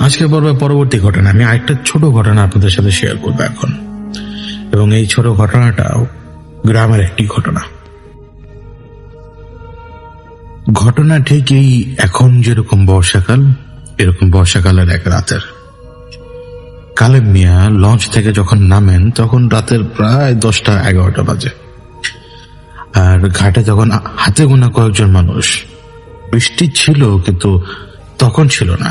আজকের পর্বে পরবর্তী ঘটনা আমি আরেকটা ছোট ঘটনা আপনাদের সাথে শেয়ার করবো এখন, এবং এই ছোট ঘটনাটাও গ্রামের একটি ঘটনা। ঘটনা ঠিক এই এখন যেরকম বর্ষাকাল, এরকম বর্ষাকালের এক রাতের। কালেম মিয়া লঞ্চ থেকে যখন নামেন তখন রাতের প্রায় 10টা-11টা বাজে, আর ঘাটে তখন হাতে গোনা কয়েকজন মানুষ। বৃষ্টি ছিল কিন্তু তখন ছিল না,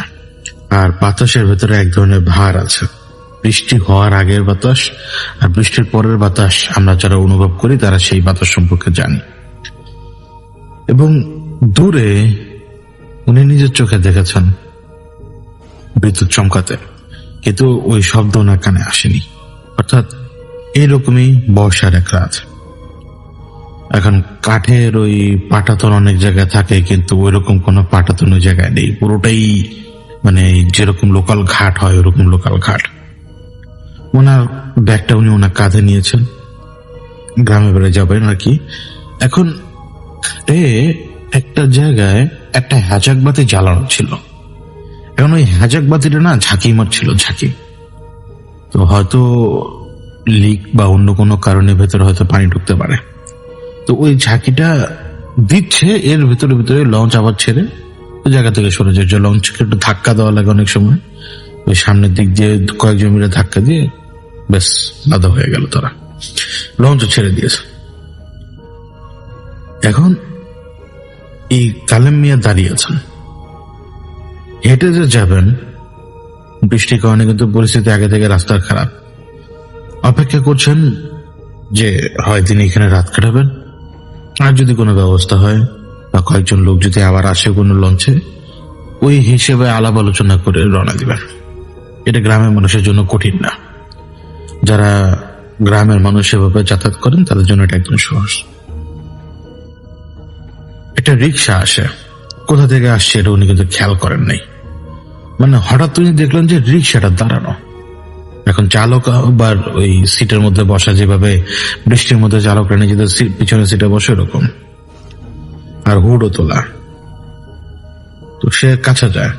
আর বাতাসের ভেতরে এক ধরনের ভার আছে। বৃষ্টি হওয়ার আগের বাতাস আর বৃষ্টির পরের বাতাস আমরা যারা অনুভব করি তারা সেই বাতাস সম্পর্কে জানি। এবং দূরে উনি নিজের চোখে দেখেছেন বিদ্যুৎ চমকাতে, কিন্তু ওই শব্দ ওনার কানে আসেনি। অর্থাৎ এইরকমই বর্ষার এক রাত। এখন কাঠের ওই পাটাতন অনেক জায়গায় থাকে, কিন্তু ওইরকম কোনো পাটাতন ওই জায়গায় নেই। পুরোটাই মানে যেরকম লোকাল ঘাট হয় ওরকম লোকাল ঘাট। ওনার ব্যাগটা উনি ওনার কাঁধে নিয়েছেন, গ্রামে বেড়ে যাবেন আর কি। এখন একটা জায়গায় একটা হ্যাজাক বাতি জ্বালানো ছিল। এখন ওই হ্যাজাক বাতিটা না ঝাঁকি মারছিল, ঝাঁকি। তো হয়তো লিক বা অন্য কোনো কারণে ভেতরে হয়তো পানি ঢুকতে পারে। তো ওই ঝাঁকিটা দিচ্ছে, এর ভিতরে ভিতরে লঞ্চ আবার ছেড়ে ওই জায়গা থেকে সরে যায়। যে লঞ্চকে একটু ধাক্কা দেওয়া লাগে অনেক সময়, ওই সামনের দিক দিয়ে কয়েকজন মিলে ধাক্কা দিয়ে বেশ লাদা হয়ে গেল, তারা লঞ্চ ছেড়ে দিয়েছে। এখন এই কালেম মিয়া দাঁড়িয়ে আছেন, হেঁটে যে যাবেন, বৃষ্টির কারণে কিন্তু পরিস্থিতি আগে থেকে রাস্তার খারাপ। অপেক্ষা করছেন যে হয় তিনি এখানে রাত কাটাবেন, আর যদি কোনো ব্যবস্থা হয় বা কয়েকজন লোক যদি আবার আসে কোনো লঞ্চে, ওই হিসেবে আলাপ আলোচনা করে রওনা দিবেন। এটা গ্রামের মানুষের জন্য কঠিন না। যারা গ্রামের মানুষ সেভাবে যাতায়াত করেন তাদের জন্য এটা একদম সহজ। একটা রিক্সা আসে, কোথা থেকে আসছে এটা উনি কিন্তু খেয়াল করেন নাই। মানে হঠাৎ উনি দেখলেন যে রিক্সাটা দাঁড়ানো। এখন চালক আবার ওই সিটের মধ্যে বসা, যেভাবে বৃষ্টির মধ্যে চালকরা নিজেদের পিছনে সিটে বসে এরকম, আর হুডও তোলা। তো সে কাছে যায়,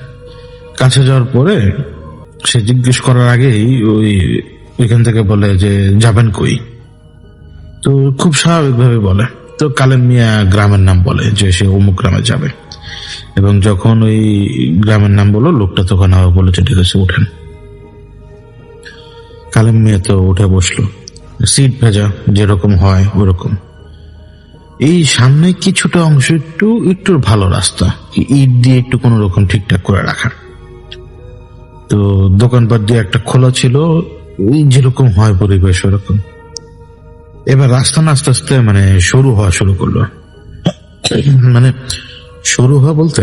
কাছে যাওয়ার পরে সে জিজ্ঞেস করার আগেই ওইখান থেকে বলে যে যাবেন কই। তো খুব স্বাভাবিকভাবে বলে। তো কালেম মিয়া গ্রামের নাম বলে যে সে অমুক গ্রামে যাবে, এবং যখন ওই গ্রামের নাম বললো, লোকটা তখন আবার বলেছে ঠিক আছে উঠেন। কালেম মিয়া তো উঠে বসলো, সিট ভেজা যেরকম হয় ওরকম। এই সামনে কিছুটা অংশ একটু ভালো রাস্তা, ইট দিয়ে একটু কোন রকম ঠিকঠাক করে রাখা। তো দোকানপাট দিয়ে একটা খোলা ছিল, ওই যেরকম হয় পরিবেশ ওরকম। এবার রাস্তা না আস্তে আস্তে মানে সরু হওয়া শুরু করলো। মানে সরু হওয়া বলতে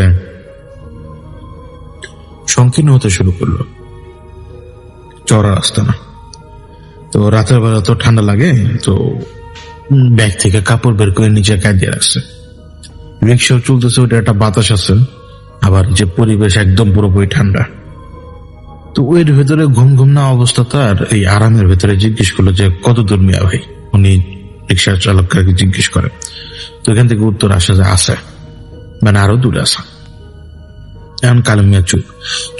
সংকীর্ণ হতে শুরু করলো, চড়া রাস্তা না। তো রাতের বেলা তো ঠান্ডা লাগে, তো ব্যাগ থেকে কাপড় বের করে নিচে গায়ে দিয়ে রাখছে। রিক্সাও চলতেছে, ওইটা একটা বাতাস আছে, আবার যে পরিবেশ একদম পুরোপুরি ঠান্ডা। তো ওই ভেতরে ঘুম ঘুম না অবস্থা তার, এই আরামের ভেতরে জিজ্ঞেস করলো যে কত দূর মিয়া ভাই। উনি রিক্সা চালককে জিজ্ঞেস করে। তো এখান থেকে উত্তর আসে যে আছে, মানে আরো দূরে আসা। এখন কালেম মিয়া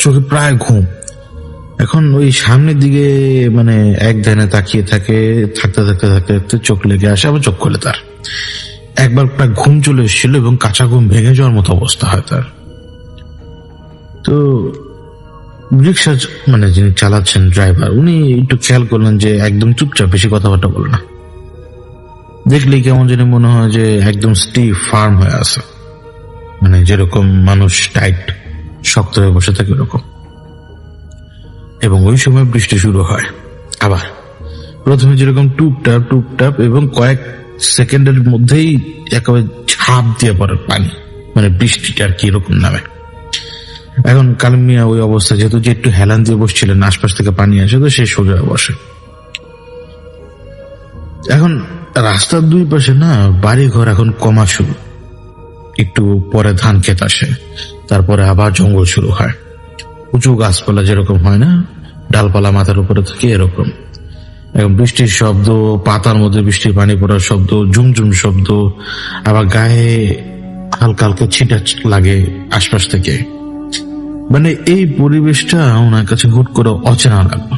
চোখে প্রায় ঘুম। এখন ওই সামনের দিকে মানে এক ধ্যানে তাকিয়ে থাকতে থাকতে চোখ লেগে আসে, আবার চোখ খুলে তার একবার প্রায় ঘুম চলে এসেছিল, এবং কাঁচা ঘুম ভেঙে যাওয়ার মতো অবস্থা হয় তার। তো রিক্সা মানে যিনি চালাচ্ছেন ড্রাইভার, উনি একটু খেয়াল করলেন যে একদম চুপচাপ, বেশি কথাবার্তা বলে না। দেখলেই কেমন জানি মনে হয় যে একদম স্টিফ ফার্ম হয়ে আছে, মানে যেরকম মানুষ টাইট শক্ত হয়ে বসে থাকে ওরকম। এবং ওই সময় বৃষ্টি শুরু হয় আবার। প্রথমে যেরকম টুপটাপ এবং কয়েক সেকেন্ডের মধ্যেই একেবারে ঝাঁপ দিয়ে পড়ে পানি, মানে বৃষ্টিটা আর কি এরকম নামে। এখন কালেম মিয়া ওই অবস্থা, যেহেতু যে একটু হেলান দিয়ে বসছিলেন, আশপাশ থেকে পানি আসে, তো সে সোজা বসে। এখন রাস্তার দুই পাশে না বাড়ি ঘর এখন কমা শুরু, একটু পরে ধান ক্ষেত আসে, তারপরে আবার জঙ্গল শুরু হয়। উঁচু গাছপালা যেরকম হয় না, ডালপালা মাথার উপরে থাকে এরকম। এবং বৃষ্টির শব্দ, পাতার মধ্যে বৃষ্টির পানি পড়ার শব্দ, ঝুমঝুম শব্দ, আবার গায়ে হালকা হালকা ছিটা লাগে আশপাশ থেকে। মানে এই পরিবেশটা ওনার কাছে হুট করে অচেনা লাগলো।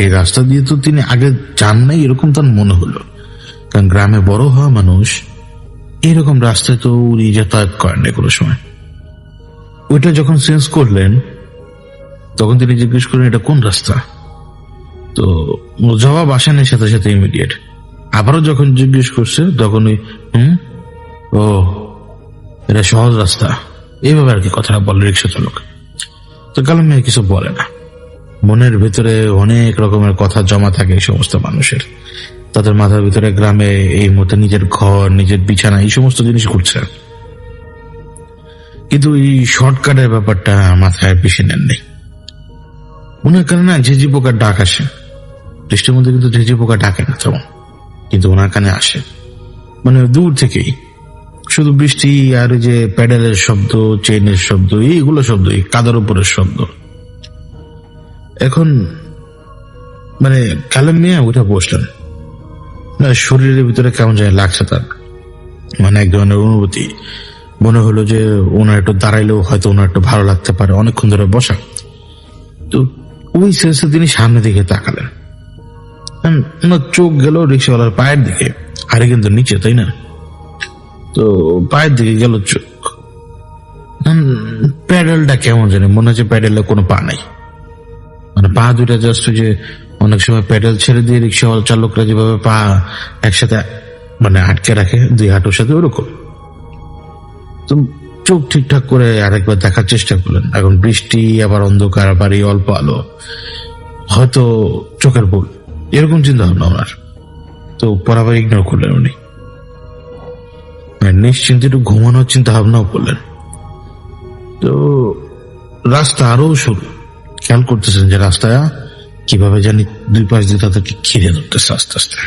এই রাস্তা দিয়ে তো তিনি আগে যান নাই এরকম তার মনে হলো, কারণ গ্রামে বড় হওয়া মানুষ এরকম রাস্তায় তো উনি যাতায়াত করেন না কোনো সময়। ওইটা যখন সেন্স করলেন তখন তিনি জিজ্ঞেস করলেন এটা কোন রাস্তা। তো জবাব আসেনি সাথে সাথে ইমিডিয়েট। আবারও যখন জিজ্ঞেস করছে তখন ও এটা সহজ রাস্তা, এইভাবে আর কি কথাটা বলে রিক্সা চালক। তো কালাম মিয়া কিছু বলে না। মনের ভিতরে অনেক রকমের কথা জমা থাকে এই সমস্ত মানুষের। তাদের মাথার ভিতরে গ্রামে এই মুহূর্তে নিজের ঘর, নিজের বিছানা, এই সমস্ত জিনিস ঘুরছে, কিন্তু এই শর্টকাটের ব্যাপারটা মাথায় বেশি নেননি। ওনার কানে না ঝিঝি পোকার ডাক আসে। বৃষ্টির মধ্যে কিন্তু ঝিঝি পোকা ডাকে না তেমন, কিন্তু ওনার কানে আসে, মানে দূর থেকেই শুধু বৃষ্টি আর যে প্যাডেলের শব্দ, চেইনের শব্দ, এইগুলো শব্দ, এই কাদার উপরের শব্দ। এখন মানে কালাম মিয়া উঠে বসলেন, শরীরের ভিতরে কেমন যায় লাগছে তার, মানে এক ধরনের অনুভূতি। মনে হলো যে ওনার একটু দাঁড়াইলেও হয়তো ওনার একটু ভালো লাগতে পারে, অনেকক্ষণ ধরে বসা। তো ওই সেন্সে তিনি সামনের দিকে তাকালেন। ওনার চোখ গেল রিক্সাওয়ালার পায়ের দিকে, আরে কিন্তু নিচে, তাই না? তো পায়ের দিকে গেল চোখ, প্যাডেলটা কেমন জানি মনে হচ্ছে প্যাডেলে কোনো পা নাই, মানে পা দুইটা জাস্ট যে অনেক সময় প্যাডেল ছেড়ে দিয়ে রিক্সাওয়ালা চালকরা যেভাবে পা একসাথে মানে আটকে রাখে দুই হাঁটুর সাথে, ওরকম। তো চোখ ঠিকঠাক করে আরেকবার দেখার চেষ্টা করলেন। এখন বৃষ্টি, আবার অন্ধকার, আবার এই অল্প আলো, হয়তো চোখের ভুল, এরকম চিন্তা ভাবনা ওনার। তো বরাবর ইগনোর করলেন উনি, নিশ্চিন্তে একটু ঘুমানোর চিন্তা ভাবনাও করলেন। তো রাস্তা আরো শুরু, খেয়াল করতেছেন যে রাস্তা কিভাবে জানি দুই পাশ দিয়ে তাদেরকে ঘিরে ধরতেছে আস্তে আস্তে।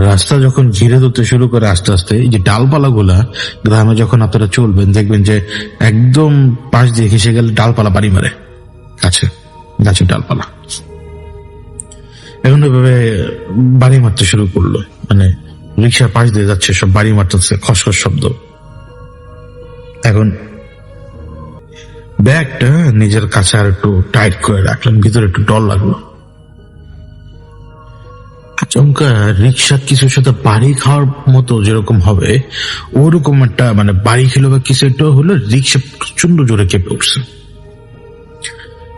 রাস্তা যখন ঘিরে ধরতে শুরু করে আস্তে আস্তে, এই যে ডালপালা গুলা গ্রামে যখন আপনারা চলবেন দেখবেন যে একদম পাশ দিয়ে ঘেসে গেলে ডালপালা বাড়ি মারে, গাছের ডালপালা। এখন এভাবে বাড়ি মারতে শুরু করলো, মানে রিক্সার পাশ দিয়ে যাচ্ছে, সব বাড়ি মারতেছে, খসখস শব্দ। এখন ব্যাগটা নিজের কাছে আর একটু টাইট করে রাখলেন, ভিতরে একটু ডর লাগলো। আচমকা রিক্সা কিছুর সাথে বাড়ি খাওয়ার মতো যেরকম হবে ওরকম একটা মানে বাড়ি খেলো বা কিছু একটা হলো, রিক্সা প্রচন্ড জোরে কেঁপে উঠছে।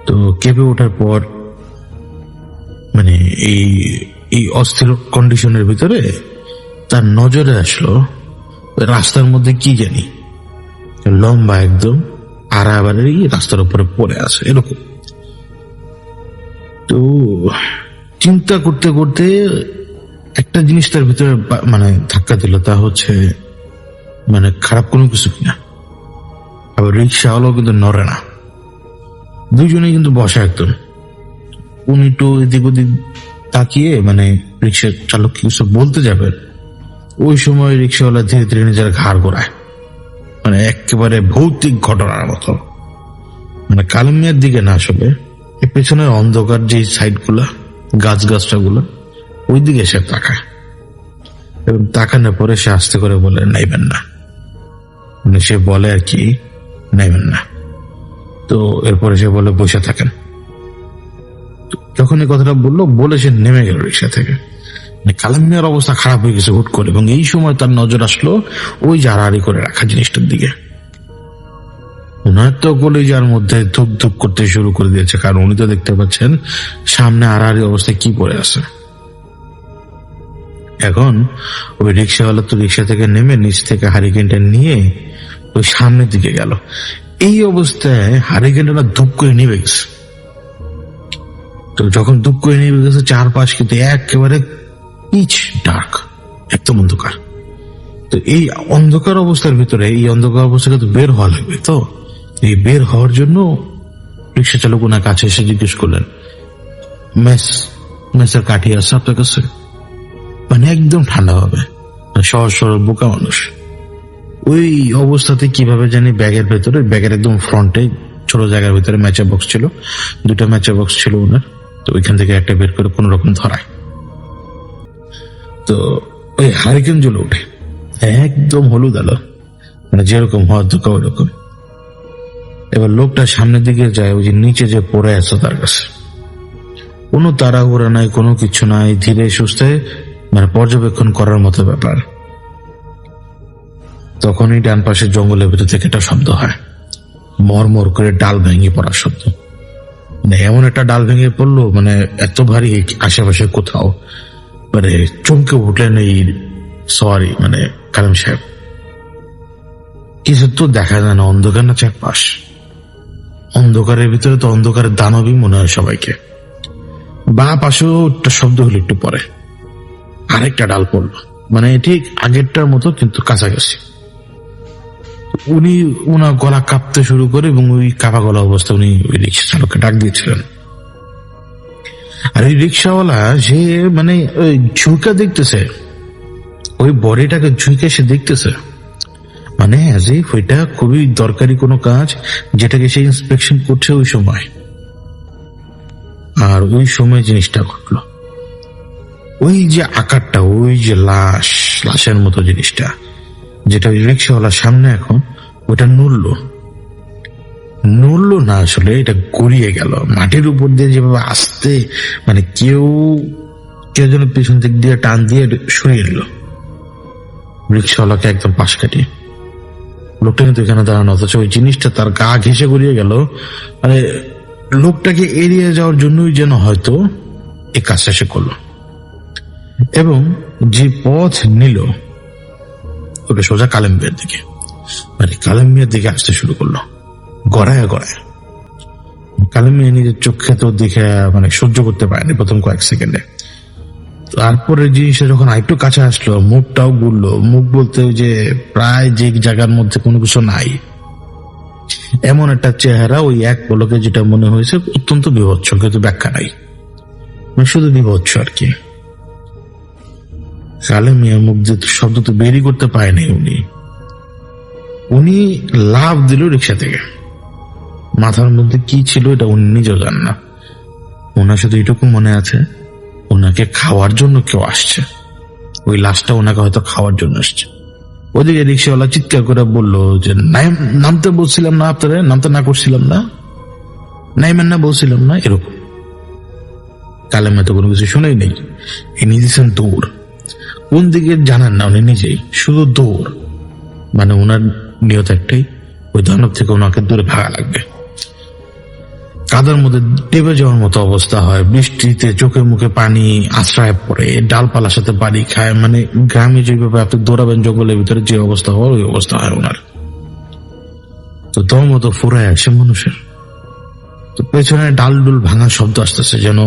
তো কেঁপে ওঠার পর মানে এই অস্থির কন্ডিশনের ভিতরে তার নজরে আসলো রাস্তার মধ্যে কি জানি লম্বা একদম আড়াবাড়ি রাস্তার উপরে পড়ে আছে এরকম। তো চিন্তা করতে করতে একটা জিনিস তার ভিতরে মানে ধাক্কা দিল, তা হচ্ছে মানে খারাপ কোনো কিছু কিনা। আবার রিক্সাওয়ালাও কিন্তু নড়ে না, দুজনে কিন্তু বসা একদম। উনি তো এদিক ওদিক তাকিয়ে মানে রিক্সা চালক কিছু বলতে যাবেন, ওই সময় রিক্সাওয়ালা ধীরে ধীরে নিজের ঘাড় ঘোরায়, মানে একেবারে ভৌতিক ঘটনার মতো। মানে কালাম মিয়ার দিকে না, আসলে পেছনের অন্ধকার যে সাইড গুলা, গাছটা গুলো, ওই দিকে সে তাকায়। এবং তাকানোর পরে সে আস্তে করে বলে নাইবেন না, মানে সে বলে আর কি নাইবেন না। তো এরপরে সে বলে বসে থাকেন। যখন এই কথাটা বলে সে নেমে গেল রিক্সা থেকে। কালাম মিয়ার অবস্থা খারাপ হয়ে গেছে হুট করে, এবং এই সময় তার নজর আসলো ওই জারারি করে রাখা জিনিসটার দিকে। ওনার তো কলিজার মধ্যে ধুপ ধুপ করতে শুরু করে দিয়েছে, কারণ উনি তো দেখতে পাচ্ছেন সামনে আড়াআড়ি অবস্থায় কি পড়ে আছে। এখন ওই রিক্সাওয়ালা তো রিক্সা থেকে নেমে নিচ থেকে হারিকেনটা নিয়ে ওই সামনের দিকে গেল। এই অবস্থায় হারিকেনটা ধূপ করে নিভে গেছে। তো যখন ধূপ করে নিভে গেছে, চারপাশ কিন্তু একেবারে পিচ ডার্ক, একদম অন্ধকার। তো এই অন্ধকার অবস্থার ভিতরে, এই অন্ধকার অবস্থা কিন্তু বের হওয়া লাগবে। তো এই বের হওয়ার জন্য রিক্সা চালক ওনার কাছে এসে জিজ্ঞেস করলেন, মেসের কাঠি আছে আপনার কাছে? মানে একদম ঠান্ডা হবে, সহজ সরল বোকা মানুষ। ওই অবস্থাতে কিভাবে জানি ব্যাগের ভেতরে, ব্যাগের একদম ফ্রন্টে ছোট জায়গার ভিতরে ম্যাচের বক্স ছিল, দুটা ম্যাচের বক্স ছিল ওনার। তো ওইখান থেকে একটা বের করে কোন রকম ধরায়। তো ওই হারিকেন জ্বলে ওঠে, একদম হলুদ আলো, মানে যেরকম হওয়ার দরকার ওরকম। এবার লোকটা সামনের দিকে যায়, ওই যে নিচে যে পড়ে আছে তার কাছে। কোনো তাড়াহুড়া নাই, কোনো কিছু নাই, ধীরে সুস্থে মানে পর্যবেক্ষণ করার মতো ব্যাপার। তখনই ডান পাশের জঙ্গলের ভিতর থেকে একটা শব্দ হয়, মরমর করে ডাল ভেঙে পড়ার শব্দ। মানে এমন একটা ডাল ভেঙে পড়লো, মানে এত ভারী আশেপাশে কোথাও, মানে চমকে উঠলেন এই মানে কালাম সাহেব। কিছু তো দেখা যায় না, অন্ধকার না চারপাশ, অন্ধকারের ভিতরে তো অন্ধকারের দানবই মনে হয় সবাইকে। বা পাশেও একটা শব্দ হলো, একটু পরে আরেকটা ডাল পড়লো, মানে ঠিক আগেরটার মতো কিন্তু কাছাকাছি। উনি ওনার গলা কাঁপতে শুরু করে এবং ওই কাঁপা গলা অবস্থা উনি ওই রিক্সা চালককে ডাক দিয়েছিলেন। আর ওই রিক্সাওয়ালা সে মানে ওই ঝুঁকা দেখতেছে, ওই বডিটাকে ঝুঁকে সে দেখতেছে, মানে অ্যাজ ইফ ওইটা খুবই দরকারি কোনো কাজ যেটাকে সে ইন্সপেকশন করছে ওই সময়। আর ওই সময় জিনিসটা ঘটলো, ওই যে আকারটা, ওই যে লাশের মতো জিনিসটা যেটা ওই রিক্সাওয়ালার সামনে এখন, ওটা নড়লো না, আসলে এটা গড়িয়ে গেল মাটির উপর দিয়ে যেভাবে আসতে, মানে কেউ যেন পিছন দিক দিয়ে টান দিয়ে সরিয়ে এলো রিক্সাওয়ালাকে একদম পাশ কাটিয়ে। লোকটা কিন্তু এখানে দাঁড়ানো, অথচ ওই জিনিসটা তার গা ঘেঁষে গড়িয়ে গেল। মানে লোকটাকে এড়িয়ে যাওয়ার জন্যই যেন হয়তো এই কাজটা সে করলো, এবং যে পথ নিল ওটা সোজা কালেম মিয়ার দিকে, মানে কালেম মিয়ার দিকে আসতে শুরু করলো গড়ায় গড়ায়। কালেম মিয়া নিজের চোখে তো দেখে মানে সহ্য করতে পারেনি প্রথম কয়েক সেকেন্ডে। তারপরে জিনিসটা যখন আরেকটু কাছে আসলো, মুখটাও ঘুরলো, মুখ বলতে যে প্রায় যে জায়গার মধ্যে কোনো কিছু নাই, এমন একটা চেহারা ওই এক পলকে যেটা মনে হয়েছে অত্যন্ত বিভৎস, কিন্তু ব্যাখ্যা নাই, শুধু বিভৎস আর কি। কালেম মিয়ার মুখ যে শব্দ তো বেরই করতে পারেনি উনি লাফ দিল রিক্সা থেকে। মাথার মধ্যে কি ছিল এটা উনি নিজেও জান না, ওনার শুধু এটুকু মনে আছে ওনাকে খাওয়ার জন্য কেউ আসছে, ওই লাশটা ওনাকে হয়তো খাওয়ার জন্য আসছে। ওদিকে রিক্সাওয়ালা চিৎকার করে বললো যে নামতে বলছিলাম না আপনারা, নামতে না করছিলাম না, নাইমেন না বলছিলাম না, এরকম। কালেমে তো কোনো কিছু শুনেই নেই, ইনি দিয়েছেন দৌড়, কোন দিকে জানেন না উনি নিজেই, শুধু দৌড়। মানে ওনার নিয়ত একটাই, ওই দানব থেকে ওনাকে দূরে ভাগা লাগবে। কাদার মধ্যে ডেবে যাওয়ার মতো অবস্থা হয়, বৃষ্টিতে চোখে মুখে পানি আশ্রয় পড়ে, ডালপালার সাথে বাড়ি খায়, মানে গ্রামে যেভাবে আপনি দৌড়াবেন জঙ্গলের ভিতরে যে অবস্থা হওয়ার ওই অবস্থা হয় ওনার। তো তোর মতো ফুরায় আসে মানুষের। তো পেছনে ডাল ভাঙার শব্দ আসতেছে, যেন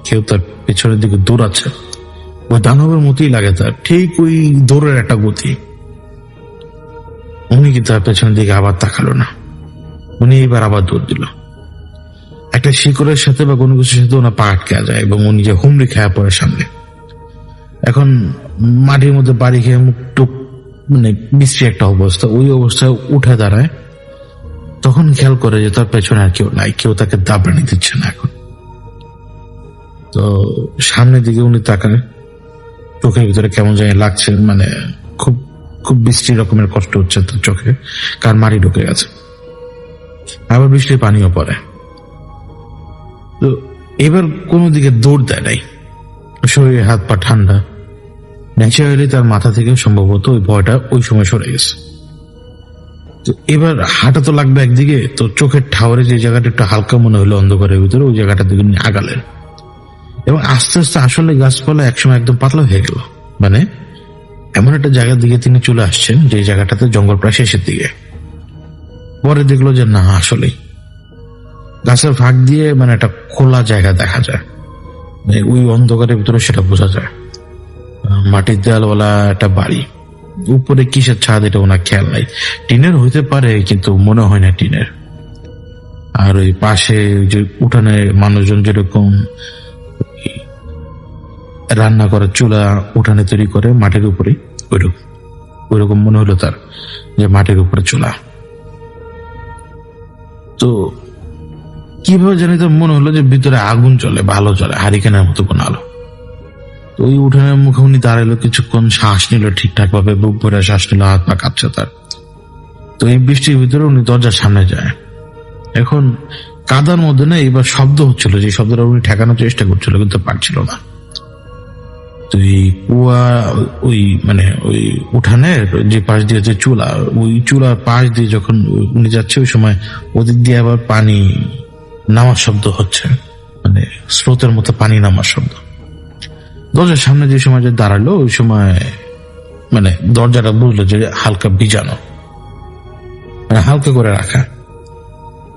কেউ তার পেছনের দিকে দৌড়াচ্ছে। ওই দানবের মতোই লাগে তার, ঠিক ওই দৌড়ের একটা গতি। উনি কি তার পেছনের দিকে আবার তাকালো না, উনি এবার আবার দৌড় দিল। একটা শিকড়ের সাথে বা কোনো কিছুর সাথে ওনার পা আটকে যায় এবং উনি যে হুমড়ি খায় পড়ে সামনে। এখন মাটির মধ্যে বাড়ি খেয়ে মুখ টুক মানে বিশ্রী একটা অবস্থা, ওই অবস্থায় উঠে দাঁড়ায়। তখন খেয়াল করে যে তার পেছনে আর কেউ নাই, কেউ তাকে দাবড়ানি দিচ্ছে না এখন। তো সামনের দিকে উনি তাকায়, চোখের ভিতরে কেমন জানি লাগছে, মানে খুব খুব বৃষ্টি রকমের কষ্ট হচ্ছে তার চোখে, কার মাটি ঢুকে গেছে, আবার বৃষ্টির পানিও পড়ে। তো এবার কোনো দিকে দৌড় দেয় নাই, শরীরে হাত পা ঠান্ডা, ন্যাচারালি তার মাথা থেকে সম্ভবত ওই ভয়টা ওই সময় সরে গেছে। তো এবার হাঁটা তো লাগবে একদিকে, তো চোখের ঠাওরে যে জায়গাটা একটু হালকা মনে হলো অন্ধকারের ভিতরে, ওই জায়গাটা দিকে আগালেন এবং আস্তে আস্তে আসলে গাছপালা একসময় একদম পাতলা হয়ে গেল। মানে এমন একটা জায়গার দিকে তিনি চলে আসছেন যে জায়গাটাতে জঙ্গল প্রায় শেষের দিকে। পরে দেখলো যে না, আসলেই গাছের ফাঁক দিয়ে মানে একটা খোলা জায়গা দেখা যায়, ওই অন্ধকারের ভিতরে সেটা বোঝা যায়। মাটির দেয়ালওয়ালা একটা বাড়ি, উপরে কিসের ছাদ এটা ওনার খেয়াল নাই, টিনের হইতে পারে কিন্তু মনে হয় না টিনের। আর ওই পাশে যে উঠানে মানুষজন যেরকম রান্না করার চুলা উঠানে তৈরি করে মাটির উপরে, ওইরকম মনে হলো তার যে মাটির উপরে চুলা। তো কিভাবে জানি তার মনে হলো যে ভিতরে আগুন চলে, ভালো চলে, হারিকেনের মতো কোন আলো। তো ওই উঠানের মুখে উনি দাঁড়ালো কিছুক্ষণ, শ্বাস নিল ঠিকঠাক ভাবে, বুক ভরে শ্বাস নিল, হাত পা কাঁপছে তার। তো এই বৃষ্টির ভিতরে উনি দরজার সামনে যায়, এখন কাদার মধ্যে না এবার শব্দ হচ্ছিল, যে শব্দটা উনি ঠেকানোর চেষ্টা করছিল কিন্তু পারছিল না। তো এই কুয়া ওই মানে ওই উঠানের যে পাশ দিয়ে যে চুলা, ওই চুলার পাশ দিয়ে যখন উনি যাচ্ছে ওই সময় ওদিক দিয়ে আবার পানি নামার শব্দ হচ্ছে, মানে স্রোতের মতো পানি নামার শব্দ। দরজার সামনে যে সময় যে দাঁড়ালো ওই সময় মানে দরজাটা বুঝলো যে হালকা ভিজানো, মানে হালকা করে রাখা।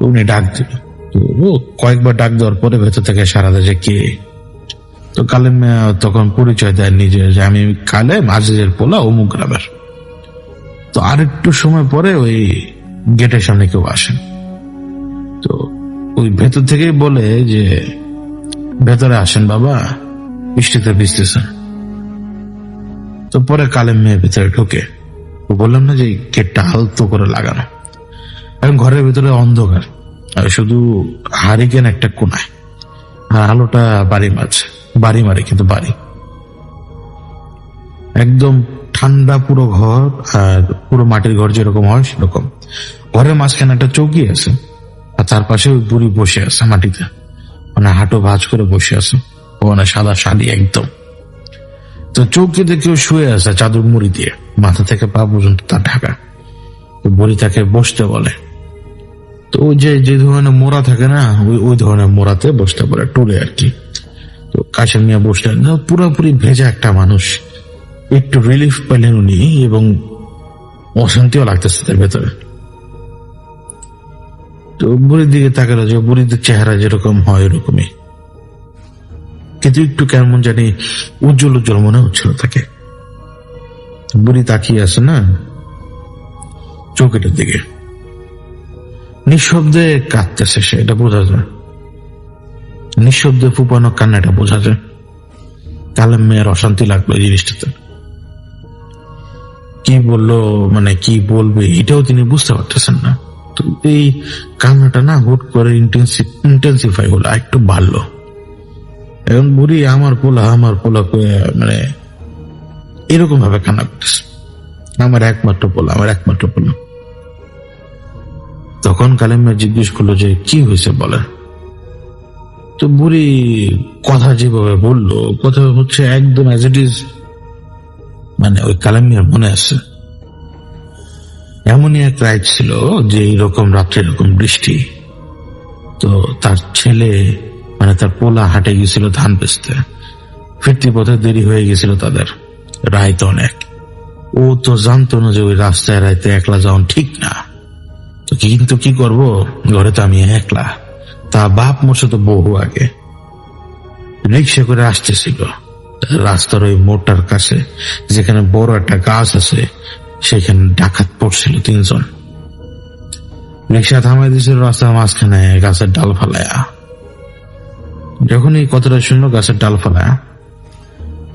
উনি ডাক দিল, তো ও কয়েকবার ডাক দেওয়ার পরে ভেতর থেকে সারা দেয় যে কে। তো কালেম তখন পরিচয় দেয় নিজে যে আমি কালেম, আজিজের পোলা, অমুক গ্রামের। তো আরেকটু সময় পরে ওই গেটের সামনে কেউ আসেন, তো ওই ভেতর থেকেই বলে যে ভেতরে আসেন বাবা, বৃষ্টিতে ভিজতেছেন। তো পরে কালেম মেয়ে ভেতরে ঢুকে, বললাম না যে গেটটা আলতো করে লাগানো। এখন ঘরের ভিতরে অন্ধকার, আর শুধু হারিকেন একটা কোনায়, আর আলোটা বাড়ি মারে কিন্তু বাড়ি একদম ঠান্ডা পুরো ঘর, আর পুরো মাটির ঘর যেরকম হয় সেরকম। ঘরের মাঝখানে একটা চৌকি আছে, আর তার পাশে ওই বুড়ি বসে আছে মাটিতে, মানে হাঁটু ভাঁজ করে বসে আছে, ওখানে সাদা শাড়ি একদম। তো চৌকিতে কেউ শুয়ে আছে চাদর মুড়ি দিয়ে, মাথা থেকে পা পর্যন্ত তার ঢাকা। তো বুড়ি তাকে বসতে বলে। তো ওই যে ধরনের মোড়া থাকে না, ওই ধরনের মোড়াতে বসতে পারে, টুলে আর কি। তো কাশেম মিয়া বসলেন, পুরোপুরি ভেজা একটা মানুষ। একটু রিলিফ পেলেন উনি, এবং অশান্তিও লাগতেছে তার ভেতরে। তো বুড়ির দিকে তাকালো, যে বুড়িদের চেহারা যেরকম হয় এরকমই, কিন্তু একটু কেমন জানি উজ্জ্বল উজ্জ্বল মনে হচ্ছিল তাকে। বুড়ি তাকিয়ে আছে না চৌকিটার দিকে, নিঃশব্দে কাঁদতেছে সে, এটা বোঝা যায়। নিঃশব্দে ফুপানো কান্নাটা বোঝা যায়। কালেম মেয়ের অশান্তি লাগলো এই জিনিসটাতে। কি বললো, মানে কি বলবে এটাও তিনি বুঝতে পারতেছেন না। তো এই কান্নাটা না হুট করে ইন্টেন্সিফাই হলো, একটু বাড়লো। এখন বুড়ি আমার পোলা মানে এরকম ভাবে কান্না করতেছে, আমার একমাত্র পোলা। তখন কালেম মিয়া জিজ্ঞেস করলো যে কি হয়েছে বলে। তো বুড়ি কথা যেভাবে বললো, কথা হচ্ছে একদম অ্যাজ ইট ইজ, মানে ওই কালেম মিয়ার মনে আছে। এমনই এক রাত ছিল যে এইরকম রাত্রে এরকম বৃষ্টি। তো তার ছেলে মানে তার পোলা হাটে গেছিল ধান বেচতে, ফিরতি পথে দেরি হয়ে গেছিল তাদের, রাইত অনেক। ও তো জানতো না যে ওই রাস্তায় রাইতে একলা যাওয়া ঠিক না। তো কিন্তু কি করব, ঘরে তো আমি একলা, তা বাপ মরছে তো বহু আগে। রিক্সা করে আসতেছিল, রাস্তার ওই মোড়টার কাছে যেখানে বড় একটা গাছ আছে সেখানে ডাকাত পড়ছিল 3 জন। রিক্সা থামাই দিয়েছিল রাস্তার মাঝখানে গাছের ডাল ফালায়া। যখন এই কথাটা শুনলো গাছের ডাল ফালায়া,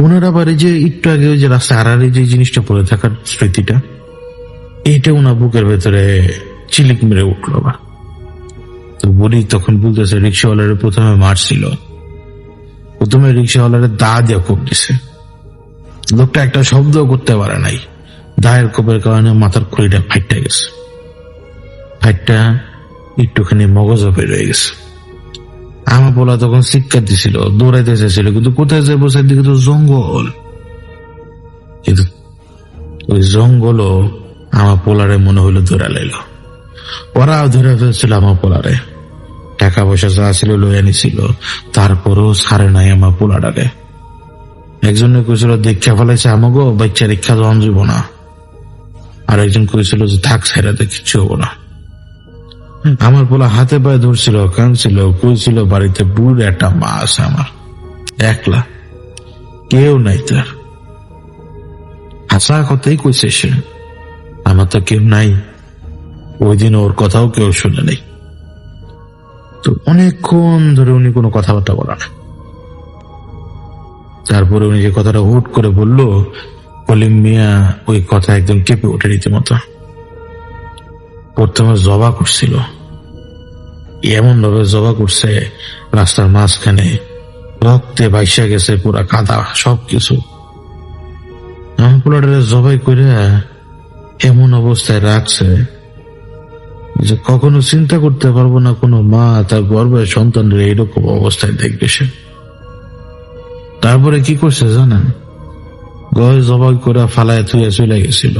ওনার আবার এই যে একটু আগে ওই যে রাস্তায় আড়াআড়ি যে জিনিসটা পড়ে থাকার স্মৃতিটা, এইটা ওনার বুকের ভেতরে চিলিক মেরে উঠলো আবার। তো বুড়ি তখন বলতেছে রিক্সাওয়ালারে প্রথমে মারছিল, প্রথমে রিক্সাওয়ালারে দা দিয়ে কোপ দিছে। লোকটা একটা শব্দ করতে পারে নাই, দায়ের কোপের কারণে মাথার খুঁড়িটা ফাইটটা গেছে, ফাইটটা একটুখানি মগজও বের হয়ে গেছে। আমার পোলা তখন চিৎকার দিছিল, দৌড়াইতে চাইছিল, কিন্তু কোথায় যাবো, সেদিকে তো জঙ্গল। কিন্তু ওই জঙ্গলও আমার পোলারে মনে হইলো ধরে লাইল। ওরাও ধরে ফেলছিল আমার পোলারে, টাকা পয়সা যা ছিল লইয়া নিছিল, তারপরও ছাড়ে নাই আমার পোলাটারে। একজনে কইছিল দীক্ষা ফেলাইছে আমাগো, বাচ্চা রিক্ষা যখন যাব না। আর একজন কইছিল যে থাক ছাইরাতে কিচ্ছু হবো না। আমার পোলা হাতে পায়ে ধরছিল, কাঁদছিল, কইছিল বাড়িতে বুড় একটা মা আছে আমার, একলা, কেউ নাই তার। হাসা কথাই কইছে সে, আমার তো কেউ নাই। ওই দিন ওর কথাও কেউ শুনে নেই। তো অনেকক্ষণ ধরে উনি কোনো কথাবার্তা বলা না। তারপরে উনি যে কথাটা হুট করে বললো, কলিম মিয়া ওই কথা একদম কেঁপে ওঠে রীতিমতো। প্রথমে জবা করছিল, এমন ভাবে জবা করছে রাস্তার মাঝখানে, রক্তে ভাইসা গেছে পুরা কাদা সবকিছু। আমার পোলাটারে জবাই করে এমন অবস্থায় রাখছে যে কখনো চিন্তা করতে পারবো না কোনো মা তার গর্ভের সন্তানের এইরকম অবস্থায় দেখবে সে। তারপরে কি করছে জানেন, গয় জবাই করে ফালায় থুয়ে চলে গেছিল,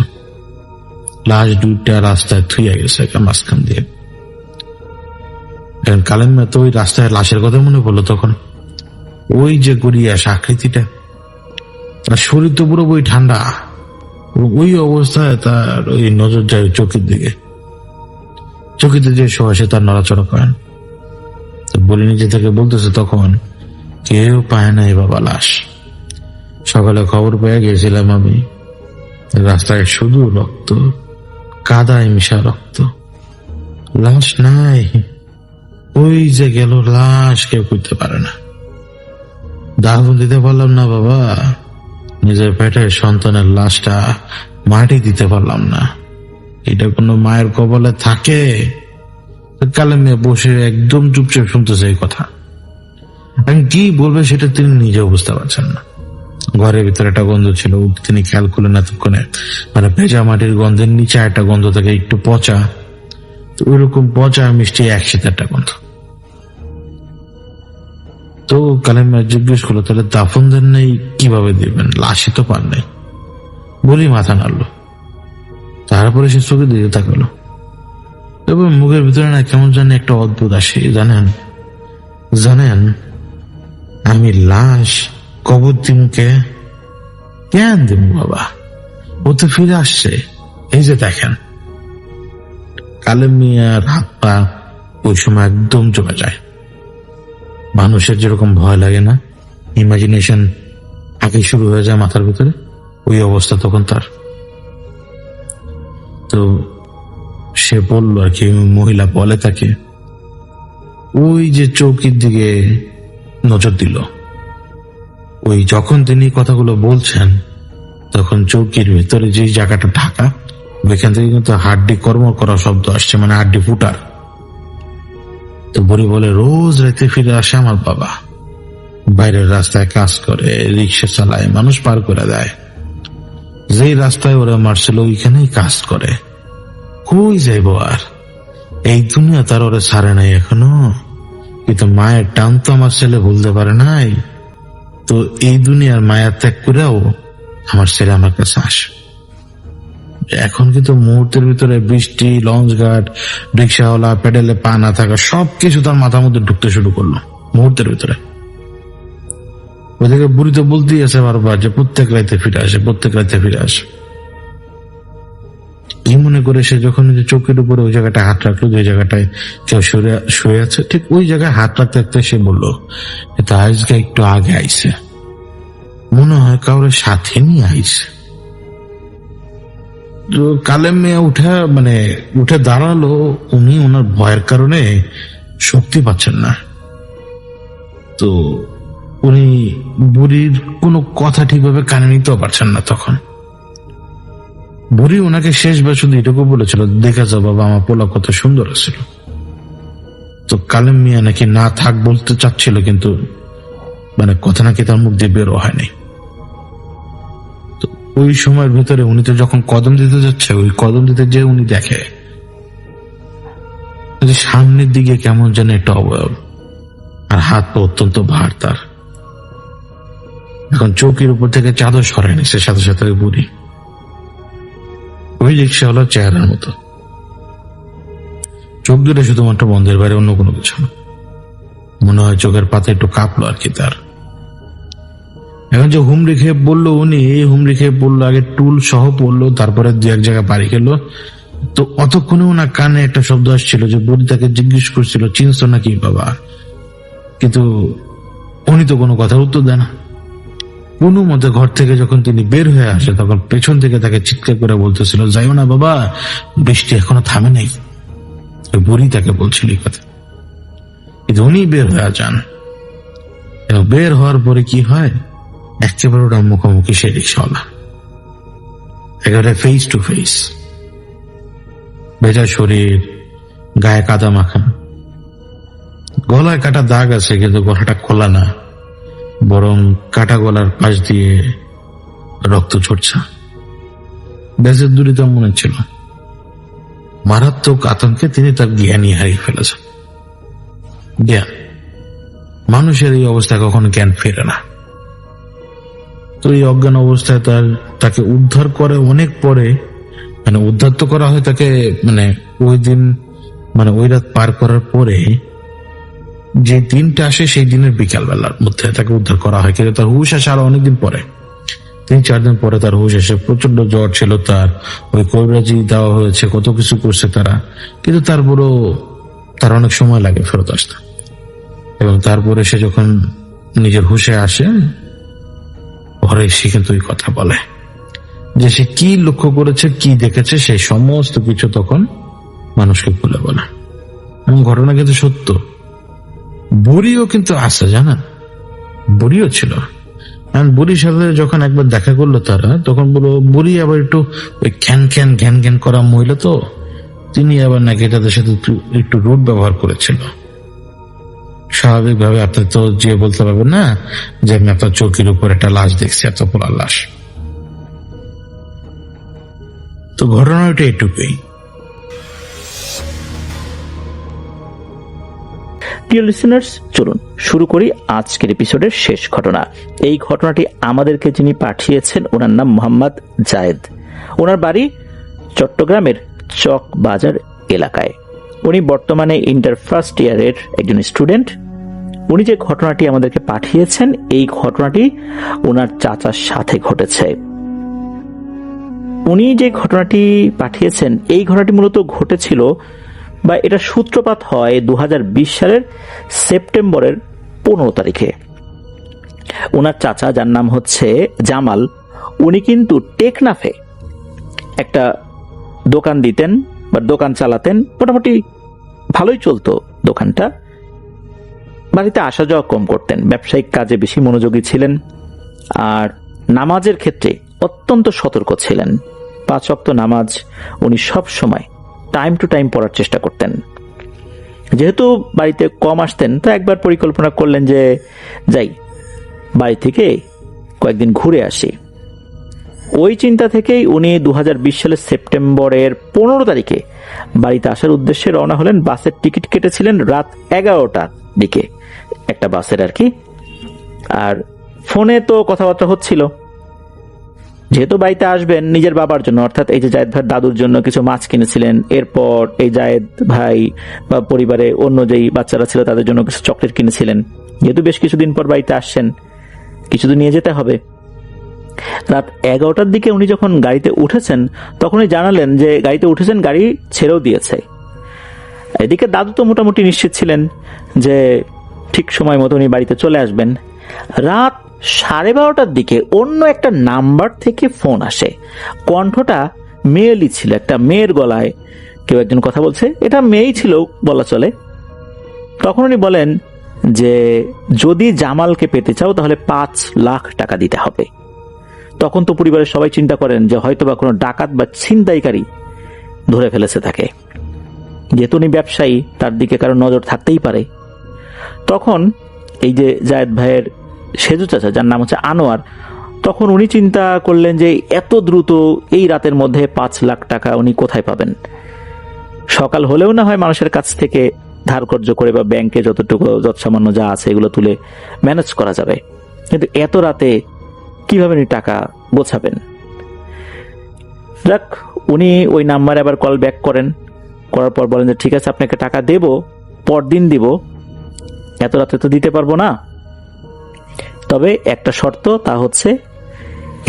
লাশ দুইটা রাস্তায় থুয়ে গেছে মাঝখান দিয়ে। কালেম মিয়া তো ওই রাস্তায় লাশের কথা মনে পড়লো তখন, ওই যে গড়িয়াস আকৃতিটা, তার শরীর তো পুরো বই ঠান্ডা, ওই অবস্থায় তার ওই নজর যায় চোখের দিকে, চোখেতে যে শোয়া সে তার নড়াচড়া করেন। তো বলে নিজে থেকে বলতেছে তখন, কেউ পায় না এই বাবা লাশ। সকালে খবর পেয়ে গেছিলাম আমি, রাস্তায় শুধু রক্ত, কাদায় মিশা রক্ত, লাশ নাই। ওই যে গেল লাশ, কেউ করতে পারে না। দাফন দিতে পারলাম না বাবা, নিজের পেটের সন্তানের লাশটা মাটি দিতে পারলাম না। এটা কোনো মায়ের কবলে থাকে? কালেম মিয়া বসে একদম চুপচাপ শুনতেছে এই কথা। আমি কি বলবে সেটা তিনি নিজেও বুঝতে পারছেন না। ঘরের ভিতরে একটা গন্ধ ছিল, তিনি খেয়াল করলেন এতক্ষণে, মানে ভেজা মাটির গন্ধের নিচে একটা গন্ধ থাকে একটু পচা, তো ওইরকম পচা মিষ্টি একসাথে একটা গন্ধ। তো কালেম মিয়া জিজ্ঞেস করলো, তাহলে দাফন দেন নাই কিভাবে দিবেন, লাশই তো পান নাই। বলি মাথা নাড়লো, তারপরে সে চোখে দিকে তাকালো, এবং মুখের ভিতরে না কেমন জানি একটা অদ্ভুত আসে। জানেন আমি লাশ কবর দিমুকে কেন দিব বাবা, ও তো ফিরে আসছে, এই যে দেখেন। কালেম মিয়ার হাত পা ওই সময় একদম জমে যায়। মানুষের যেরকম ভয় লাগে না, ইমাজিনেশন আগে শুরু হয়ে যায় মাথার ভিতরে, ওই অবস্থা তখন তার। তো সে বলল আর কি, মহিলা বলে তাকে, ওই যে চৌকির দিকে নজর দিল। ওই যখন তিনি কথাগুলো বলছেন তখন চৌকির ভেতরে যে জায়গাটা ঢাকা, ওইখান থেকে কিন্তু হাড্ডি কর্ম করা শব্দ আসছে, মানে হাড্ডি ফুটার। তো বুড়ি বলে, রোজ রাতে ফিরে আসে আমার বাবা, বাইরের রাস্তায় কাজ করে, রিক্সা চালায়, মানুষ পার করে দেয়। যেই রাস্তায় ওরা মারছিল ওইখানেই কাজ করে। কই যাইব আর, এই দুনিয়া তার ওরা ছাড়ে নাই এখনো। কিন্তু মায়ের টান তো আমার ছেলে ভুলতে পারে নাই। তো এই দুনিয়ার মায়া ত্যাগ করেও আমার ছেলে আমার কাছে আসে। এখন কিন্তু মুহূর্তের ভিতরে বৃষ্টি, লঞ্চ ঘাট, রিক্সাওয়ালা, পেডেলে পা না থাকা সবকিছু তার মাথার মধ্যে ঢুকতে শুরু করলো মুহূর্তের ভিতরে। ওইদিকে বুড়ি তো বলতেই আছে বারবার যে প্রত্যেক রাতে ফিরে আসে, প্রত্যেক রাতে ফিরে আসে। কি মনে করে সে যখন চোখের উপরে ওই জায়গাটায় হাত রাখলো, যে জায়গাটায় কেউ শুয়ে আছে, ঠিক ওই জায়গায় হাত রাখতে রাখতে সে বললো, এটা আজকে একটু আগে আইছে, মনে হয় কাউরে সাথে নিয়ে আইছে। তো কালেম মিয়া উঠে দাঁড়ালো। উনি ওনার ভয়ের কারণে শক্তি পাচ্ছেন না। তো উনি বুড়ির কোনো কথা ঠিকভাবে কানে নিতেও পারছেন না। তখন বুড়ি ওনাকে শেষবার শুধু এটুকু বলেছিল, দেখা যাও বাবা, আমার পোলা কত সুন্দর ছিল। তো কালেম মিয়া নাকি না থাক বলতে চাচ্ছিল, কিন্তু কথা নাকি তার মুখ দিয়ে বেরো হয়নি। ওই সময়ের ভিতরে উনি তো যখন কদম দিতে যাচ্ছে, ওই কদম দিতে যে উনি দেখে সামনের দিকে কেমন যেন একটা অবয়ব, আর হাত পা অত্যন্ত ভার তার। এখন চৌকির উপর থেকে চাদর সরাই নিচ্ছে, সাথে সাথে বুড়ি ওই রিক্সাওয়ালার চেহারার মতো, চোখ দুটো শুধুমাত্র বন্ধের বাইরে অন্য কোনো কিছু না। মনে হয় চোখের পাতা একটু কাঁপলো আর কি তার। এখন যে হুমড়ি খেয়ে বললো উনি, এই হুমড়ি খেয়ে বললো, আগে টুল সহ পড়লো, তারপরে দু এক জায়গায় বাড়ি খেলো। তো অতক্ষণে ওনার কানে একটা শব্দ আসছিল যে বুড়ি তাকে জিজ্ঞেস করছিল, চিনছো নাকি বাবা? কিন্তু উনি তো কোনো কথার উত্তর দেয় না। কোনো মতে ঘর থেকে যখন তিনি বের হয়ে আসে, তখন পেছন থেকে তাকে চিৎকার করে বলতেছিল, যাইও না বাবা, বৃষ্টি এখনো থামে নাই। বুড়ি তাকে বলছিল এই কথা, কিন্তু উনি বের হয়ে যান। এবং বের হওয়ার পরে কি হয়, একেবারে ওটা মুখোমুখি সেই রিক্সাওয়ালা, একেবারে ফেস টু ফেস। ভেজা শরীর, গায়ে কাদা মাখা, গলায় কাটা দাগ আছে, কিন্তু গলাটা খোলা না, বরং কাটা গলার পাশ দিয়ে রক্ত ঝরছে। ব্যাসের দূরিত মনে ছিল। মারাত্মক আতঙ্কে তিনি তার জ্ঞানই হারিয়ে ফেলেছেন। জ্ঞান, মানুষের এই অবস্থায় কখনো জ্ঞান ফেরে না। তো এই অজ্ঞান অবস্থায় তাকে উদ্ধার করে অনেক পরে, মানে উদ্ধার তো করা হয় তাকে, মানে ওই দিন, মানে ওই রাত পার করার পরে যে দিনটা আসে সেই দিনের বিকাল বেলার মধ্যে তাকে উদ্ধার করা হয়। কিন্তু তার হুশ আসে আরো অনেকদিন পরে, 3-4 দিন পরে তার হুশ এসে, প্রচন্ড জ্বর ছিল তার, ওই কবিরাজি দেওয়া হয়েছে, কত কিছু করছে তারা, কিন্তু তারপরও তার অনেক সময় লাগে ফেরত আসতে। এবং তারপরে সে যখন নিজের হুশে আসে, ঘরে সে কিন্তু ওই কথা বলে যে সে কি লক্ষ্য করেছে, কি দেখেছে, সেই সমস্ত কিছু তখন মানুষকে খুলে বলে। এবং ঘটনা কিন্তু সত্য। বুড়িও কিন্তু আছে, জানেন, বুড়িও ছিল। বুড়ির সাথে যখন একবার দেখা করলো তারা, তখন বললো বুড়ি আবার একটু ওই ঘ্যান ঘ্যান করা মহিলা, তো তিনি আবার নাকি তাদের সাথে একটু রুড ব্যবহার করেছিল। স্বাভাবিকভাবে আপনি তো যে বলতে পারবেন না যে আমি আপনার চৌকির উপর একটা লাশ দেখছি, এত পোড়া লাশ। তো ঘটনাটা এটুকুই। প্রিয় লিসেনার্স, চলুন শুরু করি আজকের এপিসোডের শেষ ঘটনা। এই ঘটনাটি আমাদেরকে যিনি পাঠিয়েছেন, ওনার নাম মোহাম্মদ জায়েদ। ওনার বাড়ি চট্টগ্রামের চক বাজার এলাকায়। উনি বর্তমানে ইন্টার ফার্স্ট ইয়ারের একজন স্টুডেন্ট। উনি যে ঘটনাটি আমাদেরকে পাঠিয়েছেন, এই ঘটনাটি ওনার চাচার সাথে ঘটেছে। উনি যে ঘটনাটি পাঠিয়েছেন, এই ঘটনাটি মূলত ঘটেছিল, বা এটা সূত্রপাত হয় 2020 সালের সেপ্টেম্বরের 15 তারিখে। ওনার চাচা, যার নাম হচ্ছে জামাল, উনি কিন্তু টেকনাফে একটা দোকান দিতেন বা দোকান চালাতেন। মোটামুটি ভালোই চলতো দোকানটা। বাড়িতে আসা যাওয়া কম করতেন, ব্যবসায়িক কাজে বেশি মনোযোগী ছিলেন, আর নামাজের ক্ষেত্রে অত্যন্ত সতর্ক ছিলেন। 5 ওয়াক্ত নামাজ উনি সব সময় টাইম টু টাইম পড়ার চেষ্টা করতেন। যেহেতু বাড়িতে কম আসতেন, তো একবার পরিকল্পনা করলেন যে যাই, বাড়ি থেকে কয়েকদিন ঘুরে আসি। ওই চিন্তা থেকেই উনি 2020 সালের সেপ্টেম্বরের 15 তারিখে বাড়িতে আসার উদ্দেশ্যে রওনা হলেন। বাসের টিকিট কেটেছিলেন রাত 11টার দিকে, একটা বাসের আর কি। আর ফোনে তো কথাবার্তা হচ্ছিল, যেহেতু বাড়িতে আসবেন নিজের বাবার জন্য, অর্থাৎ এই যে জায়েদ ভাইয়ের দাদুর জন্য কিছু মাছ কিনেছিলেন। এরপর এই জায়েদ ভাই বা পরিবারে অন্য যেই বাচ্চারা ছিল তাদের জন্য কিছু চকলেট কিনেছিলেন। যেহেতু বেশ কিছুদিন পর বাড়িতে আসছেন, কিছু তো নিয়ে যেতে হবে। রাত 11টার দিকে উনি যখন গাড়িতে উঠেছেন, তখনই জানালেন যে গাড়িতে উঠেছেন, গাড়ি ছেড়েও দিয়েছে। এদিকে দাদু তো মোটামুটি নিশ্চিত ছিলেন যে ঠিক সময় মতো উনি বাড়িতে চলে আসবেন। রাত 12:30টার দিকে অন্য একটা নাম্বার থেকে ফোন আসে। কণ্ঠটা মেয়েলি ছিল, একটা মেয়ের গলায় কেউ একজন কথা বলছে। এটা মেয়েই ছিল বলা চলে। তখন উনি বলেন যে যদি জামালকে পেতে চাও তাহলে 5 লাখ টাকা দিতে হবে। তখন তো পরিবারের সবাই চিন্তা করেন যে হয়তো বা কোনো ডাকাত বা ছিনতাইকারী ধরে ফেলেছে তাকে। যেহেতু উনি ব্যবসায়ী, তার দিকে কারো নজর থাকতেই পারে। তখন এই যে জায়েদ ভাইয়ের সেজু চাচা, যার নাম হচ্ছে আনোয়ার, তখন উনি চিন্তা করলেন যে এত দ্রুত এই রাতের মধ্যে 5 লাখ টাকা উনি কোথায় পাবেন। সকাল হলেও না হয় মানুষের কাছ থেকে ধার কর্য করে বা ব্যাংকে যতটুকু যৎসামান্য যা আছে এগুলো তুলে ম্যানেজ করা যাবে, কিন্তু এত রাতে কিভাবে উনি টাকা গোছাবেন। যাক, উনি ওই নাম্বারে আবার কল ব্যাক করেন। করার পর বলেন যে ঠিক আছে, আপনাকে টাকা দেব, পরদিন দিব, এত রাতে তো দিতে পারবো না, তবে একটা শর্ত, তা হচ্ছে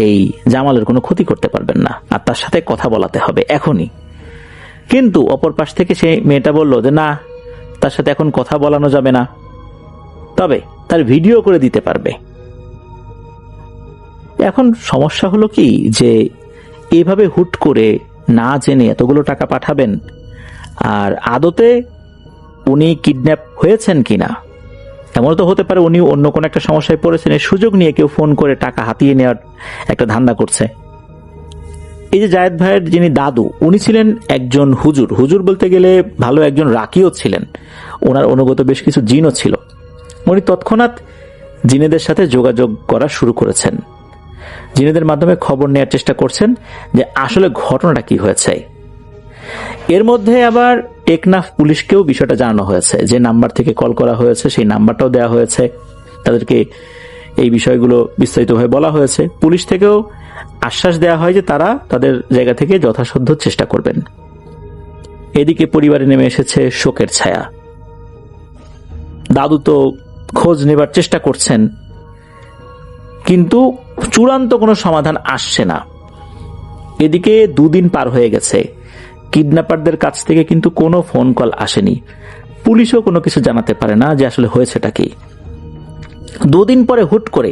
এই জামালের কোনো ক্ষতি করতে পারবেন না, আর তার সাথে কথা বলাতে হবে এখনই। কিন্তু অপর পাশ থেকে সেই মেয়েটা বলল যে না, তার সাথে এখন কথা বলানো যাবে না, তবে তার ভিডিও করে দিতে পারবে। এখন সমস্যা হলো কি, যে এভাবে হুট করে না জেনে এতগুলো টাকা পাঠাবেন, আর আদতে উনি কিডন্যাপ হয়েছেন কিনা, এমন তো হতে পারে উনি অন্য কোনো একটা সমস্যায় পড়েছেন, এই সুযোগ নিয়ে কেউ ফোন করে টাকা হাতিয়ে নেওয়ার একটা ধান্দা করছে। এই যে জায়েদ ভাইয়ের যিনি দাদু, উনি ছিলেন একজন হুজুর। হুজুর বলতে গেলে ভালো একজন রাকিও ছিলেন। ওনার অনুগত বেশ কিছু জিনও ছিল। উনি তৎক্ষণাৎ জিনেদের সাথে যোগাযোগ করা শুরু করেছেন। জিনেদের মাধ্যমে খবর নেওয়ার চেষ্টা করছেন যে আসলে ঘটনাটা কি হয়েছে। এর মধ্যে আবার টেকনাফ পুলিশকেও বিষয়টা জানানো হয়েছে, যে নাম্বার থেকে কল করা হয়েছে সেই নাম্বারটাও দেওয়া হয়েছে, তাদেরকে এই বিষয়গুলো বিস্তারিতভাবে বলা হয়েছে। পুলিশ থেকেও আশ্বাস দেওয়া হয় যে তারা তাদের জায়গা থেকে যথাসাধ্য চেষ্টা করবেন। এদিকে পরিবারে নেমে এসেছে শোকের ছায়া। দাদু তো খোঁজ নেবার চেষ্টা করছেন, কিন্তু চূড়ান্ত কোনো সমাধান আসছে না। এদিকে 2 দিন পার হয়ে গেছে, কিডন্যাপারদের কাছ থেকে কিন্তু কোনো ফোন কল আসেনি, পুলিশও কোনো কিছু জানাতে পারে না যে আসলে হয়েছেটা কি। 2 দিন পরে হুট করে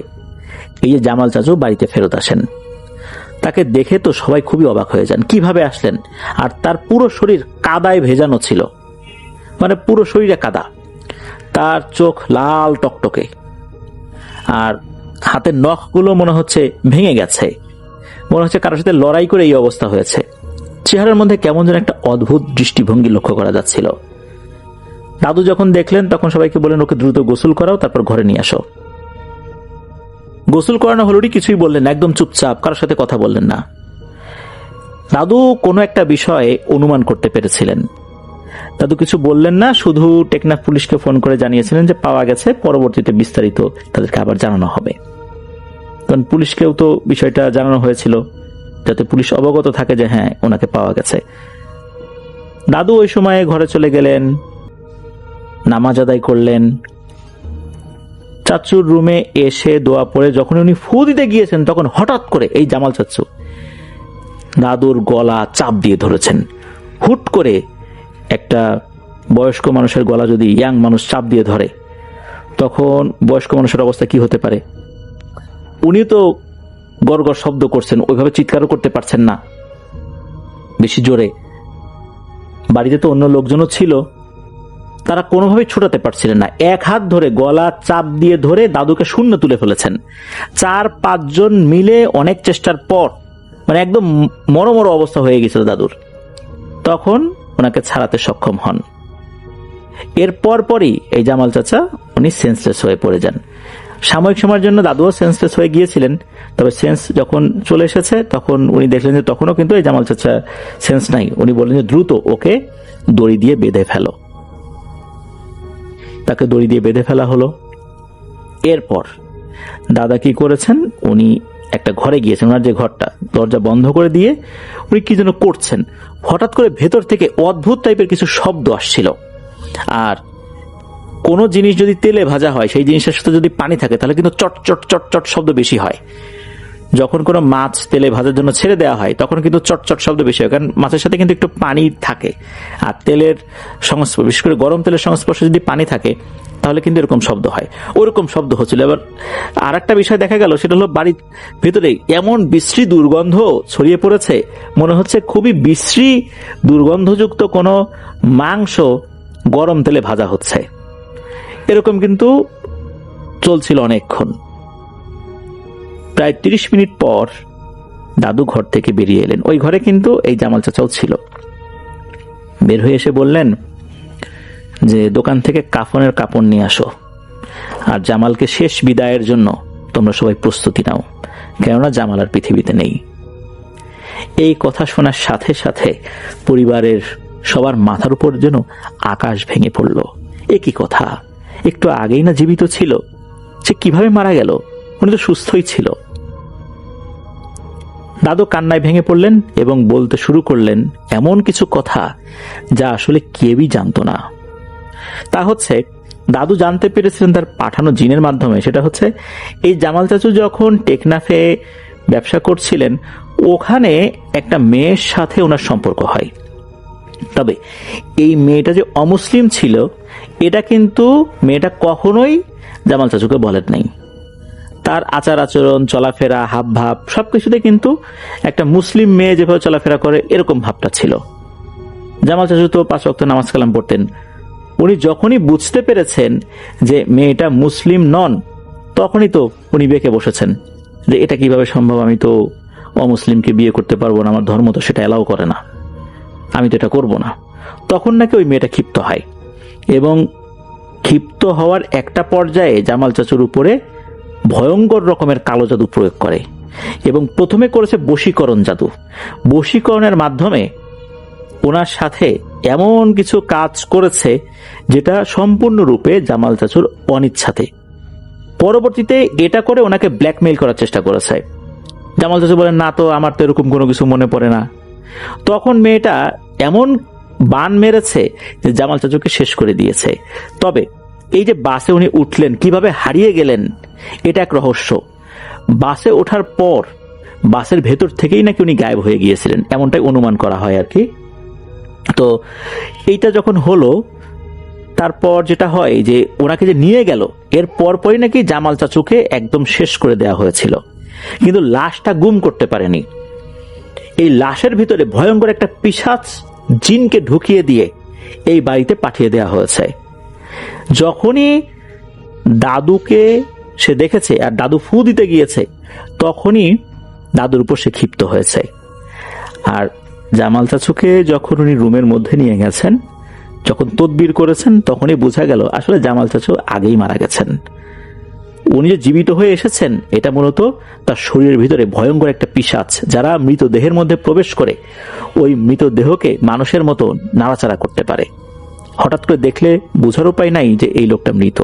এই যে জামাল চাচু বাড়িতে ফেরত আসেন। তাকে দেখে তো সবাই খুবই অবাক হয়ে যান, কিভাবে আসলেন, আর তার পুরো শরীর কাদায় ভেজানো ছিল, মানে পুরো শরীরে কাদা, তার চোখ লাল টকটকে, আর হাতের নখগুলো মনে হচ্ছে ভেঙে গেছে, মনে হচ্ছে কারোর সাথে লড়াই করে এই অবস্থা হয়েছে। চেহারার মধ্যে কেমন যেন একটা অদ্ভুত দৃষ্টিভঙ্গি লক্ষ্য করা যাচ্ছিল। দাদু যখন দেখলেন তখন সবাইকে বললেন, ওকে দ্রুত গোসল করাও, তারপর ঘরে নিয়ে আসো। গোসল করানো হলোরই কিছুই বললেন না, একদম চুপচাপ, কারোর সাথে কথা বললেন না। দাদু কোনো একটা বিষয়ে অনুমান করতে পেরেছিলেন। দাদু কিছু বললেন না, শুধু টেকনাফ পুলিশকে ফোন করে জানিয়েছিলেন যে পাওয়া গেছে, পরবর্তীতে বিস্তারিত তাদেরকে আবার জানানো হবে। কারণ পুলিশকেও তো বিষয়টা জানানো হয়েছিল, যাতে পুলিশ অবগত থাকে যে হ্যাঁ ওনাকে পাওয়া গেছে। দাদু ওই সময়ে ঘরে চলে গেলেন, নামাজ আদায় করলেন। চাচুর রুমে এসে দোয়া পড়ে যখন উনি ফু দিতে গিয়েছেন, তখন হঠাৎ করে এই জামাল চাচু দাদুর গলা চাপ দিয়ে ধরেছেন। হুট করে একটা বয়স্ক মানুষের গলা যদি ইয়াং মানুষ চাপ দিয়ে ধরে, তখন বয়স্ক মানুষের অবস্থা কি হতে পারে। উনি তো গড়গড় শব্দ করছেন, ওইভাবে চিৎকারও করতে পারছেন না বেশি জোরে। বাড়িতে তো অন্য লোকজনও ছিল, তারা কোনোভাবেই ছুটাতে পারছিলেন না। এক হাত ধরে গলা চাপ দিয়ে ধরে দাদুকে শূন্য তুলে ফেলেছেন। 4-5 জন মিলে অনেক চেষ্টার পর, মানে একদম মরমর অবস্থা হয়ে গেছিল দাদুর, তখন ওনাকে ছাড়াতে সক্ষম হন। এর পরপরই এই জামাল চাচা উনি সেন্সলেস হয়ে পড়ে যান। সাময়িক সময়ের জন্য দাদুও সেন্সলেস হয়ে গিয়েছিলেন, তবে সেন্স যখন চলে এসেছে তখন উনি দেখলেন যে তখনও কিন্তু এই জামাল চাচা সেন্স নাই। উনি বললেন যে দ্রুত ওকে দড়ি দিয়ে বেঁধে ফেলো। তাকে দড়ি দিয়ে বেঁধে ফেলা হলো। এরপর দাদা কি করেছেন, উনি একটা ঘরে গিয়েছেন, ওনার যে ঘরটা, দরজা বন্ধ করে দিয়ে উনি কি যেন করছেন। হঠাৎ করে ভেতর থেকে অদ্ভুত টাইপের কিছু শব্দ আসছিল। আর কোনো জিনিস যদি তেলে ভাজা হয়, সেই জিনিসের সাথে যদি পানি থাকে, তাহলে কিন্তু চট চট চট চট শব্দ বেশি হয়। যখন কোনো মাছ তেলে ভাজার জন্য ছেড়ে দেওয়া হয়, তখন কিন্তু চট চট শব্দ বেশি হয়, কারণ মাছের সাথে কিন্তু একটু পানি থাকে। আর তেলের সংস্পর্শ, বিশেষ করে গরম তেলের সংস্পর্শে যদি পানি থাকে, তাহলে কিন্তু এরকম শব্দ হয়। ওরকম শব্দ হচ্ছিল। এবার আর একটা বিষয় দেখা গেল, সেটা হলো বাড়ির ভেতরে এমন বিশ্রী দুর্গন্ধ ছড়িয়ে পড়েছে, মনে হচ্ছে খুবই বিশ্রী দুর্গন্ধযুক্ত কোনো মাংস গরম তেলে ভাজা হচ্ছে। এরকম কিন্তু চলছিল অনেকক্ষণ। প্রায় 30 মিনিট পর দাদু ঘর থেকে বেরিয়ে এলেন। ওই ঘরে কিন্তু এই জামাল চাচাও ছিল। বের হয়ে এসে বললেন যে দোকান থেকে কাফনের কাপড় নিয়ে আসো, আর জামালকে শেষ বিদায়ের জন্য তোমরা সবাই প্রস্তুতি নাও, কেননা জামাল আর পৃথিবীতে নেই। এই কথা শোনার সাথে সাথে পরিবারের সবার মাথার উপর যেন আকাশ ভেঙে পড়ল। এ কি কথা, একটু আগেই না জীবিত ছিল, সে কিভাবে মারা গেল? উনি তো সুস্থই ছিল। দাদু কান্নায় ভেঙে পড়লেন এবং বলতে শুরু করলেন এমন কিছু কথা যা আসলে কেউই জানতো না। তা হচ্ছে, দাদু জানতে পেরেছিলেন তার পাঠানো জিনের মাধ্যমে। সেটা হচ্ছে, এই জামাল চাচু যখন টেকনাফে ব্যবসা করছিলেন, ওখানে একটা মেয়ের সাথে ওনার সম্পর্ক হয়। তবে এই মেয়েটা যে অমুসলিম ছিল, এটা কিন্তু মেয়েটা কখনোই জামাল চাচুকে বলেন নাই। তার আচার আচরণ, চলাফেরা, হাব ভাব সবকিছুতে কিন্তু একটা মুসলিম মেয়ে যেভাবে চলাফেরা করে এরকম ভাবটা ছিল। জামাল চাচু তো 5 ওয়াক্ত নামাজ কালাম পড়তেন। উনি যখনই বুঝতে পেরেছেন যে মেয়েটা মুসলিম নন, তখনই তো উনি বেঁকে বসেছেন যে এটা কিভাবে সম্ভব, আমি তো অমুসলিমকে বিয়ে করতে পারবো না, আমার ধর্ম তো সেটা এলাও করে না, আমি তো এটা করবো না। তখন নাকি ওই মেয়েটা ক্ষিপ্ত হয়, এবং ক্ষিপ্ত হওয়ার একটা পর্যায়ে জামাল চাচুর উপরে ভয়ঙ্কর রকমের কালো জাদু প্রয়োগ করে, এবং প্রথমে করেছে বশীকরণ জাদু। বশীকরণের মাধ্যমে ওনার সাথে এমন কিছু কাজ করেছে যেটা সম্পূর্ণরূপে জামাল চাচুর অনিচ্ছাতে। পরবর্তীতে এটা করে ওনাকে ব্ল্যাকমেইল করার চেষ্টা করেছে। জামাল চাচু বলেন, না তো আমার তো এরকম কোনো কিছু মনে পড়ে না। তখন মেয়েটা এমন বান মেরেছে যে জামাল চাচুকে শেষ করে দিয়েছে। তবে এই যে বাসে উনি উঠলেন, কিভাবে হারিয়ে গেলেন, এটা এক রহস্য। বাসে ওঠার পর বাসের ভেতর থেকেই নাকি উনি গায়েব হয়ে গিয়েছিলেন, এমনটাই অনুমান করা হয় আর কি। তো এইটা যখন হলো, তারপর যেটা হয় যে ওনাকে যে নিয়ে গেল, এর পরপরই নাকি জামাল চাচুকে একদম শেষ করে দেওয়া হয়েছিল, কিন্তু লাশটা গুম করতে পারেনি। এই লাশের ভিতরে ভয়ঙ্কর একটা পিশাচ জিনকে ঢুকিয়ে দিয়ে এই বাড়িতে পাঠিয়ে দেওয়া হয়েছে। যখনই দাদুকে সে দেখেছে আর দাদু ফু দিতে গিয়েছে, তখনই দাদুর উপর সে ক্ষিপ্ত হয়েছে। আর জামাল চাচুকে যখন উনি রুমের মধ্যে নিয়ে গেছেন, যখন তদবির করেছেন, তখনই বোঝা গেল আসলে জামাল চাচু আগেই মারা গেছেন। উনি যে জীবিত হয়ে এসেছেন, এটা মূলত তার শরীরের ভিতরে ভয়ঙ্কর একটা পিশাচ, যারা মৃতদেহের মধ্যে প্রবেশ করে ওই মৃতদেহকে মানুষের মতো নাড়াচাড়া করতে পারে। হঠাৎ করে দেখলে বোঝার উপায় নাই যে এই লোকটা মৃত।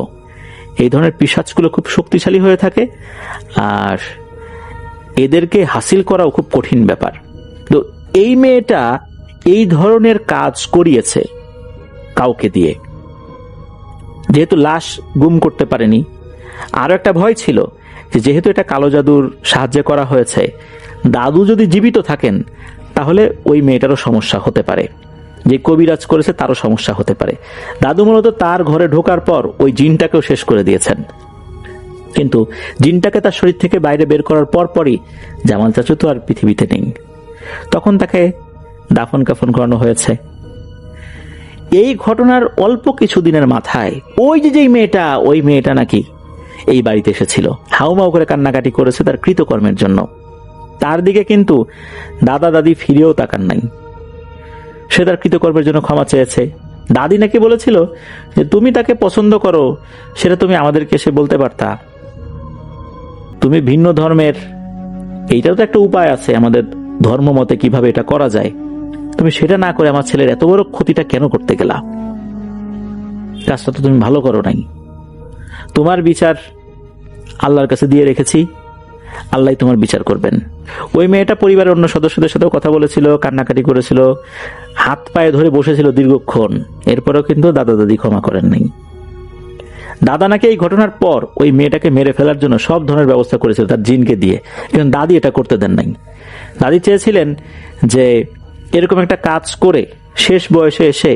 এই ধরনের পিশাচগুলো খুব শক্তিশালী হয়ে থাকে, আর এদেরকে হাসিল করাও খুব কঠিন ব্যাপার। তো এই মেয়েটা এই ধরনের কাজ করিয়েছে কাউকে দিয়ে, যেহেতু লাশ গুম করতে পারেনি। আরো একটা ভয় ছিল যে যেহেতু এটা কালো জাদুর সাহায্যে করা হয়েছে, দাদু যদি জীবিত থাকেন তাহলে ওই মেয়েটারও সমস্যা হতে পারে, যে কবিরাজ করেছে তারও সমস্যা হতে পারে। দাদু মূলত তার ঘরে ঢোকার পর ওই জিনটাকেও শেষ করে দিয়েছেন, কিন্তু জিনটাকে তার শরীর থেকে বাইরে বের করার পরপরই জামাল চাচু তো আর পৃথিবীতে নেই। তখন তাকে দাফন কাফন করানো হয়েছে। এই ঘটনার অল্প কিছুদিনের মাথায় ওই যে মেয়েটা, ওই মেয়েটা নাকি এই বাড়িতে এসেছিল, হাউমাউ করে কান্নাকাটি করেছে তার কৃতকর্মের জন্য। তার দিকে কিন্তু দাদা দাদি ফিরেও তাকান নাই। সে তার কৃতকর্মের জন্য ক্ষমা চেয়েছে। দাদি নাকি বলেছিল যে তুমি তাকে পছন্দ করো, সেটা তুমি আমাদেরকে এসে বলতে পারতা। তুমি ভিন্ন ধর্মের, এইটাও তো একটা উপায় আছে আমাদের ধর্ম মতে কিভাবে এটা করা যায়। তুমি সেটা না করে আমার ছেলের এত বড় ক্ষতিটা কেন করতে গেলা? কাজটা তো তুমি ভালো করো নাই। তোমার বিচার আল্লাহর কাছে দিয়ে রেখেছি, আল্লাহ তোমার বিচার করবেন। ওই মেয়েটা পরিবারের অন্য সদস্যদের সাথেও কথা বলেছিল, কান্নাকাটি করেছিল, হাত পায়ে ধরে বসেছিল দীর্ঘক্ষণ। এরপরেও কিন্তু দাদা দাদি ক্ষমা করেন নাই। দাদা নাকি এই ঘটনার পর ওই মেয়েটাকে মেরে ফেলার জন্য সব ধরনের ব্যবস্থা করেছিল তার জিনকে দিয়ে, কিন্তু দাদি এটা করতে দেন নাই। দাদি চেয়েছিলেন যে এরকম একটা কাজ করে শেষ বয়সে এসে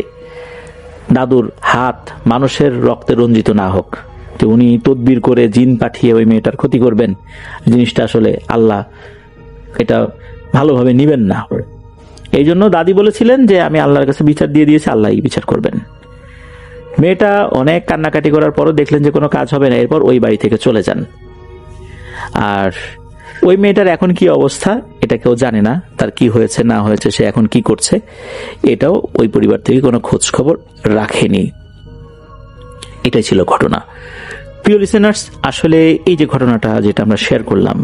দাদুর হাত মানুষের রক্তে রঞ্জিত না হোক, যে উনি তদবির করে জিন পাঠিয়ে ওই মেয়েটার ক্ষতি করবেন। জিনিসটা আসলে আল্লাহ এটা ভালোভাবে নিবেন না। এই জন্য দাদি বলেছিলেন যে আমি আল্লাহর কাছে বিচার দিয়ে দিয়েছি, আল্লাহই বিচার করবেন। মেয়েটা অনেক কান্নাকাটি করার পরও দেখলেন যে কোনো কাজ হবে না, এরপর ওই বাড়ি থেকে চলে যান। আর ওই মেয়েটার এখন কি অবস্থা এটা কেউ জানে না, তার কি হয়েছে না হয়েছে, সে এখন কি করছে এটাও ওই পরিবার থেকে কোনো খোঁজ খবর রাখেনি। এটাই ছিল ঘটনা। প্রিয় লিসেনার্স, আসলে এই যে ঘটনাটা যেটা আমরা শেয়ার করলাম,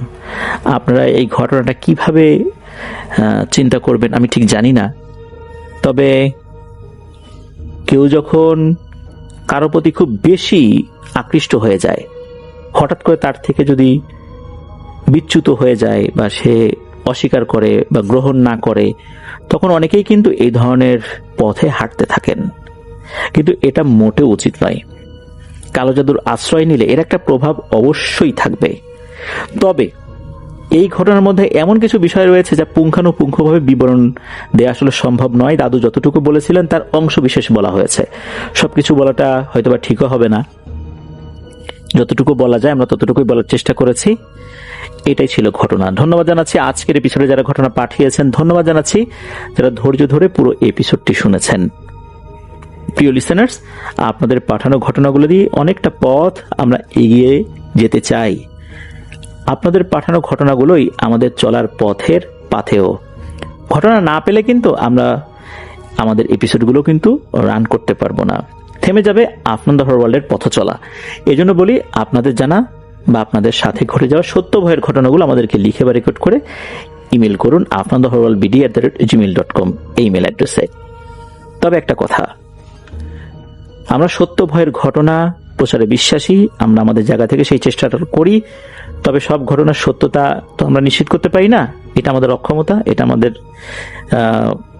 আপনারা এই ঘটনাটা কিভাবে চিন্তা করবেন আমি ঠিক জানি না। তবে কেউ যখন কারো প্রতি খুব বেশি আকৃষ্ট হয়ে যায়, হঠাৎ করে তার থেকে যদি বিচ্যুত হয়ে যায় বা সে অস্বীকার করে বা গ্রহণ না করে, তখন অনেকেই কিন্তু এই ধরনের পথে হাঁটতে থাকেন। কিন্তু এটা মোটেও উচিত নয়। কালো জাদুর আশ্রয় নিলে এর একটা প্রভাব অবশ্যই থাকবে। তবে এই ঘটনার মধ্যে এমন কিছু বিষয় রয়েছে যা পুঙ্খানুপুঙ্খভাবে বিবরণ দেওয়া আসলে সম্ভব নয়। দাদু যতটুকু বলেছিলেন তার অংশ বিশেষ বলা হয়েছে, সবকিছু বলাটা হয়তোবা ঠিকও হবে না। যতটুকু বলা যায় আমরা ততটুকুই বলার চেষ্টা করেছি। এটাই ছিল ঘটনা। ধন্যবাদ জানাচ্ছি আজকের এপিসোডে যারা ঘটনা পাঠিয়েছেন, ধন্যবাদ জানাচ্ছি যারা ধৈর্য ধরে পুরো এপিসোডটি শুনেছেন। প্রিয় লিসেনার্স, আপনাদের পাঠানো ঘটনাগুলো দিয়ে অনেকটা পথ আমরা এগিয়ে যেতে চাই। আপনাদের পাঠানো ঘটনাগুলোই আমাদের চলার পথের পাথেয়। ঘটনা না পেলে কিন্তু আমরা আমাদের এপিসোডগুলো কিন্তু রান করতে পারবো না, থেমে যাবে আফনান দ্য হরর ওয়ার্ল্ডের পথ চলা। এজন্য বলি, আপনাদের জানা বা আপনাদের সাথে ঘটে যাওয়া সত্য ভয়ের ঘটনাগুলো আমাদেরকে লিখে বা রেকর্ড করে ইমেল করুন afnanthehorrorworldbd@gmail.com এই ইমেল অ্যাড্রেসে। তবে একটা কথা, আমরা সত্য ভয়ের ঘটনা প্রচারে বিশ্বাসী, আমরা আমাদের জায়গা থেকে সেই চেষ্টাটা করি। তবে সব ঘটনার সত্যতা তো আমরা নিশ্চিত করতে পারি না, এটা আমাদের অক্ষমতা, এটা আমাদের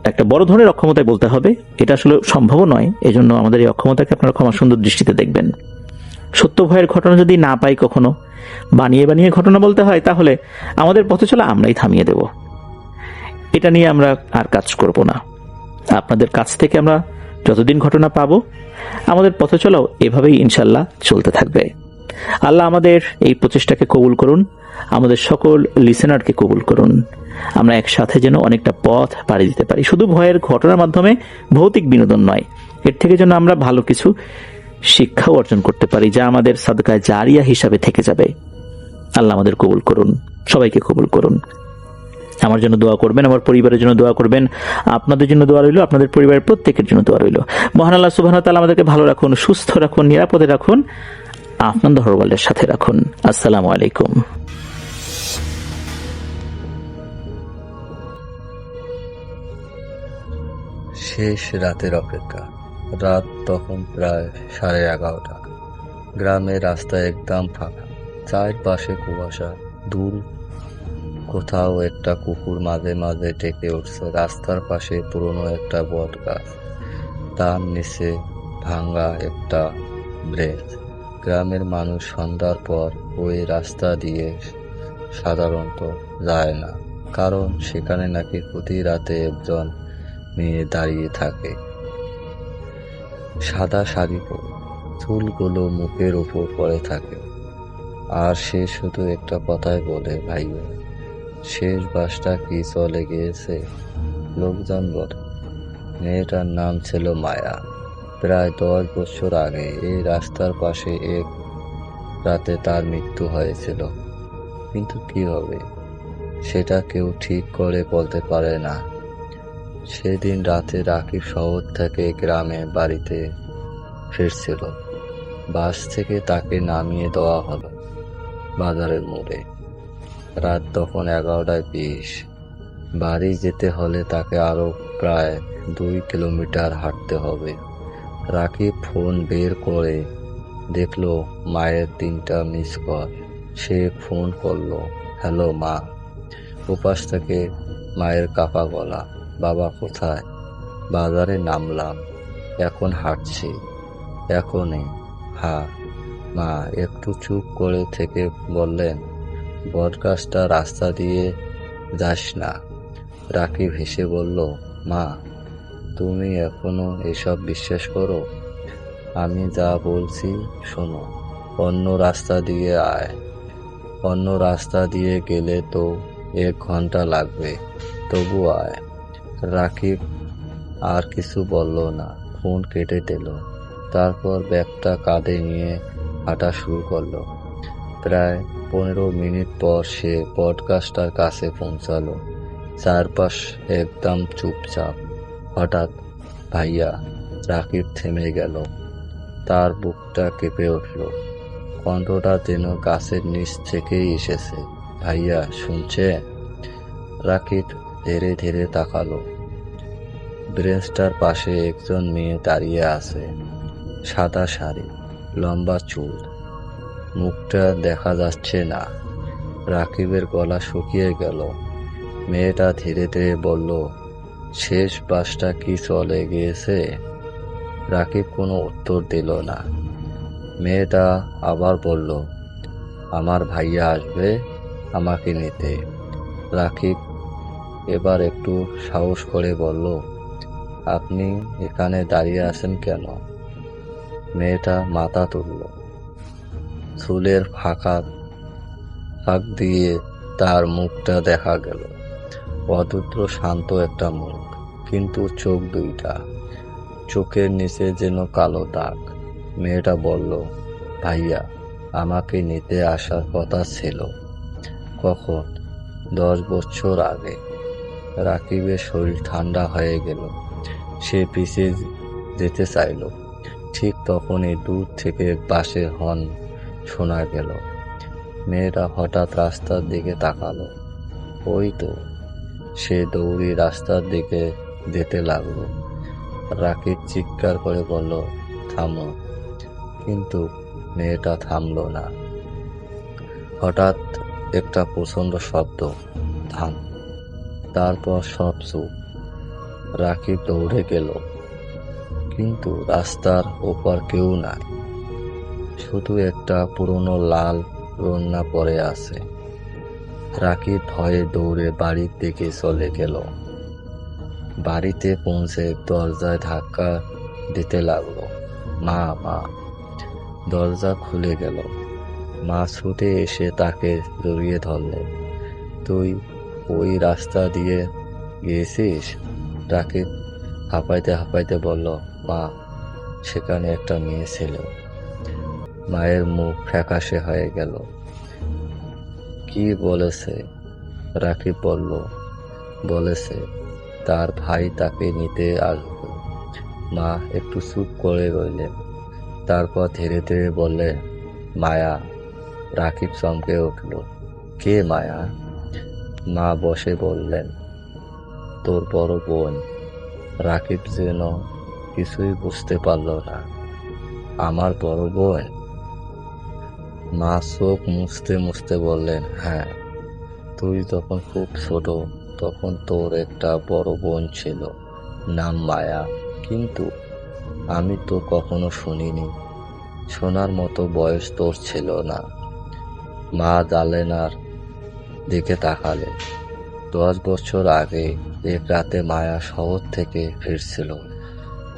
একটা বড় ধরনের অক্ষমতায় বলতে হবে, এটা আসলে সম্ভব নয়। এজন্য আমাদের এই অক্ষমতাকে আপনারা ক্ষমা সুন্দর দৃষ্টিতে দেখবেন। সত্য ভয়ের ঘটনা যদি না পাই, কখনো বানিয়ে বানিয়ে ঘটনা বলতে হয়, তাহলে আমাদের পথে চলা আমরাই থামিয়ে দেব। এটা নিয়ে আমরা আর কাজ করব না। আপনাদের কাছ থেকে আমরা যতদিন ঘটনা পাবো, আমাদের পথে চলাও এভাবেই ইনশাল্লাহ চলতে থাকবে। আল্লাহ আমাদের এই প্রচেষ্টাকে কবুল করুন, আমাদের সকল লিসেনারকে কবুল করুন। আমরা একসাথে যেন অনেকটা পথ পাড়ি দিতে পারি, শুধু ভয়ের ঘটনার মাধ্যমে ভৌতিক বিনোদন নয়, এর থেকে যেন আমরা ভালো কিছু শিক্ষাও অর্জন করতে পারি, যা আমাদের সাদকায়ে জারিয়া হিসাবে থেকে যাবে। আল্লাহ আমাদের কবুল করুন, সবাইকে কবুল করুন। আমার জন্য দোয়া করবেন, আমার পরিবারের জন্য দোয়া করবেন, আপনাদের জন্য দোয়া রইল, আপনাদের পরিবারের প্রত্যেকের জন্য দোয়া রইল। মহান আল্লাহ সুবহানাহু ওয়া তাআলা আমাদেরকে ভালো রাখুন, সুস্থ রাখুন, নিরাপদে রাখুন, আনন্দ হরওয়ালের সাথে রাখুন। আসসালামু আলাইকুম। শেষ রাতের অপেক্ষা। রাত তখন প্রায় 11:30। গ্রামের রাস্তা একদম ফাঁকা, চারপাশে কুয়াশা। দূর কোথাও একটা কুকুর মাঝে মাঝে ডেকে উঠছে। রাস্তার পাশে পুরনো একটা বট গাছ, তার নিচে ভাঙা একটা ব্রেঞ্চ। গ্রামের মানুষ সন্ধ্যার পর ওই রাস্তা দিয়ে সাধারণত যায় না, কারণ সেখানে নাকি প্রতি রাতে একজন মেয়ে দাঁড়িয়ে থাকে, সাদা শাড়ি পরে, চুলগুলো মুখের উপর পড়ে থাকে, আর সে শুধু একটা কথাই বলে, ভাইয়া শেষ বাসটা কি চলে গিয়েছে? লোকজন বলে মেয়েটার নাম ছিল মায়া। প্রায় 10 বছর আগে এই রাস্তার পাশে এক রাতে তার মৃত্যু হয়েছিল, কিন্তু কি হবে সেটা কেউ ঠিক করে বলতে পারে না। সেদিন রাতে রাকিব শহর থেকে গ্রামে বাড়িতে ফিরছিল। বাস থেকে তাকে নামিয়ে দেওয়া হলো বাজারের মোড়ে। রাত তখন 11:20। বাড়ি যেতে হলে তাকে আরো প্রায় 2 কিলোমিটার হাঁটতে হবে। রাকিব ফোন বের করে দেখলো মায়ের 3টা মিস কল। সে ফোন করলো, হ্যালো মা। ওপাশ থেকে মায়ের কাপা গলা, বাবা কোথায়? বাজারে নামলাম, এখন হাঁটছি। এখনই? হ্যাঁ। মা একটু চুপ করে থেকে বললেন, বটগাছটা রাস্তা দিয়ে যাস না। রাকিব হেসে বলল, মা তুমি এখনো এসব বিশ্বাস করো? আমি যা বলছি শোনো, অন্য রাস্তা দিয়ে আয়। অন্য রাস্তা দিয়ে গেলে তো 1 ঘন্টা লাগবে, তবু আয়। রাকিব আর কিছু বলল না, ফোন কেটে দিল। তারপর ব্যাগটা কাঁধে নিয়ে হাঁটা শুরু করলো। প্রায় 15 মিনিট পর সে বটগাছটার কাছে পৌঁছালো। চারপাশ একদম চুপচাপ। হঠাৎ ভাইয়া। রাকিব থেমে গেল, তার বুকটা কেঁপে উঠল। কণ্ঠটা যেন গাছের নিচ থেকেই এসেছে। ভাইয়া শুনছে? রাকিব ধীরে ধীরে তাকালো। ব্রেঞ্চটার পাশে একজন মেয়ে দাঁড়িয়ে আছে, সাদা শাড়ি, লম্বা চুল, মুখটা দেখা যাচ্ছে না। রাকিবের গলা শুকিয়ে গেল। মেয়েটা ধীরে ধীরে বলল, শেষ বাসটা কি চলে গিয়েছে? রাকিব কোনো উত্তর দিল না। মেয়েটা আবার বলল, আমার ভাইয়া আসবে আমাকে নিতে। রাকিব এবার একটু সাহস করে বলল, আপনি এখানে দাঁড়িয়ে আছেন কেন? মেয়েটা মাথা তুলল। চুলের ফাঁক দিয়ে তার মুখটা দেখা গেল। অদ্ভুত শান্ত একটা মুখ, কিন্তু চোখ দুইটা, চোখের নিচে যেন কালো দাগ। মেয়েটা বলল, ভাইয়া আমাকে নিতে আসার কথা ছিল। কখন? 10 বছর আগে। রাকিবের শরীর ঠান্ডা হয়ে গেল। সে পিছিয়ে যেতে চাইল। ঠিক তখনই দূর থেকে বাসের হর্ন শোনা গেল। মেয়েটা হঠাৎ রাস্তার দিকে তাকালো। ওই তো! সে দৌড়ে রাস্তার দিকে যেতে লাগলো। রাকিব চিৎকার করে বলল, থামো। কিন্তু মেয়েটা থামলো না। হঠাৎ একটা প্রচন্ড শব্দ, থাম। তারপর সব চুপ। রাকিব দৌড়ে গেল, কিন্তু রাস্তার ওপার কেউ নাই, শুধু একটা পুরনো লাল রন্না পড়ে আছে। রাকিব ভয়ে দৌড়ে বাড়ির দিকে চলে গেল। বাড়িতে পৌঁছে দরজায় ধাক্কা দিতে লাগলো, মা মা। দরজা খুলে গেল। মা ছুটে এসে তাকে জড়িয়ে ধরলেন। তুই ওই রাস্তা দিয়ে গিয়েছিস? রাকিব হাঁপাইতে হাঁপাইতে বলল, মা, সেখানে একটা মেয়ে ছিল। মায়ের মুখ ফ্যাকাশে হয়ে গেল। কি বলেছে? রাকিব বলল, বলেছে তার ভাই তাকে নিতে আসবে। মা একটু চুপ করে রইলেন, তারপর ধীরে ধীরে বললেন, মায়া। রাকিব চমকে উঠল, কে মায়া? মা বসে বললেন, তোর বড় বোন। রাকিব যেন কিছুই বুঝতে পারল না। আমার বড় বোন? মা চোখ মুছতে মুছতে বললেন, হ্যাঁ, তুই যখন খুব ছোট তখন তোর একটা বড় বোন ছিল, নাম মায়া। কিন্তু আমি তো কখনো শুনিনি। শোনার মতো বয়স তোর ছিল না। মা জালেনার দিকে তাকালেন। 10 বছর আগে এক রাতে মায়া শহর থেকে ফিরছিল।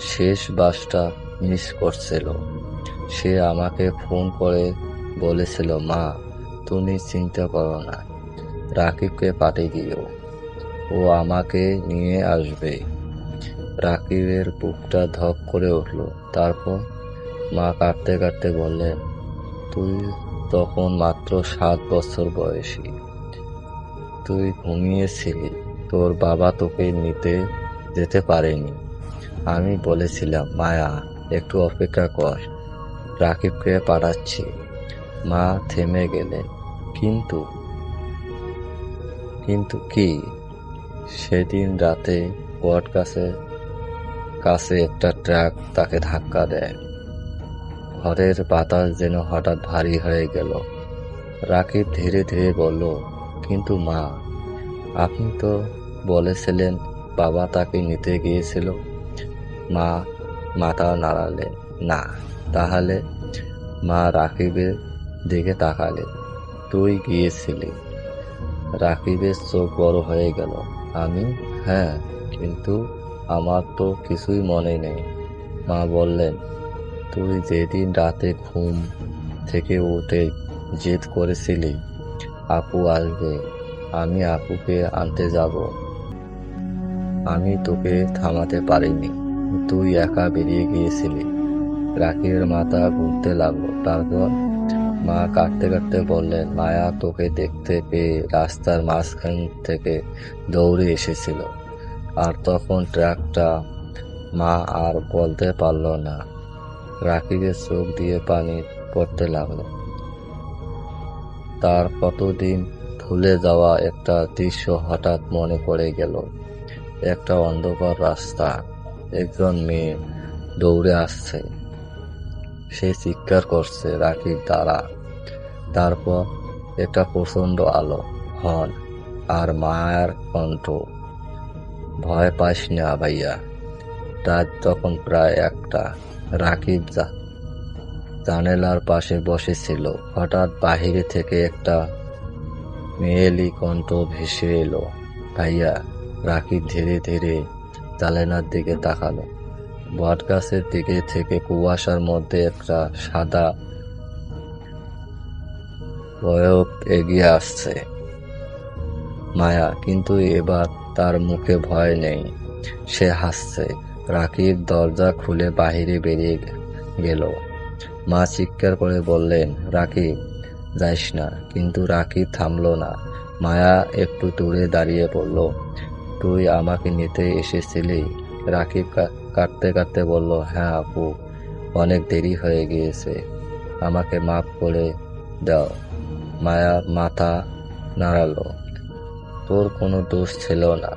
শেষ বাসটা মিস করছিল। সে আমাকে ফোন করে বলেছিল, মা, তুমি চিন্তা করো না, রাকিবকে পাঠিয়ে দিও, ও আমাকে নিয়ে আসবে। রাকিবের বুকটা ধক করে উঠল। তারপর মা কাঁদতে কাঁদতে বললেন, তুই তখন মাত্র 7 বছর বয়সী। তুই ঘুমিয়েছিলি, তোর বাবা তোকে নিতে যেতে পারেনি। আমি বলেছিলাম, মায়া, একটু অপেক্ষা কর, রাকিবকে পাঠাচ্ছি। মা থেমে গেলেন। কিন্তু কিন্তু কি? সেদিন রাতে বট গাছের কাছে একটা ট্রাক তাকে ধাক্কা দেয়। ঘরের বাতাস যেন হঠাৎ ভারী হয়ে গেল। রাকিব ধীরে ধীরে বলল, কিন্তু মা, আপনি তো বলেছিলেন বাবা তাকে নিতে গিয়েছিল। মা মাথা নাড়ালেন, না। তাহলে? মা রাকিবের দিকে তাকালেন, তুই গিয়েছিলি। রাকিবের চোখ বড় হয়ে গেল। আমি? হ্যাঁ, কিন্তু আমার তো কিছুই মনে নেই। মা বললেন, তুই যেদিন রাতে ঘুম থেকে উঠে জেদ করেছিলি আপু আসবে, আমি আপুকে আনতে যাব। আমি তোকে থামাতে পারিনি, তুই একা বেরিয়ে গিয়েছিলি। রাকিবের মাথা ঘুরতে লাগলো। তারপর মা কাঁদতে কাঁদতে বললেন, মায়া তোকে দেখতে পেয়ে রাস্তার মাঝখান থেকে দৌড়ে এসেছিল। আর তখন ট্রাকটা। মা আর বলতে পারল না। রাকিবের চোখ দিয়ে পানি পড়তে লাগলো। তার কতদিন ভুলে যাওয়া একটা দৃশ্য হঠাৎ মনে পড়ে গেল। একটা অন্ধকার রাস্তা, একজন মেয়ে দৌড়ে আসছে। সে চিৎকার করছে, রাকিব দাঁড়া। তারপর একটা প্রচন্ড আলো, হর্ন, আর মায়ের কণ্ঠ, ভয় পাস না ভাইয়া। রাত তখন প্রায় 1টা। রাকিব জানালার পাশে বসেছিল। হঠাৎ বাহিরে থেকে একটা মেয়েলি কণ্ঠ ভেসে এলো, ভাইয়া। রাকিব ধীরে ধীরে জানালার দিকে তাকালো। বটগাছের দিকে থেকে কুয়াশার মধ্যে একটা সাদা বয়ব এগিয়ে আসছে। মায়া, কিন্তু এবার তার মুখে ভয় নেই, সে হাসছে। রাকিব দরজা খুলে বাহিরে বেরিয়ে গেল। মা চিৎকার করে বললেন, রাকিব, যাইস না। কিন্তু রাকিব থামলো না। মায়া একটু দূরে দাঁড়িয়ে বলল, তুই আমাকে নিতে এসেছিলি? রাকিব কাঁদতে কাঁদতে বলল, হ্যাঁ আপু, অনেক দেরি হয়ে গিয়েছে, আমাকে মাফ করে দাও। মায়া মাথা নাড়ালো, তোর কোনো দোষ ছিল না,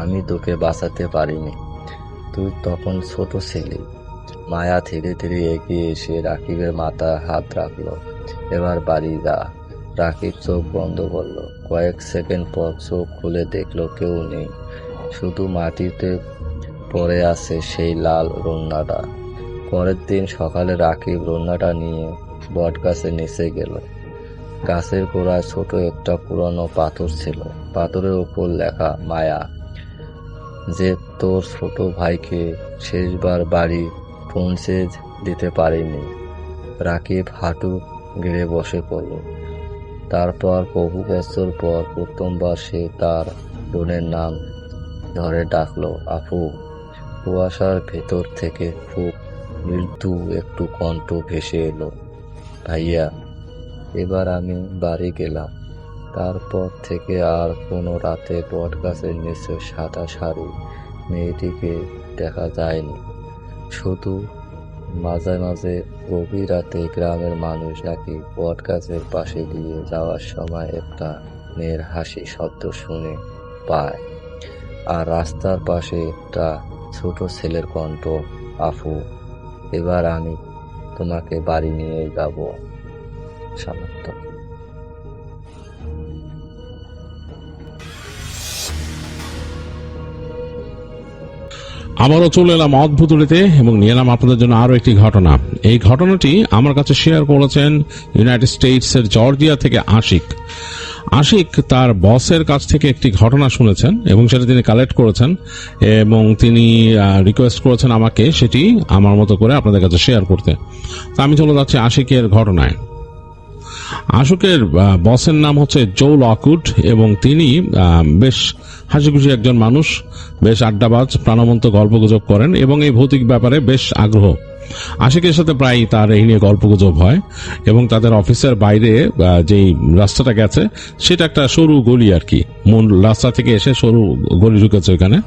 আমি তোকে বাঁচাতে পারিনি। তুই তুই তখন ছোট ছিলি। মায়া ধীরে ধীরে এগিয়ে এসে রাকিবের মাথায় হাত রাখলো। এবার বাড়ি যা। রাকিব চোখ বন্ধ করলো। কয়েক সেকেন্ড পর চোখ খুলে দেখলো কেউ নেই, শুধু মাটিতে পড়ে আছে সেই লাল রুন্নাটা। পরের দিন সকালে রাকিব রুন্নাটা নিয়ে বট গাছের নিচে গেল। গাছের গোড়ায় ছোট একটা পুরনো পাথর ছিল। পাথরের উপর লেখা মায়া, যে তোর ছোট ভাইকে শেষবার বাড়ি পৌঁছে দিতে পারেনি। রাকিব হাঁটু গেড়ে বসে পড়ল। তারপর বহু বছর পর প্রথমবার সে তার বোনের নাম ধরে ডাকলো, আপু। কুয়াশার ভেতর থেকে খুব মৃদু একটু কণ্ঠ ভেসে এলো, ভাইয়া। এবার আমি বাড়ি গেলাম। তারপর থেকে আর কোনো রাতে বট গাছের নিচে সাদা শাড়ি মেয়েটিকে দেখা যায়নি। শুধু মাঝে মাঝে গভীর রাতে গ্রামের মানুষ নাকি বট গাছের পাশে দিয়ে যাওয়ার সময় একটা মেয়ের হাসি শব্দ শুনে পায়, আর রাস্তার পাশে একটা ছোট ছেলের কণ্ঠ, আপু। এবার আমি তোমাকে বাড়ি নিয়ে যাব। সামর্থ্য। আবারও চলে এলাম অদ্ভুতুড়িতে এবং নিয়ে এলাম আপনাদের জন্য আরো একটি ঘটনা। এই ঘটনাটি আমার কাছে শেয়ার করেছেন ইউনাইটেড স্টেটস এর জর্জিয়া থেকে আশিক। আশিক তার বসের কাছ থেকে একটি ঘটনা শুনেছেন এবং সেটা তিনি কালেক্ট করেছেন এবং তিনি রিকোয়েস্ট করেছেন আমাকে সেটি আমার মতো করে আপনাদের কাছে শেয়ার করতে। তো আমি চলে যাচ্ছি আশিকের ঘটনায়। আশিকের বসের নাম হচ্ছে জো লকউড এবং তিনি বেশ হাসিখুশি একজন মানুষ, বেশ আড্ডাবাজ, প্রাণবন্ত গল্পগুজব করেন এবং এই ভৌতিক ব্যাপারে বেশ আগ্রহ। আশিকের সাথে প্রায় তার এই নিয়ে গল্পগুজব হয় এবং তাদের অফিসের বাইরে যেই রাস্তাটা গেছে সেটা একটা সরু গলি আর কি, মূল রাস্তা থেকে এসে সরু গলি ঢুকেছে ওইখানে।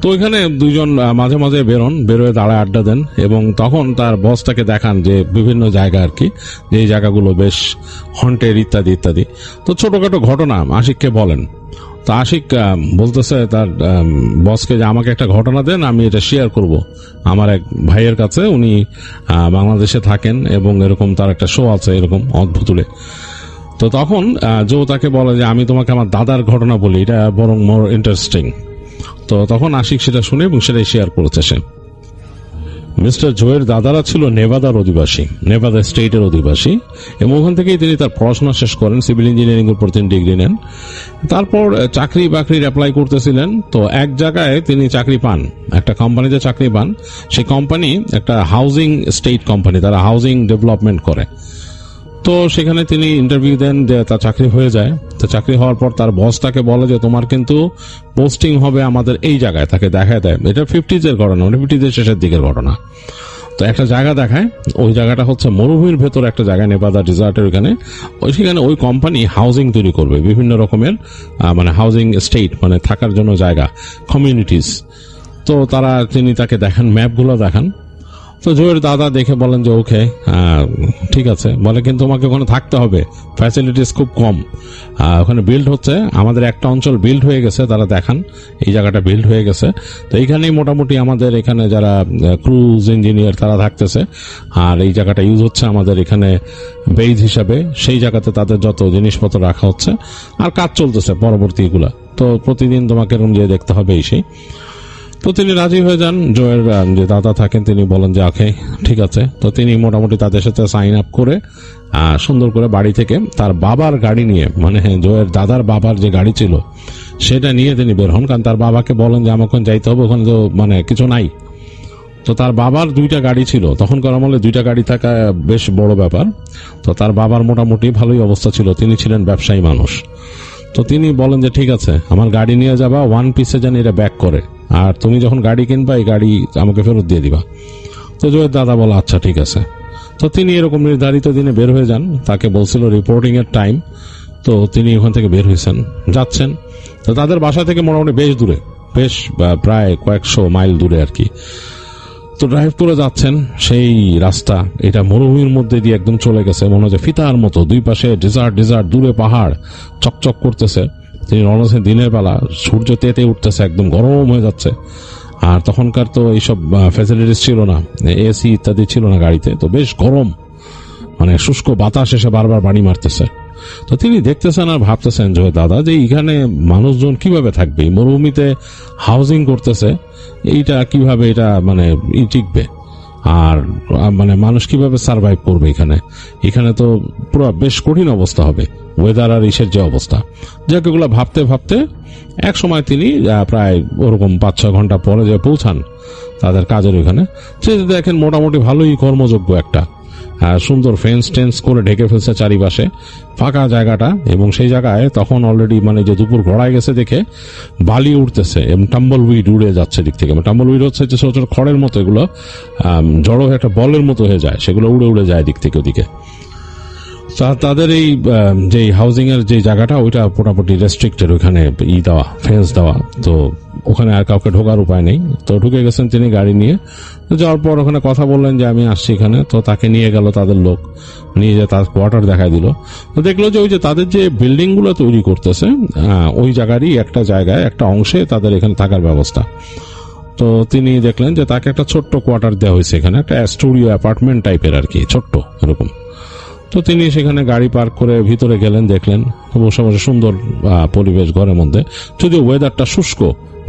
তো ওইখানে দুইজন মাঝে মাঝে বেরোয় দাঁড়ায় আড্ডা দেন এবং তখন তার বসটাকে দেখান যে বিভিন্ন জায়গা আর কি, যে জায়গাগুলো বেশ হন্টেড ইত্যাদি ইত্যাদি। তো ছোটখাটো ঘটনা আশিককে বলেন। তো আশিক বলতেছে তার বসকে যে আমাকে একটা ঘটনা দেন, আমি এটা শেয়ার করব আমার এক ভাইয়ের কাছে, উনি বাংলাদেশে থাকেন এবং এরকম তার একটা শো আছে এরকম অদ্ভুতুড়ে। তো তখন জো তাকে বলে যে আমি তোমাকে আমার দাদার ঘটনা বলি, এটা বরং মোর ইন্টারেস্টিং। তো তখন আশিক সেটা শুনে এবং সেটাই শেয়ার করেছে সে। মিস্টার জোয়ের দাদারা ছিল নেভাদার অধিবাসী, নেভাদা স্টেটের অধিবাসী এবং ওখান থেকেই তিনি তার পড়াশোনা শেষ করেন, সিভিল ইঞ্জিনিয়ারিং এর উপর তিনি ডিগ্রি নেন। তারপর চাকরি বাকরির অ্যাপ্লাই করতেছিলেন, তো এক জায়গায় তিনি চাকরি পান, একটা কোম্পানিতে চাকরি পান। সেই কোম্পানি একটা হাউজিং স্টেট কোম্পানি, তারা হাউজিং ডেভেলপমেন্ট করে। তো সেখানে তিনি ইন্টারভিউ দেন, তার চাকরি হয়ে যায়। তো চাকরি হওয়ার পর তার বস তাকে বলে যে তোমার কিন্তু পোস্টিং হবে আমাদের এই জায়গায়, তাকে দেখায় দেয়। এটা 50s এর ঘটনা, 50s এর শেষের দিকের ঘটনা। তো একটা জায়গা দেখায়, ওই জায়গাটা হচ্ছে মরুভূমির ভেতর একটা জায়গা, নেভাদা ডেজার্টের ওখানে। সেখানে ওই কোম্পানি হাউজিং তৈরি করবে, বিভিন্ন রকমের মানে হাউজিং স্টেট, মানে থাকার জন্য জায়গা, কমিউনিটিস। তো তিনি তাকে দেখান, ম্যাপগুলো দেখান। তো জোয়ের দাদা দেখে বলেন যে ওকে ঠিক আছে, বলে কিন্তু তোমাকে ওখানে থাকতে হবে, ফ্যাসিলিটিস খুব কম, ওখানে বিল্ড হচ্ছে, আমাদের একটা অঞ্চল বিল্ড হয়ে গেছে, তারা দেখান এই জায়গাটা বিল্ড হয়ে গেছে। তো এইখানেই মোটামুটি আমাদের এখানে যারা ক্রুজ ইঞ্জিনিয়ার তারা থাকতেছে, আর এই জায়গাটা ইউজ হচ্ছে আমাদের এখানে বেজ হিসাবে, সেই জায়গাতে তাদের যত জিনিসপত্র রাখা হচ্ছে আর কাজ চলতেছে পরবর্তী এগুলা। তো প্রতিদিন তোমাকে এরকম যে দেখতে হবে এই সেই। তো তিনি রাজি হয়ে যান। জয়ের যে দাদা থাকেন তিনি বলেন যে ওকে ঠিক আছে। তো তিনি মোটামুটি তাদের সাথে সাইন আপ করে সুন্দর করে বাড়ি থেকে তার বাবার গাড়ি নিয়ে, মানে জয়ের দাদার বাবার যে গাড়ি ছিল সেটা নিয়ে তিনি বের হন। কারণ তার বাবাকে বলেন যে আমাকে যাইতে হবে, ওখানে তো মানে কিছু নাই। তো তার বাবার 2টা গাড়ি ছিল, তখনকার আমলে 2টা গাড়ি থাকা বেশ বড় ব্যাপার। তো তার বাবার মোটামুটি ভালোই অবস্থা ছিল, তিনি ছিলেন ব্যবসায়ী মানুষ। তো তিনি বলেন যে ঠিক আছে, আমার গাড়ি নিয়ে যাবা, 1 পিসে যেন এটা ব্যাক করে, আর তুমি যখন গাড়ি কিনবা এই গাড়ি আমাকে ফেরত দিয়ে দিবা। তো জয়ের দাদা বলে আচ্ছা ঠিক আছে। তো তিনি এরকম নির্ধারিত দিনে বের হয়ে যান, তাকে বলছিল রিপোর্টিং এর টাইম। তো তিনি ওখান থেকে বের হয়েছেন, যাচ্ছেন। তো তাদের বাসা থেকে মোটামুটি বেশ দূরে, বেশ প্রায় কয়েকশো মাইল দূরে আর কি। তো ড্রাইভ করে যাচ্ছেন, সেই রাস্তা এটা মরুভূমির মধ্যে দিয়ে একদম চলে গেছে, মনে হচ্ছে ফিতার মতো, দুই পাশে ডেজার্ট, দূরে পাহাড় চকচক করতেছে। তিনি রওনা দিনের বেলা, সূর্য তেতে উঠতেছে, একদম গরম হয়ে যাচ্ছে। আর তখনকার তো এইসব ফ্যাসিলিটিস ছিল না, এসি ইত্যাদি ছিল না গাড়িতে, তো বেশ গরম, মানে শুষ্ক বাতাস এসে বারবার বাড়ি মারতেছে। তো তিনি দেখতেছেন আর ভাবতেছেন যে দাদা, যে এখানে মানুষজন কিভাবে থাকবে, এই মরুভূমিতে হাউজিং করতেছে, এইটা কিভাবে এটা মানে টিকবে, আর মানে মানুষ কিভাবে সার্ভাইভ করবে এখানে, এখানে তো পুরো বেশ কঠিন অবস্থা হবে, ওয়েদার আর ইসের যে অবস্থা। যাকে এগুলো ভাবতে ভাবতে এক সময় তিনি প্রায় ওরকম 5-6 ঘন্টা পরে যে পৌঁছান তাদের কাজের ওখানে, সে দেখেন মোটামুটি ভালোই কর্মযোগ্য একটা সুন্দর ফেন্স টেন্স করে ঢেকে ফেলছে চারিপাশে ফাঁকা জায়গাটা, এবং সেই জায়গায় তখন অলরেডি মানে যে দুপুর গড়ায় গেছে দেখে বালি উঠতেছে এবং টাম্বল উইড উড়ে যাচ্ছে দিক থেকে। টাম্বল উইড হচ্ছে যে ছোট ছোট খড়ের মতো, এগুলো জড়ো একটা বলের মতো হয়ে যায়, সেগুলো উড়ে উড়ে যায় দিক থেকে ওদিকে। তাদের এই যে হাউজিং এর যে জায়গাটা ওইটা মোটামুটি রেস্ট্রিক্টেড, ওইখানে দেওয়া ফেন্স দেওয়া, তো ওখানে আর কাউকে ঢোকার উপায় নেই। তো ঢুকে গেছেন তিনি গাড়ি নিয়ে, যাওয়ার পর ওখানে কথা বললেন যে আমি আসছি এখানে, তো তাকে নিয়ে গেল তাদের লোক, নিয়ে যে তার কোয়ার্টার দেখায় দিল। তো দেখলো যে ওই যে তাদের যে বিল্ডিং গুলো তৈরি করতেছে ওই জায়গারই একটা জায়গায় একটা অংশে তাদের এখানে থাকার ব্যবস্থা। তো তিনি দেখলেন যে তাকে একটা ছোট্ট কোয়ার্টার দেওয়া হয়েছে, এখানে একটা স্টুডিও অ্যাপার্টমেন্ট টাইপের আর কি, ছোট্ট এরকম। তো তিনি সেখানে গাড়ি পার্ক করে ভিতরে গেলেন, দেখলেন বসে বসে সুন্দর পরিবেশ ঘরের মধ্যে, যদিও ওয়েদারটা শুষ্ক,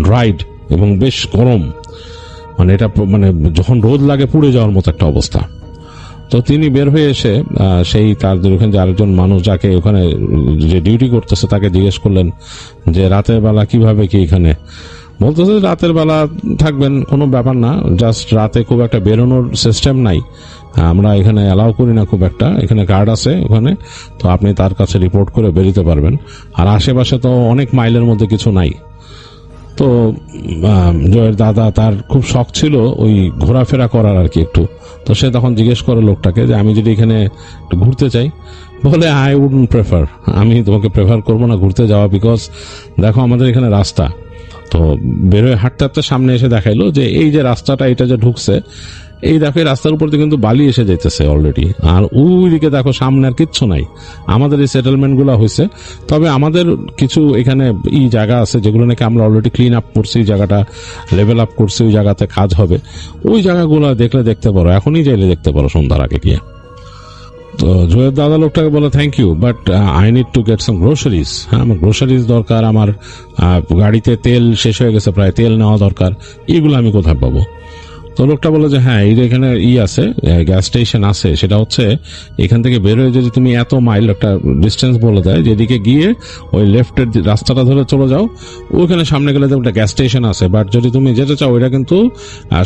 ড্রাইড এবং বেশ গরম, মানে এটা মানে যখন রোদ লাগে পুড়ে যাওয়ার মতো একটা অবস্থা। তো তিনি বের হয়ে এসে সেই তাদের ওখানে যে আরেকজন মানুষ যাকে ওখানে যে ডিউটি করতেছে তাকে জিজ্ঞেস করলেন যে রাতের বেলা কিভাবে কি এখানে, বলতেছে রাতের বেলা থাকবেন কোনো ব্যাপার না, জাস্ট রাতে খুব একটা বেরোনোর সিস্টেম নাই, আমরা এখানে অ্যালাউ করি না খুব একটা, এখানে গার্ড আছে ওখানে, তো আপনি তার কাছে রিপোর্ট করে বেরোতে পারবেন, আর আশেপাশে তো অনেক মাইলের মধ্যে কিছু নাই। তো জয়ের দাদা তার খুব শখ ছিল ওই ঘোরাফেরা করার আর কি একটু, তো সে তখন জিজ্ঞেস করে লোকটাকে যে আমি যদি এখানে ঘুরতে চাই, বলে আই উডন্ট প্রেফার, আমি তোমাকে প্রেফার করবো না ঘুরতে যাওয়া, বিকজ দেখো আমাদের এখানে রাস্তা। তো বেরোয় হাঁটতে হাঁটতে সামনে এসে দেখাইলো যে এই যে রাস্তাটা এটা যে ঢুকছে, এই দেখো এই রাস্তার উপর দিয়ে কিন্তু বালি এসে যাইতেছে অলরেডি, আর ওইদিকে দেখো সামনে আর কিচ্ছু নাই, আমাদের এই সেটেলমেন্ট গুলা হয়েছে, তবে আমাদের কিছু এখানে এই জায়গা আছে যেগুলো নাকি আমরা অলরেডি ক্লিন আপ করছি, জায়গাটা লেভেল আপ করছি, ওই জায়গাতে কাজ হবে, ওই জায়গাগুলো দেখলে দেখতে পারো, এখনই চাইলে দেখতে পারো সন্ধ্যার আগে গিয়ে। তো জয়ের দাদা লোকটাকে বলে thank you, but I need to get some groceries, হ্যাঁ আমার গ্রোসারিজ দরকার, আমার গাড়িতে তেল শেষ হয়ে গেছে, প্রায় তেল নেওয়া দরকার, এগুলো আমি কোথায় পাবো? তো লোকটা বলে যে হ্যাঁ এই এখানে আছে, গ্যাস স্টেশন আছে, সেটা হচ্ছে এখান থেকে বের হয়ে যদি তুমি এত মাইল একটা ডিস্টেন্স বলে দেয়, যেদিকে গিয়ে ওই লেফটের রাস্তাটা ধরে চলে যাও, ওইখানে সামনে গেলে একটা গ্যাস স্টেশন আছে, বাট যদি তুমি যেতে চাও ওইটা কিন্তু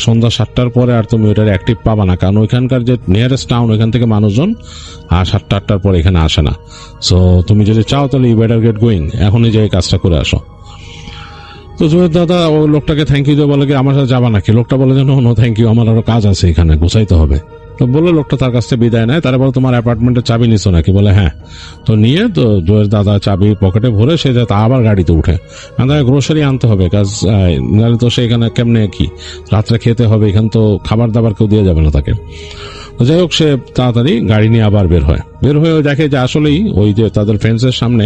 সন্ধ্যা 7টার পরে আর তুমি ওইটার অ্যাক্টিভ পাবা না, কারণ ওইখানকার যে নিয়ারেস্ট টাউন ওইখান থেকে মানুষজন 7টা-8টার পরে এখানে আসে না। সো তুমি যদি চাও তাহলে ইউ বেটার গেট গোয়িং, এখনই যে কাজটা করে আসো। তো জয়ের দাদা ও লোকটাকে থ্যাংক ইউ দিয়ে বলে কি আমার সাথে যাবা নাকি? লোকটা বলে যে নো থ্যাংক ইউ, আমার আরো কাজ আছে এখানে, গুছাইতে হবে। তো বলে লোকটা তার কাছ থেকে বিদায় নেয়। তারা বলে তোমার অ্যাপার্টমেন্টের চাবি নিছো নাকি? বলে হ্যাঁ। তো নিয়ে তো জয়ের দাদা চাবি পকেটে ভরে সে তা আবার গাড়িতে উঠে, তাকে গ্রোসারি আনতে হবে, কাজ নাহলে তো সে এখানে কেমনে কি রাত্রে খেতে হবে, এখানে তো খাবার দাবার কেউ দিয়ে যাবে না তাকে। যাই হোক সে তাড়াতাড়ি গাড়ি নিয়ে আবার বের হয়ে দেখে যে আসলেই ওই যে তাদের ফেন্সের সামনে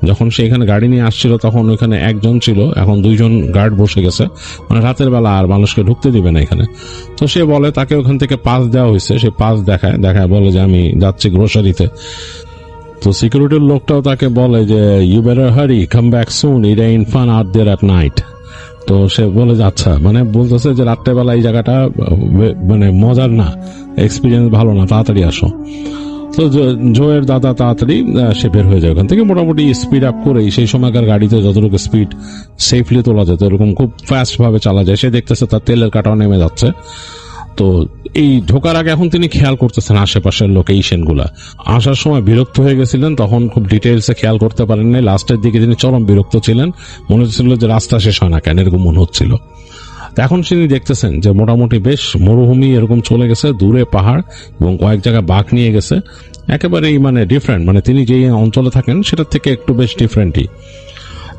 যখন সে এখানে গাড়ি নিয়ে আসছিল তখন ওইখানে একজন ছিল, এখন 2জন গার্ড বসে গেছে, মানে রাতের বেলা আর মানুষকে ঢুকতে দিবে না এখানে। তো সে বলে তাকে ওখান থেকে পাস দেওয়া হয়েছে, সে পাস দেখায় বলে যে আমি যাচ্ছি গ্রোসারিতে। তো সিকিউরিটির লোকটাও তাকে বলে যে you better hurry, come back soon, it and fun out there at night. তো সে বলে যাচ্ছা, মানে বলতেছে যে রাত্রেবেলা এই জায়গাটা মানে মজার না, এক্সপিরিয়েন্স ভালো না, তাড়াতাড়ি আসো। তো জয়ের দাদা তাড়াতাড়ি সে বের হয়ে যায় ওখান থেকে, মোটামুটি স্পিড আপ করেই সেই সময়কার গাড়িতে যতটুকু স্পিড সেফলি তোলা যেত এরকম খুব ফাস্ট ভাবে চালা যায়। সে দেখতেছে তার তেলের কাটাও নেমে যাচ্ছে। তো এই ঢোকার আগে এখন তিনি খেয়াল করতেছেন আশেপাশের লোকেশন গুলা। আসার সময় বিরক্ত হয়ে গেছিলেন, তখন খুব ডিটেলসে খেয়াল করতে পারেন নাই, লাস্টের দিকে তিনি চরম বিরক্ত ছিলেন, মনে হচ্ছিল যে রাস্তা শেষ হয় না কেন, এরকম মনে হচ্ছিল। এখন তিনি দেখতেছেন যে মোটামুটি বেশ মরুভূমি এরকম চলে গেছে, দূরে পাহাড় এবং কয়েক জায়গায় বাঘ নিয়ে গেছে, একেবারেই মানে ডিফারেন্ট, মানে তিনি যে অঞ্চলে থাকেন সেটার থেকে একটু বেশ ডিফারেন্টই।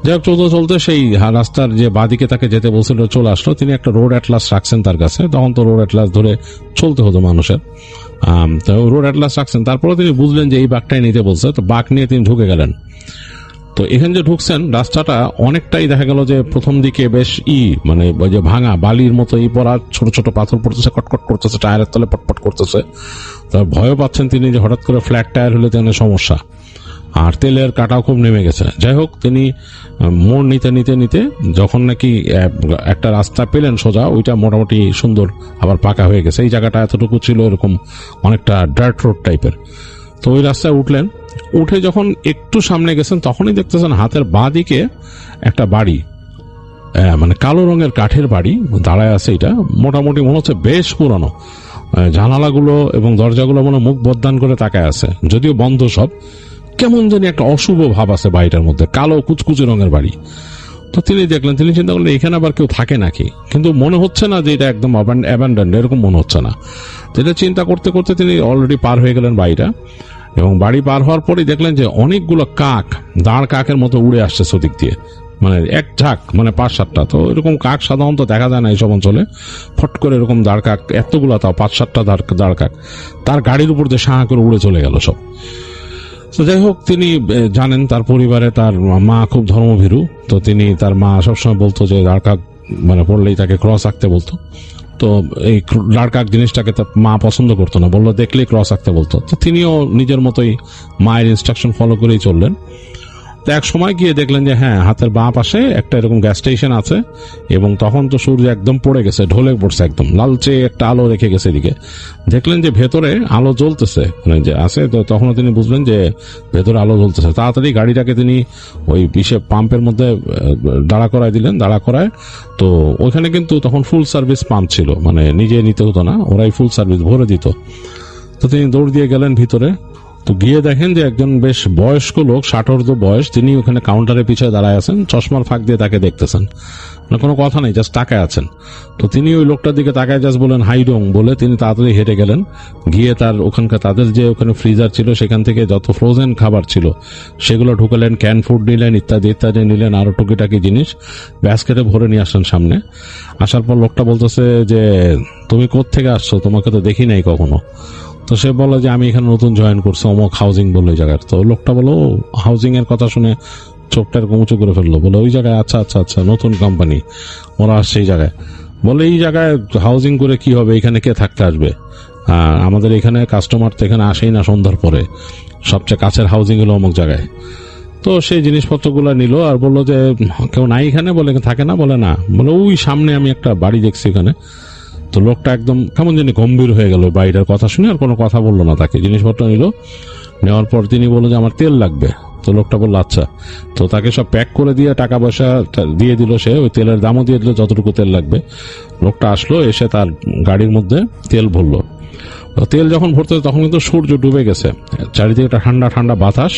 যাই হোক চলতে সেই রাস্তার যে বাদিকে তাকে যেতে বলছিল চলে আসলো, তিনি একটা রোড অ্যাটলাস রাখছেন তার কাছে, তখন তো রোড অ্যাটলাস ধরে চলতে হতো মানুষের, তো রোড অ্যাটলাস রাখছেন। তারপরে তিনি বুঝলেন যে এই বাঘটাই নিতে বলছে, তো বাঘ নিয়ে তিনি ঢুকে গেলেন। তো এখানে যে ঢুকছেন রাস্তাটা অনেকটাই দেখা গেল যে প্রথম দিকে বেশ মানে ওই যে ভাঙা বালির মতো পড়া, ছোট ছোট পাথর পড়তেছে, কটকট করতেছে, টায়ারের তলে পটপট করতেছে। তো ভয়ও পাচ্ছেন তিনি যে হঠাৎ করে ফ্ল্যাট টায়ার হলে তেমন সমস্যা, আর তেলের কাটাও খুব নেমে গেছে। যাই হোক, তিনি মোড় নিতে নিতে নিতে যখন নাকি একটা রাস্তা পেলেন সোজা, ওইটা মোটামুটি সুন্দর আবার পাকা হয়ে গেছে। এই জায়গাটা এতটুকু ছিল এরকম অনেকটা ডার্ট রোড টাইপের। তো ওই রাস্তায় উঠলেন, উঠে যখন একটু সামনে গেছেন তখনই দেখতেছেন হাতের বাঁ দিকে একটা বাড়ি, মানে কালো রঙের কাঠের বাড়ি দাঁড়ায় আছে। এটা মোটামুটি মনে হচ্ছে বেশ পুরানো, জানালাগুলো এবং দরজাগুলো মনে মুখ বদদান করে তাকায় আছে, যদিও বন্ধ সব। কেমন জানি একটা অশুভ ভাব আছে বাড়িটার মধ্যে, কালো কুচকুচে রঙের বাড়ি। তো তিনি দেখলেন, তিনি চিন্তা করলেন এখানে আবার কেউ থাকে নাকি, কিন্তু মনে হচ্ছে না যে এটা একদম অ্যাবান্ডেন্ড, এরকম মনে হচ্ছে না। যেটা চিন্তা করতে করতে তিনি অলরেডি পার হয়ে গেলেন বাড়িটা, এবং বাড়ি পার হওয়ার পরেই দেখলেন যে অনেকগুলো কাক দাঁড় কাকের মতো উড়ে আসছে সেদিক দিয়ে, মানে এক ঝাঁক, মানে 5-7টা। তো এরকম কাক সাধারণত দেখা যায় না এইসব অঞ্চলে। ফট করে এরকম দাঁড় কাক এতগুলো, তাও 5-7টা দাঁড় কাক তার গাড়ির উপর দিয়ে সাহা করে উড়ে চলে গেল সব। তো যাই হোক, তিনি জানেন তার পরিবারে তার মা খুব ধর্মভীরু। তো তিনি, তার মা সবসময় বলতো যে দাঁড় কাক মানে পড়লেই তাকে ক্রস আঁকতে বলতো। তো এই দাঁড় কাক জিনিসটাকে তার মা পছন্দ করতো না, বললো দেখলেই ক্রস আঁকতে বলতো। তো তিনিও নিজের মতোই মায়ের ইনস্ট্রাকশন ফলো করেই চললেন। তো এক সময় গিয়ে দেখলেন যে হ্যাঁ, হাতের বাঁ পাশে একটা এরকম গ্যাস স্টেশন আছে, এবং তখন তো সূর্য একদম পড়ে গেছে, ঢলে পড়ছে, একদম লালচে একটা আলো রেখে গেছে এদিকে। দেখলেন যে ভেতরে আলো জ্বলতেছে, মানে যে আছে। তো তখনও তিনি বুঝলেন যে ভেতরে আলো জ্বলতেছে। তাড়াতাড়ি গাড়িটাকে তিনি ওই পাম্পের মধ্যে দাঁড়া করায় দিলেন। দাঁড়া করায় তো ওইখানে কিন্তু তখন ফুল সার্ভিস পাম্প ছিল, মানে নিজে নিতে হতো না, ওরাই ফুল সার্ভিস ভরে দিত। তো তিনি দৌড় দিয়ে গেলেন ভিতরে। তো গিয়ে দেখেন যে একজন বেশ বয়স্ক লোক, 60 বয়স, তিনি ওখানে কাউন্টারের পিছনে দাঁড়ায় আছেন, চশমার ফাঁক দিয়ে তাকে দেখতেছেন, মানে কোনো কথা নেই, জাস্ট তাকায় আছেন। তো তিনি ওই লোকটার দিকে তাকায় জাস্ট বলেন হাই ডং বলে তিনি তাড়াতাড়ি হেঁটে গেলেন, গিয়ে তার ওখানকার তাদের যে ওখানে ফ্রিজার ছিল সেখান থেকে যত ফ্রোজেন খাবার ছিল সেগুলো ঢুকালেন, ক্যান ফুড নিলেন, ইত্যাদি ইত্যাদি নিলেন, আরো টুকিটাকি জিনিস ব্যাস্কেটে ভরে নিয়ে আসলেন সামনে। আসার পর লোকটা বলতেছে যে তুমি কোত্থেকে আসছো, তোমাকে তো দেখি নাই কখনো। তো সে বলে যে আমি এখানে নতুন জয়েন করছি, অমক হাউজিং বলে ওই জায়গার। তো লোকটা বলো হাউজিং এর কথা শুনে চোখটা এরকম উঁচু করে ফেললো, বলে ওই জায়গায় আচ্ছা আচ্ছা আচ্ছা, নতুন কোম্পানি, ওরা আসছে এই জায়গায়। বলে এই জায়গায় হাউজিং করে কি হবে, এখানে কে থাকতে আসবে, আমাদের এখানে কাস্টমার তো এখানে আসেই না সন্ধ্যার পরে, সবচেয়ে কাছের হাউজিং হলো অমুক জায়গায়। তো সেই জিনিসপত্রগুলো নিল আর বললো যে কেউ নাই এখানে, বলে থাকে না, বলে না, বলে ওই সামনে আমি একটা বাড়ি দেখছি এখানে। তো লোকটা একদম কেমন জানি গম্ভীর হয়ে গেল বাড়িটার কথা শুনে, আর কোনো কথা বললো না তাকে। জিনিসপত্র নিল, নেওয়ার পর তিনি বললো যে আমার তেল লাগবে। তো লোকটা বললো আচ্ছা। তো তাকে সব প্যাক করে দিয়ে টাকা পয়সা দিয়ে দিল, সে ওই তেলের দামও দিয়ে দিল যতটুকু তেল লাগবে। লোকটা আসলো, এসে তার গাড়ির মধ্যে তেল ভরলো। তেল যখন ভরতে তখন কিন্তু সূর্য ডুবে গেছে, চারিদিকে একটা ঠান্ডা ঠান্ডা বাতাস,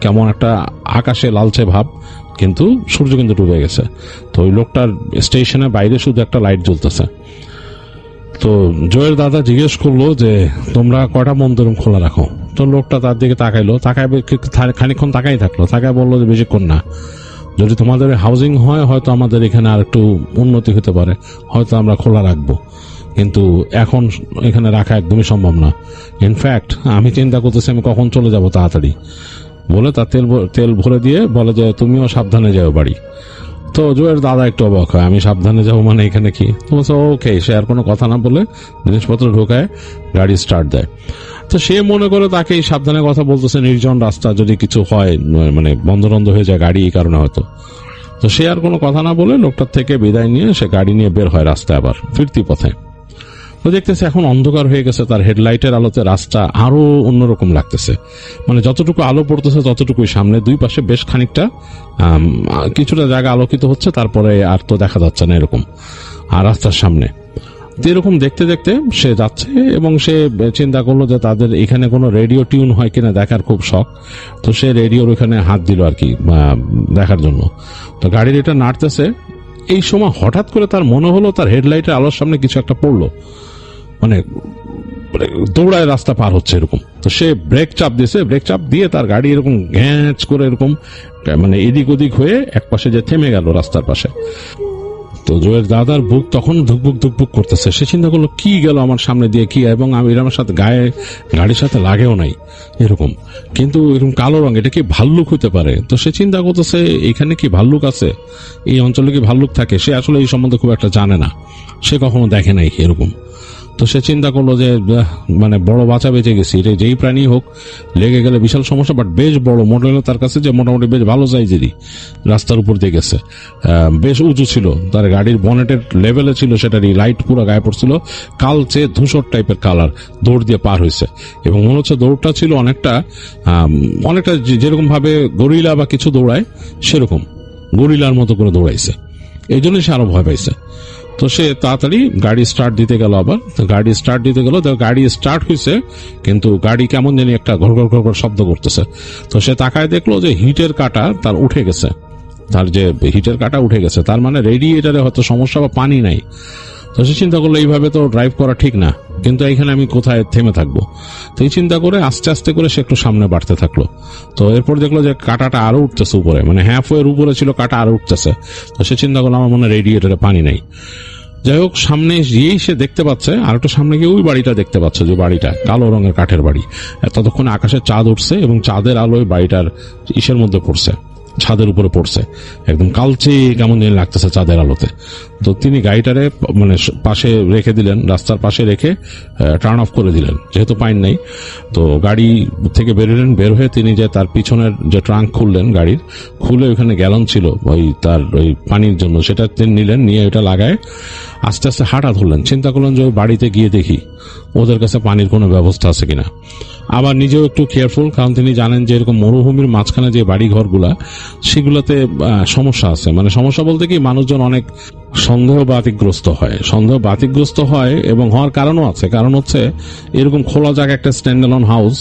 কেমন একটা আকাশে লালচে ভাব, কিন্তু সূর্য কিন্তু ডুবে গেছে। তো ওই লোকটার স্টেশনের বাইরে শুধু একটা লাইট জ্বলতেছে। তো জয়ের দাদা জিজ্ঞেস করলো যে তোমরা কয়টা মন্দির খোলা রাখো। তো লোকটা তার দিকে তাকাইলো, তাকায় খানিকক্ষণ তাকাই থাকলো, তাকায় বললো যে বেশিক্ষণ না, যদি তোমাদের হাউজিং হয় হয়তো আমাদের এখানে আর একটু উন্নতি হতে পারে, হয়তো আমরা খোলা রাখবো, কিন্তু এখন এখানে রাখা একদমই সম্ভব না। ইনফ্যাক্ট আমি চিন্তা করতেছি আমি কখন চলে যাব তাড়াতাড়ি, বলে তার তেল ভরে দিয়ে বলে যে তুমিও সাবধানে যাও বাড়ি। তো জয়ের দাদা একটু অবাক হয়, আমি সাবধানে যাবো মানে এখানে কি? তো ওকে, সে আর কোনো কথা না বলে জিনিসপত্র ঢোকায়, গাড়ি স্টার্ট দেয়। তো সে মনে করে তাকে এই সাবধানে কথা বলতেছে, নির্জন রাস্তা, যদি কিছু হয় মানে বন্ধ হয়ে যায় গাড়ি এই কারণে হয়তো। তো সে আর কোনো কথা না বলে লোকটার থেকে বিদায় নিয়ে সে গাড়ি নিয়ে বের হয় রাস্তায় আবার ফিরতি পথে। তো দেখতেছে এখন অন্ধকার হয়ে গেছে, তার হেডলাইটের আলোতে রাস্তা আরো অন্যরকম লাগতেছে, মানে যতটুকু আলো পড়তেছে ততটুকুই সামনে দুই পাশে বেশ খানিকটা কিছুটা জায়গা আলোকিত হচ্ছে, তারপরে আর তো দেখা যাচ্ছে না এরকম, আর রাস্তার সামনে এরকম দেখতে দেখতে সে যাচ্ছে, এবং সে চিন্তা করলো যে তাদের এখানে কোনো রেডিও টিউন হয় কিনা দেখার খুব শখ। তো সে রেডিওর ওখানে হাত দিল আর কি দেখার জন্য। তো গাড়ির এটা নাড়তেছে, এই সময় হঠাৎ করে তার মনে হলো তার হেডলাইটের আলোর সামনে কিছু একটা পড়লো, মানে দৌড়ায় রাস্তা পার হচ্ছে এরকম। তো সে ব্রেক চাপ দিয়েছে, ব্রেক চাপ দিয়ে তার গাড়ি এরকম গ্যাঁচ করে এরকম মানে এদিক ওদিক হয়ে এক পাশে যে থেমে গেল রাস্তার পাশে। তো জয়ের দাদার বুক তখন ধুকবুক ধুকবুক করতেছে। সে চিন্তা করলো কি গেল আমার সামনে দিয়ে, কি, এবং আমি এটা আমার সাথে গাড়ির সাথে লাগেও নাই এরকম, কিন্তু এরকম কালো রঙ, এটা কি ভাল্লুক হতে পারে? তো সে চিন্তা করতেছে এখানে কি ভাল্লুক আছে, এই অঞ্চলে কি ভাল্লুক থাকে? সে আসলে এই সম্বন্ধে খুব একটা জানে না, সে কখনো দেখে নাই এরকম। তো সে চিন্তা করলো যে মানে বড় বাঁচা বেঁচে গেছি, এটা যেই প্রাণী হোক লেগে গেলে বিশাল সমস্যা, বাট বেশ বড় মনে হলো তার কাছে যে মোটামুটি বেশ ভালো সাইজেরই, রাস্তার উপর দিয়ে গেছে, বেশ উঁচু ছিল, তার গাড়ির বনেটের লেভেলে ছিল, সেটারই লাইট পুরো গায়ে পড়ছিল, কালচে ধূসর টাইপের কালার, দৌড় দিয়ে পার হয়েছে। এবং মনে হচ্ছে দৌড়টা ছিল অনেকটা যেরকম ভাবে গরিলা বা কিছু দৌড়ায় সেরকম গরিলার মতো করে দৌড়াইছে, এই জন্য সে আরো ভয় পাইছে। তো সে তাড়াতাড়ি গাড়ি স্টার্ট দিতে গেল, আবার গাড়ি স্টার্ট দিতে গেল, গাড়ি স্টার্ট হয়েছে কিন্তু গাড়ি কেমন জানি একটা ঘর ঘর ঘর ঘর শব্দ করতেছে। তো সে তাকায় দেখলো যে হিটের কাঁটা তার উঠে গেছে, তার যে হিটের কাঁটা উঠে গেছে, তার মানে রেডিয়েটারে হয়তো সমস্যা বা পানি নাই। তো সে চিন্তা করলো এইভাবে তো ড্রাইভ করা ঠিক না, কিন্তু এইখানে আমি কোথায় থেমে থাকবো? তো এই চিন্তা করে আস্তে আস্তে করে সে একটু সামনে বাড়তে থাকলো। তো এরপর দেখলো যে কাঁটাটা আরো উঠতেছে উপরে, মানে হাফ ওয়ের উপরে ছিল, কাঁটা আরো উঠতেছে। তো সে চিন্তা করলো আমার মনে রেডিয়েটারে পানি নাই। যাই হোক, সামনে গিয়েই সে দেখতে পাচ্ছে, আর একটু সামনে গিয়ে ওই বাড়িটা দেখতে পাচ্ছে, যে বাড়িটা কালো রঙের কাঠের বাড়ি। ততক্ষণে আকাশে চাঁদ উঠছে এবং চাঁদের আলোয় বাড়িটার ইসের মধ্যে পড়ছে, ছাদের উপরে পড়ছে, একদম কালচে কেমন যেন লাগতেছে চাঁদের আলোতে। তো তিনি গাড়িটারে মানে পাশে রেখে দিলেন, রাস্তার পাশে রেখে টার্ন অফ করে দিলেন, যেহেতু পাইন নাই। তো গাড়ি থেকে বেরোলেন, বের হয়ে তিনি যে তার পিছনের যে ট্রাঙ্ক খুললেন গাড়ির, খুলে ওইখানে গ্যালন ছিল তার ওই পানির জন্য, সেটা তিনি নিলেন, নিয়ে ওইটা লাগায় আস্তে আস্তে হাঁটা ধরলেন। চিন্তা করলেন যে ওই বাড়িতে গিয়ে দেখি ওদের কাছে পানির কোনো ব্যবস্থা আছে কিনা। আবার নিজেও একটু কেয়ারফুল, কারণ তিনি জানেন যে এরকম মরুভূমির মাঝখানে যে বাড়ি ঘরগুলা, সেগুলোতে সমস্যা আছে। মানে সমস্যা বলতে কি, মানুষজন অনেক সন্দেহ বাতিগ্রস্ত হয় এবং হওয়ার কারণও আছে। কারণ হচ্ছে এরকম খোলা জায়গা একটা স্ট্যান্ড অ্যালোন হাউস,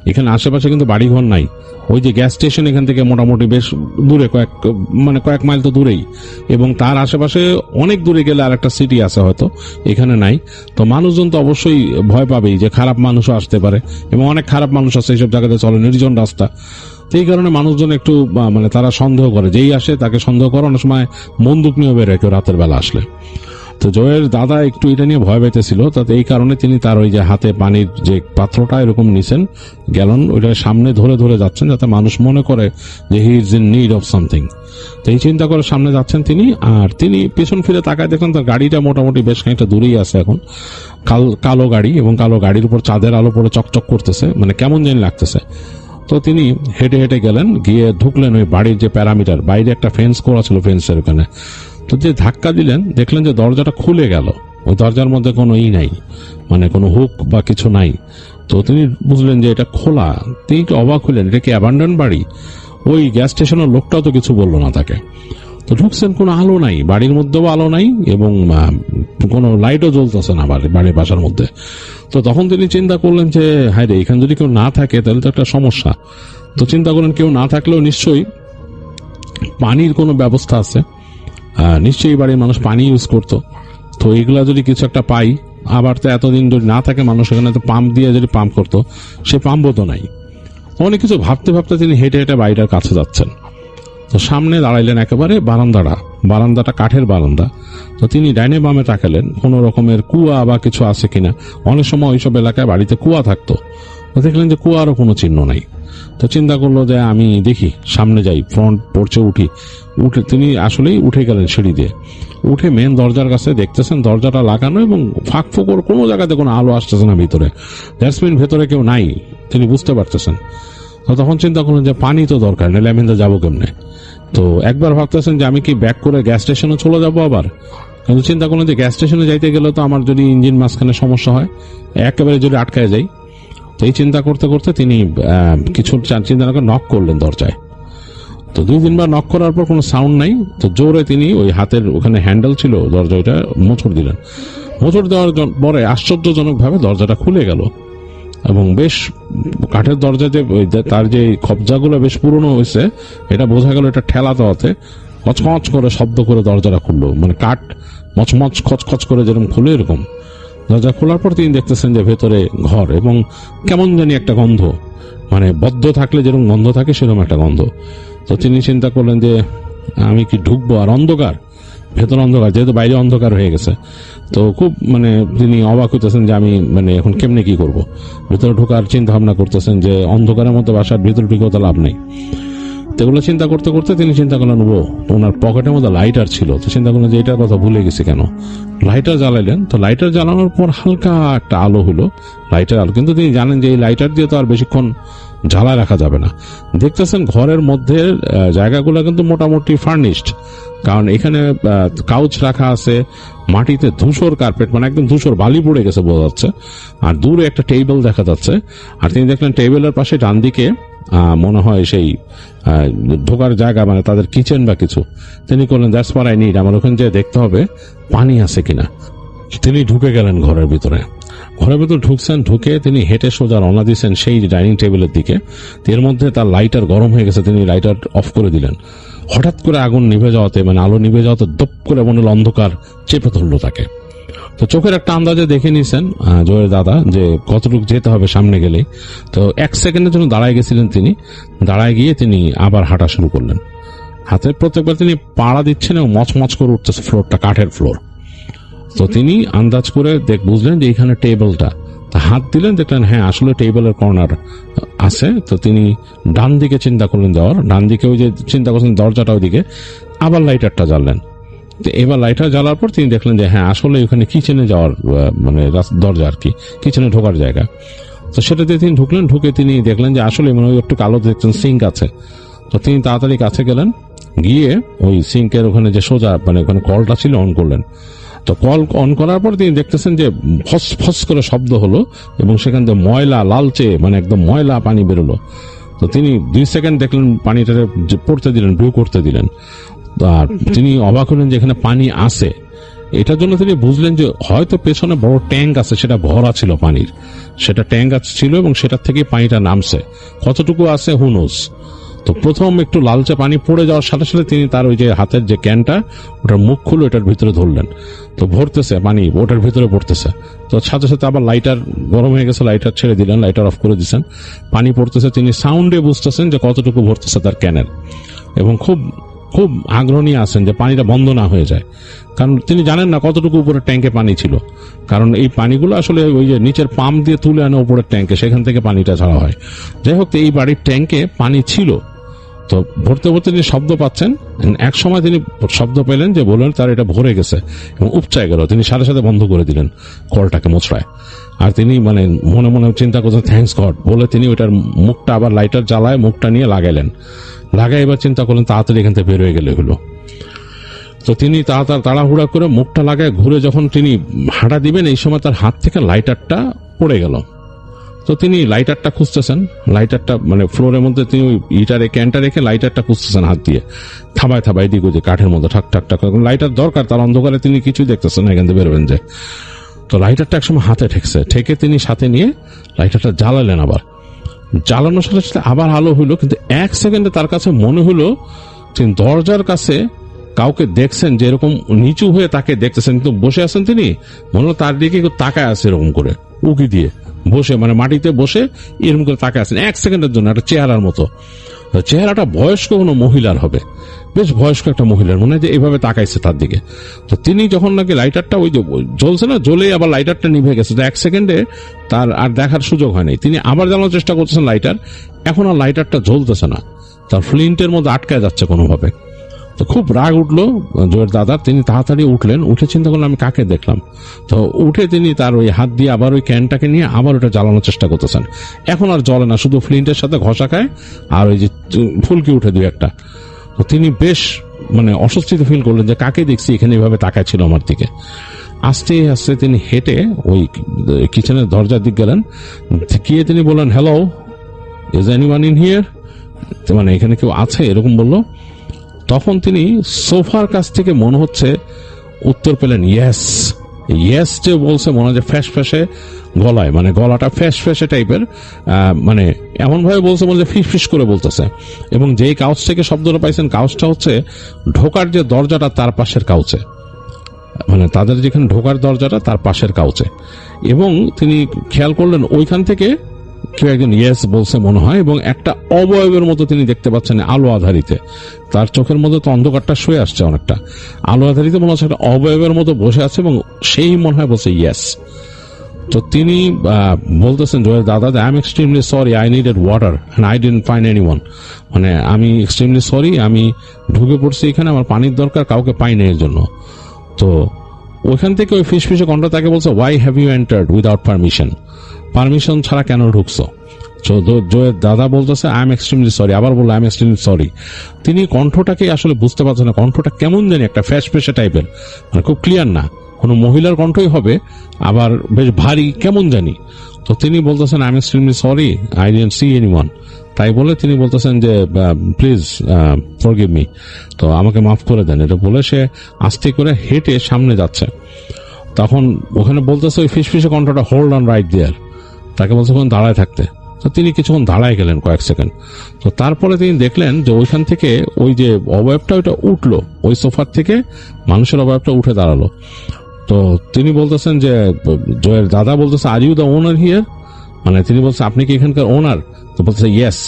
এখানে আশেপাশে কিন্তু বাড়িঘর নাই। ওই যে গ্যাস স্টেশন এখান থেকে মোটামুটি বেশ দূরে, কয়েক মাইল তো দূরেই, এবং তার আশেপাশে অনেক দূরে গেলে আর একটা সিটি আছে হয়তো, এখানে নাই। তো মানুষজন তো অবশ্যই ভয় পাবেই যে খারাপ মানুষও আসতে পারে, এবং অনেক খারাপ মানুষ আছে এইসব জায়গাতে, চলে নির্জন রাস্তা। তো এই কারণে মানুষজন একটু মানে তারা সন্দেহ করে, যেই আসে তাকে সন্দেহ করে, অনেক সময় বন্দুক নিয়ে বেরোয় কেউ রাতের বেলা আসলে। তো জয়ের দাদা একটু এটা নিয়ে ভয় পেতেছিল, তাতে এই কারণে তিনি তার ওই যে হাতে পানির যে পাত্রটা এরকম নিছেন, গ্যালন, ওইটা সামনে ধরে ধরে যাচ্ছেন, যাতে মানুষ মনে করে যে he is in need of something. তো এই চিন্তা করে সামনে যাচ্ছেন তিনি। আর তিনি পেছন ফিরে তাকায় দেখেন তার গাড়িটা মোটামুটি বেশ খানিকটা দূরেই আছে এখন, কালো গাড়ি, এবং কালো গাড়ির উপর চাঁদের আলো পড়ে চকচক করতেছে, মানে কেমন জানি লাগতেছে। তো তিনি হেঁটে হেঁটে গেলেন, গিয়ে ঢুকলেন ওই বাড়ির যে প্যারামিটার, বাইরে একটা ফেন্স করা ছিল, ফেন্সের ওখানে। তো যে ধাক্কা দিলেন, দেখলেন যে দরজাটা খুলে গেল, ওই দরজার মধ্যে কোনো নাই, মানে কোনো হুক বা কিছু নাই। তো তিনি বুঝলেন যে এটা খোলা। তিনি একটু অবাক হলেন, এটা কি অ্যাবান্ডন বাড়ি? ওই গ্যাস স্টেশনের লোকটাও তো কিছু বললো না তাকে। তো ঢুকছেন, কোনো আলো নাই, বাড়ির মধ্যেও আলো নাই, এবং কোনো লাইটও জ্বলতেছে না বাড়ির বাসার মধ্যে। তো তখন তিনি চিন্তা করলেন যে হায় রে, এখানে যদি কেউ না থাকে তাহলে তো একটা সমস্যা। তো চিন্তা করলেন কেউ না থাকলেও নিশ্চয়ই পানির কোনো ব্যবস্থা আছে, নিশ্চয়ই বাড়ির মানুষ পানি ইউজ করতো। তো এইগুলা যদি কিছু একটা পাই, আবার তো এতদিন যদি না থাকে মানুষ, এখানে তো পাম্প দিয়ে যদি পাম্প করতো, সে পাম্পও তো নাই। অনেক কিছু ভাবতে ভাবতে তিনি হেঁটে হেঁটে বাড়িটার কাছে যাচ্ছেন। তো সামনে দাঁড়াইলেন একেবারে বারান্দাটা কাঠের বারান্দা। তো তিনি ডাইনে বামে তাকালেন কোনো রকমের কুয়া বা কিছু আছে কিনা। অনেক সময় ওইসব এলাকায় বাড়িতে কুয়া থাকতো, দেখলেন যে কুয়ারও কোনো চিহ্ন নাই। তো চিন্তা করলো যে আমি দেখি, সামনে যাই, ফ্রন্ট পোর্চে উঠে তিনি আসলেই উঠে গেলেন সিঁড়ি দিয়ে। উঠে মেন দরজার কাছে দেখতেছেন দরজাটা লাগানো, এবং ফাঁক ফোকর কোনো জায়গাতে কোনো আলো আসতেছে না ভিতরে, দ্যাটস মিন ভেতরে কেউ নাই, তিনি বুঝতে পারতেছেন। তো তখন চিন্তা করলেন যে পানি তো দরকার, নাহলে আমি যাবো কেমনে। তো একবার ভাবতেছেন যে আমি কি ব্যাক করে গ্যাস স্টেশনে চলে যাবো আবার, কিন্তু চিন্তা করলেন যে গ্যাস স্টেশনে যাইতে গেলে তো আমার যদি ইঞ্জিন মাঝখানে সমস্যা হয়, একেবারে যদি আটকায় যাই। তো এই চিন্তা করতে করতে তিনি কিছু চিন্তা করে নক করলেন দরজায়। তো 2-3 নক করার পর কোনো সাউন্ড নাই। তো জোরে তিনি ওই হাতের ওখানে হ্যান্ডেল ছিল দরজাটা, মোচড় দিলেন। মোচড় দেওয়ার পরে আশ্চর্যজনক ভাবে দরজাটা খুলে গেল, এবং বেশ কাঠের দরজা, যে তার যে কবজাগুলো বেশ পুরনো হয়েছে, এটা বোঝা গেল এটা ঠেলা দেওয়াতে কচকচ করে শব্দ করে দরজাটা খুললো, মানে কাঠ মচমচ খচখচ করে যেরকম খুলে এরকম। দরজা খোলার পর তিনি দেখতেছেন যে ভেতরে ঘর, এবং কেমন জানি একটা গন্ধ, মানে বদ্ধ থাকলে যেরকম গন্ধ থাকে সেরকম একটা গন্ধ। তো তিনি চিন্তা করলেন যে আমি কি ঢুকবো, আর অন্ধকার, ভেতর অন্ধকার, যেহেতু বাইরে অন্ধকার হয়ে গেছে। তো খুব মানে তিনি অবাক হইতেছেন যে আমি মানে এখন কেমনে কি করব। ভেতরে ঢোকার চিন্তা ভাবনা করতেছেন যে অন্ধকারের মধ্যে বাসার ভিতরে ঢুকেও তো লাভ নেই। তো এগুলো চিন্তা করতে করতে তিনি চিন্তা করলেন ওনার পকেটের মধ্যে লাইটার ছিল। তো চিন্তা করলেন যে এটার কথা ভুলে গেছি কেন। লাইটার জ্বালাইলেন। তো লাইটার জ্বালানোর পর হালকা একটা আলো হলো, লাইটার আলো। কিন্তু তিনি জানেন যে এই লাইটার দিয়ে তো আর বেশিক্ষণ জ্বালায় রাখা যাবে না। দেখতেছেন ঘরের মধ্যে জায়গাগুলো কিন্তু মোটামুটি ফার্নিশড, কারণ এখানে কাউচ রাখা আছে, মাটিতে ধূসর কার্পেট, মানে একদম ধূসর বালি পড়ে গেছে বোঝা যাচ্ছে, আর দূরে একটা টেবিল দেখা যাচ্ছে। আর তিনি দেখলেন টেবিলের পাশে ডান দিকে মনে হয় সেই ঢোকার জায়গা, মানে তাদের কিচেন বা কিছু। তিনি করলেন দ্যাটস হোয়াট আই নিড, আমার ওখানে যে দেখতে হবে পানি আছে কিনা। তিনি ঢুকে গেলেন ঘরের ভিতরে। ঘরের ভিতরে ঢুকছেন, ঢুকে তিনি হেঁটে সোজা রওনা দিয়েছেন সেই ডাইনিং টেবিলের দিকে। এর মধ্যে তার লাইটার গরম হয়ে গেছে, তিনি লাইটার অফ করে দিলেন। হঠাৎ করে আগুন নিভে যাওয়াতে, মানে আলো নিভে যাওয়াতে দপ করে মনে হলো অন্ধকার চেপে ধরলো তাকে। তো চোখের একটা আন্দাজে দেখে নিয়েছেন জয়ের দাদা যে কতটুকু যেতে হবে সামনে গেলে। তো 1 সেকেন্ডের জন্য দাঁড়ায় গেছিলেন তিনি। দাঁড়ায় গিয়ে তিনি আবার হাঁটা শুরু করলেন। হাতে প্রত্যেকবার তিনি পাড়া দিচ্ছেন এবং মচমচ করে উঠতেছে ফ্লোরটা, কাঠের ফ্লোর। তো তিনি আন্দাজ করে বুঝলেন যে এখানে টেবিলটা। তা হাত দিলেন, দেখলেন হ্যাঁ আসলে টেবিলের কর্নার আছে। তো তিনি ডান দিকে চিন্তা করলেন যাওয়ার, ডান দিকে ওই যে চিন্তা করছেন দরজাটা ওইদিকে, আবার লাইটারটা জ্বাললেন। তো এবার লাইটার জ্বালার পর তিনি দেখলেন যে হ্যাঁ আসলে ওখানে কিচেনে যাওয়ার মানে দরজা আর কি, কিচেনে ঢোকার জায়গা। তো সেটাতে তিনি ঢুকলেন। ঢুকে তিনি দেখলেন যে আসলে মানে একটু কালো দেখছেন সিঙ্ক আছে। তো তিনি তাড়াতাড়ি কাছে গেলেন, গিয়ে ওই সিঙ্কের ওখানে যে সোজা মানে ওখানে কলটা ছিল অন করলেন। তো কল অন করার পর তিনি দেখতেছেন যে ফস ফস করে শব্দ হলো এবং সেখান থেকে ময়লা, লালচে মানে একদম ময়লা পানি বেরোলো। তো তিনি 2 সেকেন্ড দেখলেন পানিটাকে পড়তে দিলেন, ব্রু করতে দিলেন। আর তিনি অবাক হলেন যে এখানে পানি আছে। এটার জন্য তিনি বুঝলেন যে হয়তো পেছনে বড় ট্যাঙ্ক আছে, সেটা ভরা ছিল পানির, সেটা ট্যাঙ্ক ছিল এবং সেটার থেকে পানিটা নামছে। কতটুকু আছে হু নোজ। তো প্রথম একটু লালচে পানি পড়ে যাওয়ার সাথে সাথে তিনি তার ওই যে হাতের যে ক্যানটা, ওটার মুখ খুলে এটার ভিতরে ধরলেন। তো ভরতেছে পানি, ওটার ভিতরে পড়তেছে। তো সাথে সাথে আবার লাইটার গরম হয়ে গেছে, লাইটার ছেড়ে দিলেন, লাইটার অফ করে দিচ্ছেন। পানি পড়তেছে, তিনি সাউন্ডে বুঝতেছেন যে কতটুকু ভরতেছে তার ক্যানের, এবং খুব খুব আগ্রহ নিয়ে আসেন যে পানিটা বন্ধ না হয়ে যায়। কারণ তিনি জানেন না কতটুকু উপরে ট্যাঙ্কে পানি ছিল, কারণ এই পানিগুলো আসলে ওই যে নিচের পাম্প দিয়ে তুলে আনে উপরের ট্যাঙ্কে, সেখান থেকে পানিটা ছাড়া হয়। যাই হোক, এই বাড়ির ট্যাঙ্কে পানি ছিল। তো ভরতে ভরতে তিনি শব্দ পাচ্ছেন। এক সময় তিনি শব্দ পেলেন যে বললেন তার এটা ভরে গেছে এবং উপচায় গেল। তিনি সাথে সাথে বন্ধ করে দিলেন কলটাকে মোচড়ায়। আর তিনি মানে মনে মনে চিন্তা করছেন থ্যাঙ্কস গড বলে তিনি ওইটার মুখটা আবার লাইটার জ্বালায় মুখটা নিয়ে লাগাইলেন। লাগাই এবার চিন্তা করলেন তাড়াতাড়ি এখান থেকে বের হয়ে গেলে হলো। তো তিনি তাড়াহুড়া করে মুখটা লাগায় ঘুরে যখন তিনি হাঁটা দিবেন, এই সময় তার হাত থেকে লাইটারটা পড়ে গেল। তো তিনি লাইটারটা খুঁজতেছেন, লাইটারটা মানে ফ্লোরের মধ্যে তিনি ওই ইটারে ক্যানটা রেখে লাইটারটা খুঁজতেছেন হাত দিয়ে, থাবায় থাবায় দিক যে কাঠের মধ্যে ঠাক ঠাক ঠাক। লাইটার দরকার, তার অন্ধকারে তিনি কিছুই দেখতেছেন না, এখান থেকে বেরোবেন যে। তো লাইটারটা একসময় হাতে ঠেকে তিনি সাথে নিয়ে লাইটারটা জ্বালালেন। আবার জ্বালানোর সাথে সাথে আবার আলো হইলো, কিন্তু 1 সেকেন্ডে তার কাছে মনে হলো তিনি দরজার কাছে কাউকে দেখছেন যে এরকম নিচু হয়ে তাকে দেখতেছেন, কিন্তু বসে আছেন তিনি, মনে হলো তার দিকে কেউ তাকায় আছে এরকম করে উকি দিয়ে বসে, মানে মাটিতে বসে এরকম করে তাকায় আছেন 1 সেকেন্ডের জন্য, একটা চেহারার মতো। চেহারাটা বয়স্ক কোনো মহিলার হবে, বেশ বয়স্ক একটা মহিলার, মনে হয় যে এইভাবে তাকাইছে তার দিকে। তো তিনি যখন নাকি লাইটারটা ওই যে জ্বলছে না, জ্বলেই আবার লাইটারটা নিভে গেছে। তো 1 সেকেন্ডে তার আর দেখার সুযোগ হয় নাই। তিনি আবার জ্বালানোর চেষ্টা করতেছেন লাইটার, এখন আর লাইটারটা জ্বলতেছে না, তার ফ্লিন্টের মধ্যে আটকায় যাচ্ছে কোনোভাবে। তো খুব রাগ উঠলো জয়ের দাদার। তিনি তাড়াতাড়ি উঠলেন, উঠে চিন্তা করলেন আমি কাকে দেখলাম। তো উঠে তিনি তার ওই হাত দিয়ে আবার ওই ক্যানটাকে নিয়ে আবার ওটা জ্বালানোর চেষ্টা করতেছেন। এখন আর জ্বলে না, শুধু ফ্লিন্টের সাথে ঘষা খায় আর ওই যে ফুলকি উঠে 2-1টা। তো তিনি বেশ মানে অস্বস্তিতে ফিল করলেন যে কাকে দেখছি এখানে এভাবে তাকায় ছিল আমার দিকে। আস্তে আস্তে তিনি হেঁটে ওই কিচেনের দরজার দিকে গেলেন, গিয়ে তিনি বললেন hello is anyone in here, মানে এখানে কেউ আছে এরকম বললো। তখন তিনি সোফার কাছ থেকে মনে হচ্ছে উত্তর পেলেন ইয়েস। ইয়েস যে বলছে মনে হয় ফ্যাস ফ্যাসে গলায়, মানে গলাটা ফ্যাস ফ্যাসে টাইপের, মানে এমন ভাবে বলছে মনে হয় ফিস ফিস করে বলতেছে। এবং যেই কাউচ থেকে শব্দটা পাইছেন, কাউচটা হচ্ছে ঢোকার যে দরজাটা তার পাশের কাউচে, মানে তাদের যেখানে ঢোকার দরজাটা তার পাশের কাউচে। এবং তিনি খেয়াল করলেন ওইখান থেকে কেউ একজন ইয়েস বলছে মনে হয়, এবং একটা অবয়বের মতো তিনি দেখতে পাচ্ছেন আলো আধারিতে। তার চোখের মধ্যে তো অন্ধকারটা শুয়ে আসছে অনেকটা, আলো আধারিতে মনে হচ্ছে একটা অবয়বের মতো বসে আছে, এবং সেই মনে হয় বলছে ইয়েস। তো তিনি বলতেছেন জয়ের দাদা, I am extremely sorry, I needed water and I didn't find anyone. মানে আমি এক্সট্রিমলি সরি, আমি ঢুকে পড়ছি এখানে, আমার পানির দরকার, কাউকে পাইনি এর জন্য। তো ওইখান থেকে ওই ফিসফিসে কণ্ঠ তাকে বলছে, why have you entered without permission? Permission ছাড়া কেন ঢুকছো? জয়ের দাদা বলতেছে আই এম এক্সট্রিমলি সরি, আবার বললো আই এম এক্সট্রিমলি সরি। তিনি কণ্ঠটাকে আসলে বুঝতে পারছেন না, কণ্ঠটা কেমন জানি একটা ফ্যাস ফেসে টাইপের, মানে খুব ক্লিয়ার না, কোনো মহিলার কণ্ঠই হবে, আবার বেশ ভারী কেমন জানি। তো তিনি বলতেছেন I am extremely sorry, I didn't see anyone. তাই বলে তিনি বলতেছেন যে প্লিজ ফরগিভ মি, তো আমাকে মাফ করে দেন। এটা বলে সে আস্তে করে হেঁটে সামনে যাচ্ছে। তখন ওখানে বলতেছে ওই ফিসফিসে কণ্ঠটা, হোল্ড অন রাইট দেয়ার। তাকে বলছে ওখানে দাঁড়ায় থাকতে। তো তিনি কিছুক্ষণ দাঁড়ায় গেলেন কয়েক সেকেন্ড। তো তারপরে তিনি দেখলেন যে ওইখান থেকে ওই যে অবয়বটা ওইটা উঠলো, ওই সোফার থেকে মানুষের অবয়বটা উঠে দাঁড়ালো। তো তিনি বলতেছেন যে জয়ের দাদা বলতেছে are you the owner here? মানে তিনি বলছেন আপনি কি এখানকার ওনার? তো বলতেছে ইয়েস।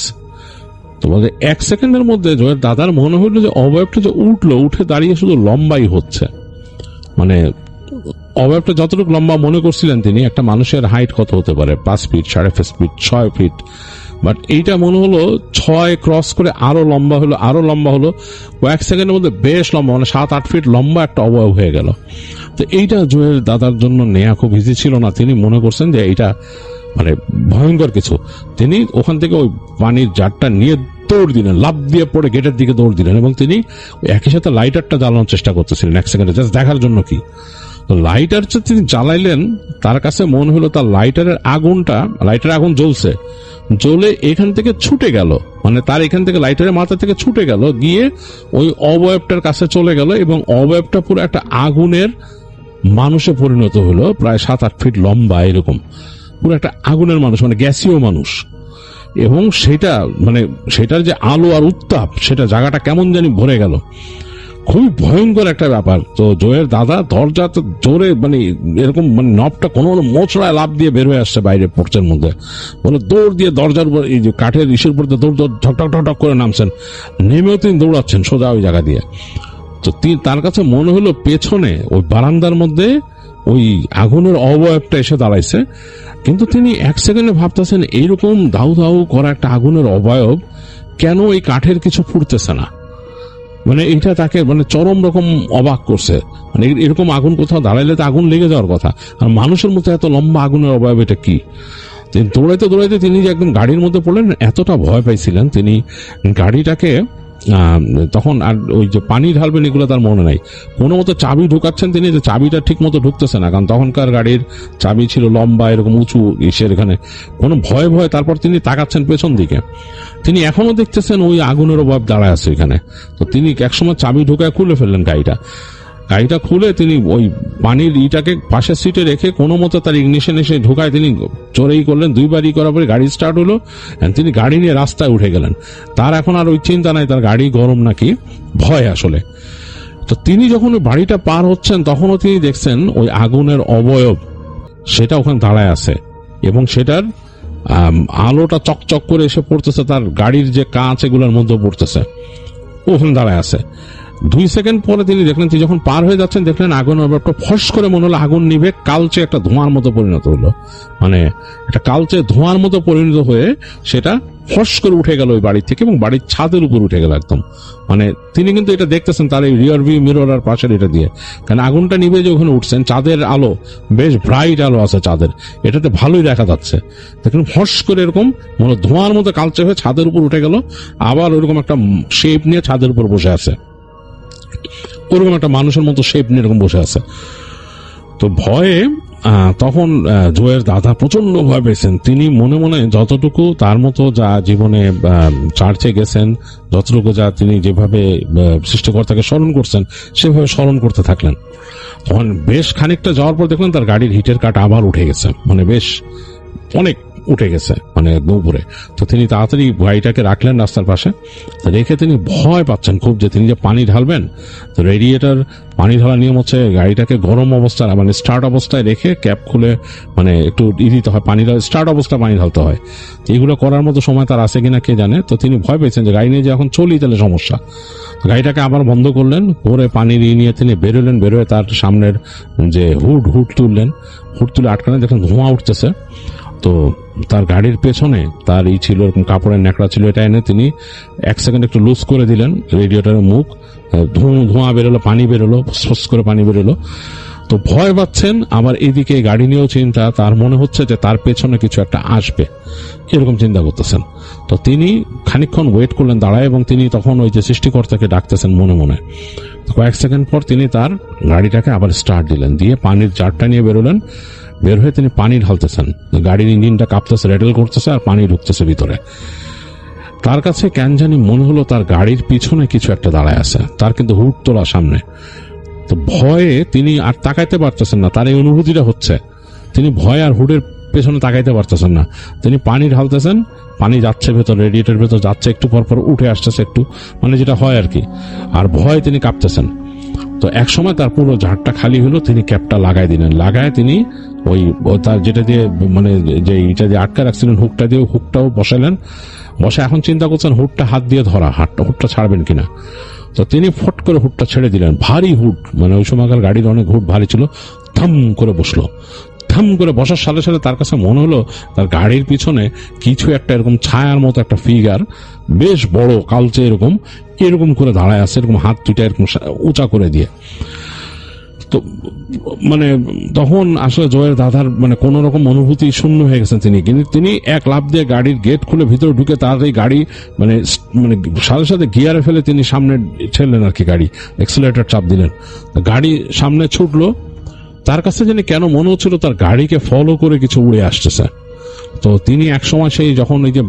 তো বলছে এক সেকেন্ডের মধ্যে জয়ের দাদার মনে হলো যে অবয়বটা যে উঠলো, উঠে দাঁড়িয়ে শুধু লম্বাই হচ্ছে। মানে অবয়বটা যতটুকু লম্বা মনে করছিলেন তিনি, একটা মানুষের হাইট কত হতে পারে, 5 ফিট, 5.5 ফিট, 6 ফিট, বাট এইটা মনে হলো 6 ক্রস করে আরো লম্বা হলো, আরো লম্বা হলো, কয়েক সেকেন্ডের মধ্যে বেশ লম্বা, মানে 7-8 ফিট লম্বা একটা অবয়ব হয়ে গেল। তো এইটা জয়ের দাদার জন্য নেওয়া খুব ইজি ছিল না। তিনি মনে করছেন যে এইটা মানে ভয়ঙ্কর কিছু। তিনি ওখান থেকে ওই পানির জারটা নিয়ে দৌড় দিলেন, লাফ দিয়ে পড়ে গেটের দিকে দৌড় দিলেন, এবং তিনি একই সাথে লাইটারটা জ্বালানোর চেষ্টা করতেছিলেন এক সেকেন্ডে, জাস্ট দেখার জন্য কি। লাইটার তিনি জ্বালাইলেন, তার কাছে মনে হলো তার লাইটারের আগুন জ্বলছে, জ্বলে এখান থেকে ছুটে গেল, মানে তার এখান থেকে লাইটারের মাথা থেকে ছুটে গেল, গিয়ে ওই অবয়বটার কাছে চলে গেল, এবং অবয়বটা পুরো একটা আগুনের মানুষে পরিণত হলো, প্রায় 7-8 ফিট লম্বা, এরকম পুরো একটা আগুনের মানুষ, মানে গ্যাসীয় মানুষ। এবং সেটার যে আলো আর উত্তাপ, সেটা জায়গাটা কেমন জানি ভরে গেল, খুবই ভয়ঙ্কর একটা ব্যাপার। তো জয়ের দাদা দরজা তো জোরে, মানে এরকম মানে নবটা কোনো মোচড়ায় লাভ দিয়ে বের হয়ে আসছে বাইরে পোর্চের মধ্যে, বলে দৌড় দিয়ে দরজার উপর, এই যে কাঠের ইসের উপর দৌড় ঠক ঠক করে নামছেন, নেমেও তিনি দৌড়াচ্ছেন সোজা ওই জায়গা দিয়ে। তো তার কাছে মনে হলো পেছনে ওই বারান্দার মধ্যে ওই আগুনের অবয়বটা এসে দাঁড়াইছে, কিন্তু তিনি এক সেকেন্ডে ভাবতেছেন এইরকম দাউ দাউ করা একটা আগুনের অবয়ব কেন এই কাঠের কিছু ফুটতেছে না। মানে এটা তাকে মানে চরম রকম অবাক করছে। মানে এরকম আগুন কোথাও দাঁড়াইলে তো আগুন লেগে যাওয়ার কথা, আর মানুষের মতো এত লম্বা আগুনের অবয়ব, এটা কি? দৌড়াইতে দৌড়াইতে তিনি যে একদম গাড়ির মধ্যে পড়লেন, এতটা ভয় পাইছিলেন তিনি গাড়িটাকে, তখন আর ওই যে পানি ঢালবেন এগুলো তার মনে নাই, কোনো মতো চাবি ঢুকাচ্ছেন তিনি, যে চাবিটা ঠিক মতো ঢুকতেছে না, কারণ তখনকার গাড়ির চাবি ছিল লম্বা এরকম উঁচু ইসের, এখানে কোনো ভয়। তারপর তিনি তাকাচ্ছেন পেছন দিকে, তিনি এখনো দেখতেছেন ওই আগুনের অভাব দাঁড়ায় আছে এখানে। তো তিনি একসময় চাবি ঢুকায় খুলে ফেললেন গাড়িটা খুলে তিনি ওই পানির ইটাকে পাশের সিটে রেখে কোনো মতো তার ইগনিশন এসে ঢুকায় তিনি চোরেই করলেন, 2 বারই করার পরে গাড়ি স্টার্ট হলো, তিনি গাড়ি নিয়ে রাস্তায় উঠে গেলেন। তার এখন আর ওই চিন্তা নাই তার গাড়ি গরম নাকি ভয় আসলে। তো তিনি যখন ওই বাড়িটা পার হচ্ছেন, তখনও তিনি দেখছেন ওই আগুনের অবয়ব সেটা ওখানে দাঁড়ায় আছে, এবং সেটার আলোটা চকচক করে এসে পড়তেছে তার গাড়ির যে কাঁচ এগুলোর মধ্যে পড়তেছে, ওখানে দাঁড়ায় আছে। 2 সেকেন্ড পরে তিনি দেখলেন, তিনি যখন পার হয়ে যাচ্ছেন দেখলেন আগুনের অবয়বটা ফস করে মনে হলো আগুন নিভে কালচে একটা ধোঁয়ার মতো পরিণত হলো, মানে একটা কালচে ধোঁয়ার মতো পরিণত হয়ে সেটা ফস করে উঠে গেল ওই বাড়ি থেকে, এবং বাড়ির ছাদের উপর উঠে গেল একদম। মানে তিনি কিন্তু এটা দেখতেছেন তার এই রিয়ার ভিউ মিরর আর পাশের এটা দিয়ে, কারণ আগুনটা নিভে যে ওখানে উঠছেন, চাঁদের আলো বেশ ব্রাইট আলো আছে চাঁদের, এটাতে ভালোই দেখা যাচ্ছে। দেখুন ফস করে এরকম মনে ধোঁয়ার মতো কালচে হয়ে ছাদের উপর উঠে গেল, আবার ওরকম একটা শেপ নিয়ে ছাদের উপর বসে আছে, ওরকম একটা মানুষের মতো শেপ নিয়ে এরকম বসে আছে। তো ভয়ে তখন জয়ের দাদা প্রচন্ড ভয় পেয়েছেন। তিনি মনে মনে যতটুকু তার মতো যা জীবনে চার্চে গেছেন, যতটুকু যা তিনি যেভাবে সৃষ্টিকর্তাকে স্মরণ করছেন সেভাবে স্মরণ করতে থাকলেন। তখন বেশ খানিকটা যাওয়ার পর দেখলেন তার গাড়ির হিটের কাট আবার উঠে গেছে, মানে বেশ উঠে গেছে, মানে একদম উপরে। তো তিনি তাড়াতাড়ি গাড়িটাকে রাখলেন রাস্তার পাশে, তো রেখে তিনি ভয় পাচ্ছেন খুব যে তিনি যে পানি ঢালবেন। তো রেডিয়েটর পানি ঢালার নিয়ম হচ্ছে গাড়িটাকে গরম অবস্থায়, মানে স্টার্ট অবস্থায় রেখে ক্যাপ খুলে মানে একটু দিতে হয়, পানি স্টার্ট অবস্থায় পানি ঢালতে হয়। তো এগুলো করার মতো সময় তার আছে কিনা কে জানে। তো তিনি ভয় পেয়েছেন যে গাড়ি নিয়ে যে এখন চলি তাহলে সমস্যা। গাড়িটাকে আবার বন্ধ করলেন, করে পানি নিয়ে তিনি বেরোলেন। বেরোয় তার সামনের যে হুড তুললেন, হুড তুলে আটকালেন, দেখলেন ধোঁয়া উঠতেছে। তো তার গাড়ির পেছনে তার ছিল এরকম কাপড়ের ন্যাকড়া ছিল, এটা এনে তিনি 1 সেকেন্ড একটু লুজ করে দিলেন রেডিয়েটরের মুখ, ধোঁয়া বেরোলো, পানি বেরোলো, ফস করে পানি বেরোলো। তো ভয় পাচ্ছেন, আবার এদিকে গাড়ি নিয়েও চিন্তা, তার মনে হচ্ছে যে তার পেছনে কিছু একটা আসবে, এরকম চিন্তা করতেছেন। তো তিনি খানিকক্ষণ ওয়েট করলেন দাঁড়ায়, এবং তিনি তখন ওই যে সৃষ্টিকর্তাকে ডাকতেছেন মনে মনে। কয়েক সেকেন্ড পর তিনি তার গাড়িটাকে আবার স্টার্ট দিলেন, দিয়ে পানির জারটা নিয়ে বেরোলেন। বের হয়ে তিনি পানি ঢালতেছেন, গাড়ির ইঞ্জিনটা কাঁপতেছে, রেডেল করতেছে, আর পানি ঢুকতেছে ভিতরে। তার কাছে কেন জানি মনে হলো তার গাড়ির পিছনে কিছু একটা দাঁড়ায় আছে, তার কিন্তু হুড তোলা সামনে। তো ভয়ে তিনি আর তাকাইতে পারতেছেন না, তার এই অনুভূতিটা হচ্ছে। তিনি ভয়ে আর হুডের পেছনে তাকাইতে পারতেছেন না। তিনি পানি ঢালতেছেন, পানি যাচ্ছে ভেতর, রেডিয়েটর ভেতর যাচ্ছে, একটু পর পর উঠে আসতেছে একটু, মানে যেটা হয় আর কি। আর ভয়ে তিনি কাঁপতেছেন। তো এক সময় তার পুরো ঝাড়টা খালি হলো, তিনি ক্যাপটা লাগাই দিলেন। লাগায় তিনি ওই তার যেটা দিয়ে মানে যে এটা দিয়ে আটকা রাখছিলেন হুকটা দিয়ে, হুকটাও বসালেন। বসে এখন চিন্তা করছেন হুডটা হাত দিয়ে ধরা, হুডটা ছাড়বেন কিনা। তো তিনি ফট করে হুডটা ছেড়ে দিলেন। ভারী হুড, মানে ওই সময়কার গাড়ির অনেক হুড ভারী ছিল। থাম করে বসলো। থাম করে বসার সাথে সাথে তার কাছে মনে হলো তার গাড়ির পিছনে কিছু একটা এরকম ছায়ার মতো একটা ফিগার, বেশ বড়, কালচে, এরকম করে দাঁড়ায় আছে, এরকম হাত দুইটা এরকম উঁচা করে দিয়ে। তো মানে তখন আসলে জয়ের দাদার মানে কোন রকম অনুভূতি শূন্য হয়ে গেছেন তিনি। কিন্তু তিনি এক লাফ দিয়ে গাড়ির গেট খুলে ভিতরে ঢুকে তার এই গাড়ি মানে সাথে সাথে গিয়ারে ফেলে তিনি সামনে ছেড়লেন আর কি, গাড়ি এক্সেলারেটর চাপ দিলেন, গাড়ি সামনে ছুটলো। তার কাছে জানি কেন মনে হচ্ছিল তার গাড়িকে ফলো করে কিছু উড়ে আসতেছে। তো তিনি একসময় সেই যখন ওই যে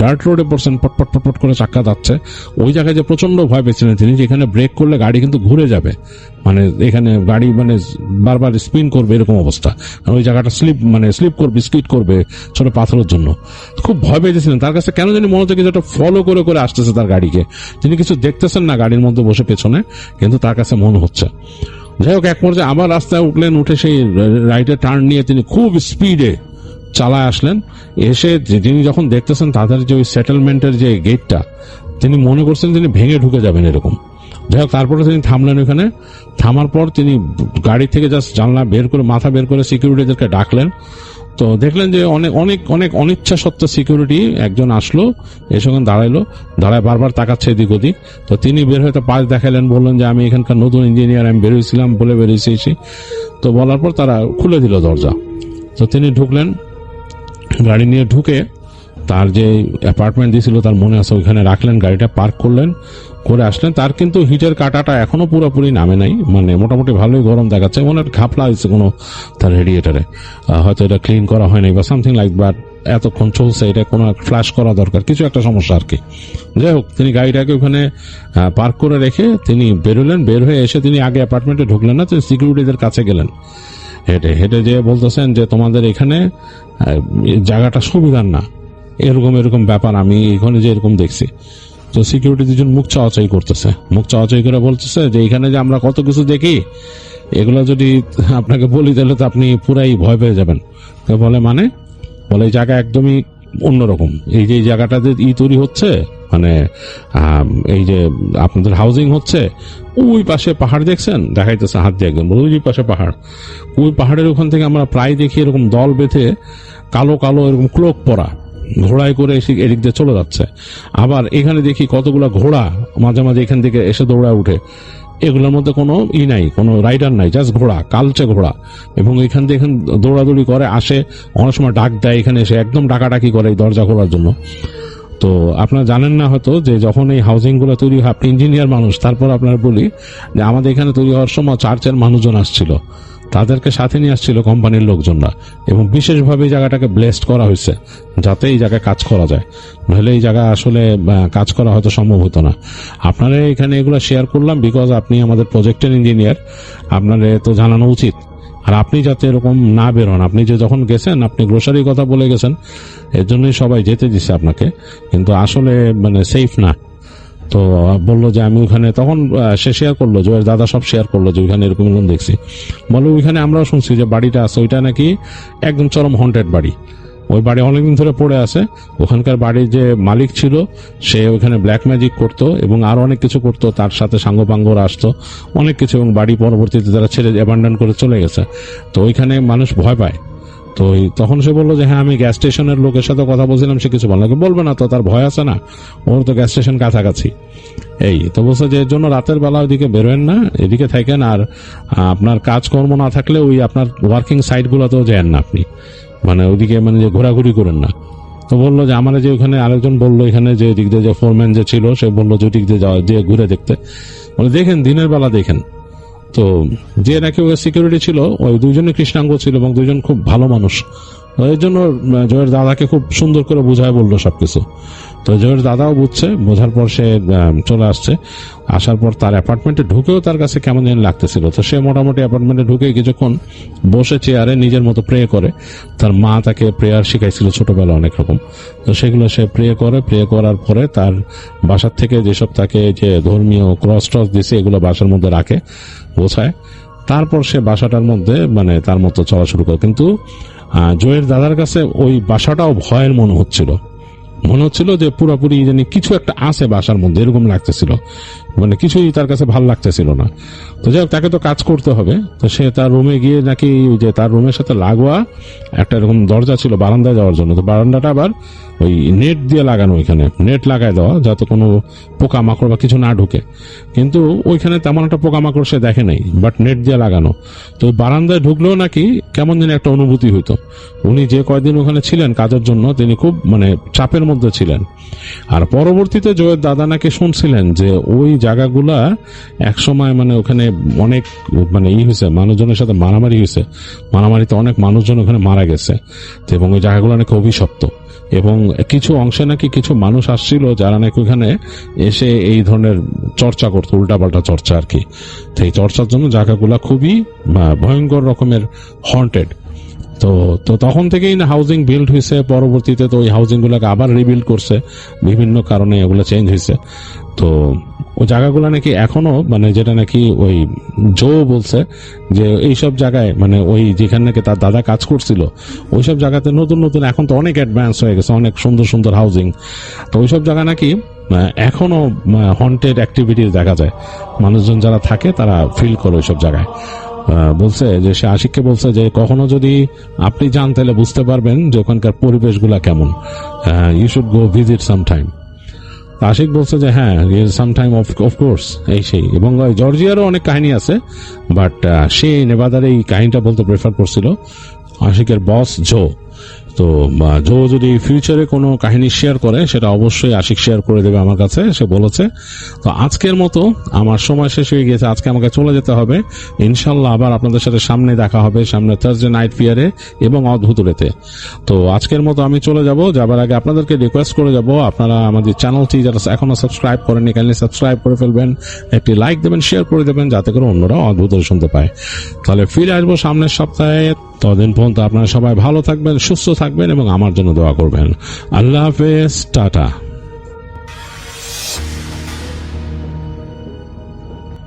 ডার্ট রোডে পড়ছেন, পটপট পটপট করে চাক্কা যাচ্ছে, ওই জায়গায় যে প্রচন্ড ভয় পেয়েছিলেন তিনি, যেখানে ব্রেক করলে গাড়ি কিন্তু ঘুরে যাবে, মানে এখানে গাড়ি মানে বারবার স্পিন করবে এরকম অবস্থা, ওই জায়গাটা স্লিপ করবে, স্কিড করবে ছোট পাথরের জন্য। খুব ভয় পেয়েছিলেন। তার কাছে কেন জানি মনে হচ্ছে কিছু একটা ফলো করে করে আসতেছে তার গাড়িকে। তিনি কিছু দেখতেছেন না গাড়ির মধ্যে বসে পেছনে, কিন্তু তার কাছে মনে হচ্ছে। যাই হোক, এক পর্যায়ে আবার রাস্তায় উঠলেন, উঠে সেই রাইটে টার্ন নিয়ে তিনি খুব স্পিডে চালায় আসলেন। এসে তিনি যখন দেখতেছেন তাদের যে ওই সেটেলমেন্টের যে গেটটা, তিনি মনে করছেন তিনি ভেঙে ঢুকে যাবেন এরকম। যাই হোক, তারপরে তিনি থামলেন ওখানে। থামার পর তিনি গাড়ি থেকে জাস্ট জানলা বের করে, মাথা বের করে সিকিউরিটিদেরকে ডাকলেন। তো দেখলেন যে অনেক অনেক অনেক অনিচ্ছা সত্ত্বেও সিকিউরিটি একজন আসলো, এসে দাঁড়ায় বারবার তাকাচ্ছে এদিক ওদিক। তো তিনি বের হয়ে পাশ দেখালেন, বললেন যে আমি এখানকার নতুন ইঞ্জিনিয়ার, আমি বেরোইছিলাম বলে বেরিয়েছি। তো বলার পর তারা খুলে দিল দরজা। তো তিনি ঢুকলেন, গাড়ি নিয়ে ঢুকে তার যে অ্যাপার্টমেন্ট দিয়েছিল তার মনে আছে ওইখানে রাখলেন, গাড়িটা পার্ক করলেন, করে আসলেন। তার কিন্তু হিটের কাঁটাটা এখনো পুরোপুরি নামে নাই, মানে মোটামুটি ভালোই গরম দেখাচ্ছে, মনে হয় ঘাপলা হয়েছে কোনো তার রেডিয়েটারে, হয়তো এটা ক্লিন করা হয়নি বা সামথিং লাইক দ্যাট, এতক্ষণ চলছে, এটা কোনো ফ্ল্যাশ করা দরকার, কিছু একটা সমস্যা আর কি। যাই হোক, তিনি গাড়িটাকে ওখানে পার্ক করে রেখে তিনি বেরোলেন। বের হয়ে এসে তিনি আগে অ্যাপার্টমেন্টে ঢুকলেন না, তিনি সিকিউরিটিদের কাছে গেলেন। হেঁটে যে বলতেছেন যে তোমাদের এখানে জায়গাটা সুবিধার না, এরকম ব্যাপার, আমি এখানে যে এরকম দেখছি। তো সিকিউরিটি দুজন মুখ চাওয়াচাই করতেছে, মুখ চাওয়াচাই করে বলতেছে যে এখানে যে আমরা কত কিছু দেখি, এগুলো যদি আপনাকে বলি তাহলে তো আপনি পুরাই ভয় পেয়ে যাবেন। তো বলে এই জায়গা একদমই অন্যরকম। এই যে জায়গাটাতে তৈরি হচ্ছে, মানে এই যে আপনাদের হাউজিং হচ্ছে, ওই পাশে পাহাড় দেখছেন, দেখাইতেছে হাত দিয়ে একদম, ওই পাশে পাহাড়, ওই পাহাড়ের ওখান থেকে আমরা প্রায় দেখি এরকম দল বেঁধে কালো কালো এরকম ক্লোক পরা ঘোড়ায় করে এদিক দিয়ে চলে যাচ্ছে। আবার এখানে দেখি কতগুলো ঘোড়া মাঝে মাঝে এখান থেকে এসে দৌড়ায় উঠে, এগুলোর মধ্যে কোনো নাই, কোনো রাইডার নাই, জাস্ট ঘোড়া, কালচে ঘোড়া। এবং এখান থেকে দৌড়াদৌড়ি করে আসে, অনেক সময় ডাক দেয় এখানে এসে, একদম ডাকাডাকি করে এই দরজা খোলার জন্য। তো আপনারা জানেন না হয়তো যে যখন এই হাউজিং গুলো তৈরি হয়, আপনি ইঞ্জিনিয়ার মানুষ, তারপর আপনার বলি যে আমাদের এখানে তৈরি হওয়ার সময় চার্চের মানুষজন আসছিল, তাদেরকে সাথে নিয়ে আসছিল কোম্পানির লোকজনরা, এবং বিশেষভাবে এই জায়গাটাকে ব্লেসড করা হয়েছে যাতে এই জায়গায় কাজ করা যায়, নাহলে এই জায়গায় আসলে কাজ করা হয়তো সম্ভব হতো না। আপনারা এখানে এগুলো শেয়ার করলাম বিকজ আপনি আমাদের প্রজেক্টের ইঞ্জিনিয়ার, আপনার তো জানানো উচিত আর আপনি যাতে এরকম না বেরোন, আপনি যে যখন গেছেন আপনি গ্রোসারির কথা বলে গেছেন, এর জন্যই সবাই যেতে দিচ্ছে আপনাকে, কিন্তু আসলে মানে সেফ না। তো বললো যে আমি ওখানে, তখন সে শেয়ার করলো, জয়ের দাদা সব শেয়ার করলো যে ওইখানে এরকম এরকম দেখছি। বলো ওইখানে আমরাও শুনছি যে বাড়িটা আছে, ওইটা নাকি একদম চরম হন্টেড বাড়ি। ওই বাড়ি অনেকদিন ধরে পড়ে আছে। ওখানকার বাড়ির যে মালিক ছিল সে ওখানে ব্ল্যাক ম্যাজিক করতো এবং আরো অনেক কিছু করতো, তার সাথে সাঙ্গপাঙ্গরা আসতো অনেক কিছু, এবং বাড়ি পরবর্তীতে তারা ছেড়ে অ্যাবান্ডন করে চলে গেছে। তো ওইখানে মানুষ ভয় পায়। তো তখন সে বললো যে হ্যাঁ আমি গ্যাস স্টেশনের লোকের সাথে কথা বলছিলাম, সে কিছু বলবে না তো, তার ভয় আছে না, ওর তো গ্যাস স্টেশন কাছাকাছি। এই তো বলছে যে এর জন্য রাতের বেলা ওইদিকে বেরোয়েন না, এদিকে থাকেন। আর আপনার কাজকর্ম না থাকলে ওই আপনার ওয়ার্কিং সাইট গুলোতেও যান না আপনি, মানে ওইদিকে মানে যে ঘোরাঘুরি করেন না। তো বললো যে আমার যে ওখানে আরেকজন বললো এখানে যে দিক দিয়ে যে ফোরম্যান যে ছিল সে বললো যে দিক দিয়ে যাওয়া, যে ঘুরে দেখতে, বলে দেখেন দিনের বেলা দেখেন। তো যে নাকি ওই সিকিউরিটি ছিল ওই দুইজনই কৃষ্ণাঙ্গ ছিল এবং দুইজন খুব ভালো মানুষ। এর জন্য জয়ের দাদাকে খুব সুন্দর করে বুঝায় বললো সবকিছু। তো জয়ের দাদাও বুঝছে, বোঝার পর সে চলে আসছে। আসার পর তার অ্যাপার্টমেন্টে ঢুকেও তার কাছে কেমন যেন লাগতেছিল। তো সে মোটামুটি অ্যাপার্টমেন্টে ঢুকে কিছুক্ষণ বসে চেয়ারে নিজের মতো প্রে করে। তার মা তাকে প্রেয়ার শিখাইছিল ছোটবেলা অনেক রকম, তো সেগুলো সে প্রে করে। প্রে করার পরে তার বাসার থেকে যেসব তাকে যে ধর্মীয় ক্রস টস দিছে এগুলো বাসার মধ্যে রাখে, গোছায়। তারপর সে বাসাটার মধ্যে মানে তার মতো চলা শুরু করে। কিন্তু জয়ের দাদার কাছে ওই বাসাটাও ভয়ের মনে হচ্ছিল যে পুরোপুরি জানি কিছু একটা আছে বাসার মধ্যে, এরকম লাগতেছিল, মানে কিছুই তার কাছে ভালো লাগতেছিল না। তো যাই হোক, তাকে তো কাজ করতে হবে। তো সে তার রুমে গিয়ে নাকি যে তার রুমের সাথে লাগোয়া একটা এরকম দরজা ছিল বারান্দায় যাওয়ার জন্য, তো বারান্দাটা আবার ওই নেট দিয়ে লাগানো, ওইখানে নেট লাগাই দেওয়া যাতে কোনো পোকামাকড় বা কিছু না ঢুকে। কিন্তু ওইখানে তেমন একটা পোকামাকড় সে দেখে নাই, বাট নেট দিয়ে লাগানো। তো বারান্দায় ঢুকলেও নাকি কেমন যেন একটা অনুভূতি হইতো। উনি যে কয়দিন ওখানে ছিলেন কাজের জন্য তিনি খুব মানে চাপের মধ্যে ছিলেন। আর পরবর্তীতে জয়ের দাদা নাকি শুনছিলেন যে ওই জায়গাগুলা একসময় মানে ওখানে অনেক মানে হয়েছে, মানুষজনের সাথে মারামারি হয়েছে, মারামারিতে অনেক মানুষজন ওখানে মারা গেছে, এবং ওই জায়গাগুলো নাকি অভিশপ্ত। এবং কিছু অংশে নাকি কিছু মানুষ আসছিল যারা নাকি ওখানে এসে এই ধরনের চর্চা করতো, উল্টাপাল্টা চর্চা আর কি। তো এই চর্চার জন্য জায়গাগুলা খুবই ভয়ঙ্কর রকমের হন্টেড। তো তখন থেকেই না হাউজিং বিল্ড হয়েছে। পরবর্তীতে তো ওই হাউজিং গুলাকে আবার রিবিল্ড করছে, বিভিন্ন কারণে এগুলো চেঞ্জ হয়েছে। তো ওই জায়গাগুলো নাকি এখনো মানে যেটা নাকি ওই জো বলছে যে এইসব জায়গায় মানে ওই যেখানে নাকি তার দাদা কাজ করছিল ওইসব জায়গাতে নতুন নতুন এখন তো অনেক অ্যাডভান্স হয়ে গেছে, অনেক সুন্দর সুন্দর হাউজিং। তো ওইসব জায়গা নাকি এখনো হন্টেড অ্যাক্টিভিটিস দেখা যায়, মানুষজন যারা থাকে তারা ফিল করে ওইসব জায়গায়। বলছে যে সে আশিককে বলছে যে কখনো যদি আপনি যান তাহলে বুঝতে পারবেন যে ওখানকার পরিবেশগুলা কেমন, you should go visit sometime. Ashiq বলছে যে হ্যাঁ সামটাইম অফকোর্স এই সেই। এবং জর্জিয়ারও অনেক কাহিনী আছে, বাট সে নেভাদার এই কাহিনীটা বলতে প্রেফার করছিল। আশিকের বস জো, তো জো যদি ফিউচারে কোনো কাহিনী শেয়ার করে সেটা অবশ্যই আশিক শেয়ার করে দেবে আমার কাছে, সে বলেছে। তো আজকের মতো আমার সময় শেষ হয়ে গেছে, আজকে আমাকে চলে যেতে হবে। ইনশাল্লাহ আবার আপনাদের সাথে সামনে দেখা হবে, সামনে থার্সডে নাইট ফিয়ারে এবং অদ্ভুতুরেতে। তো আজকের মতো আমি চলে যাব, যাবার আগে আপনাদেরকে রিকোয়েস্ট করে যাব, আপনারা আমাদের চ্যানেলটি যারা এখনো সাবস্ক্রাইব করেননি কাইন্ডলি সাবস্ক্রাইব করে ফেলবেন, একটি লাইক দেবেন, শেয়ার করে দেবেন যাতে করে অন্যরা অদ্ভুতুরে শুনতে পায়। তাহলে ফিরে আসবো সামনের সপ্তাহে। ততদিন পর্যন্ত আপনারা সবাই ভালো থাকবেন, সুস্থ থাকবেন এবং আমার জন্য দোয়া করবেন। আল্লাহ হাফেজ, টাটা।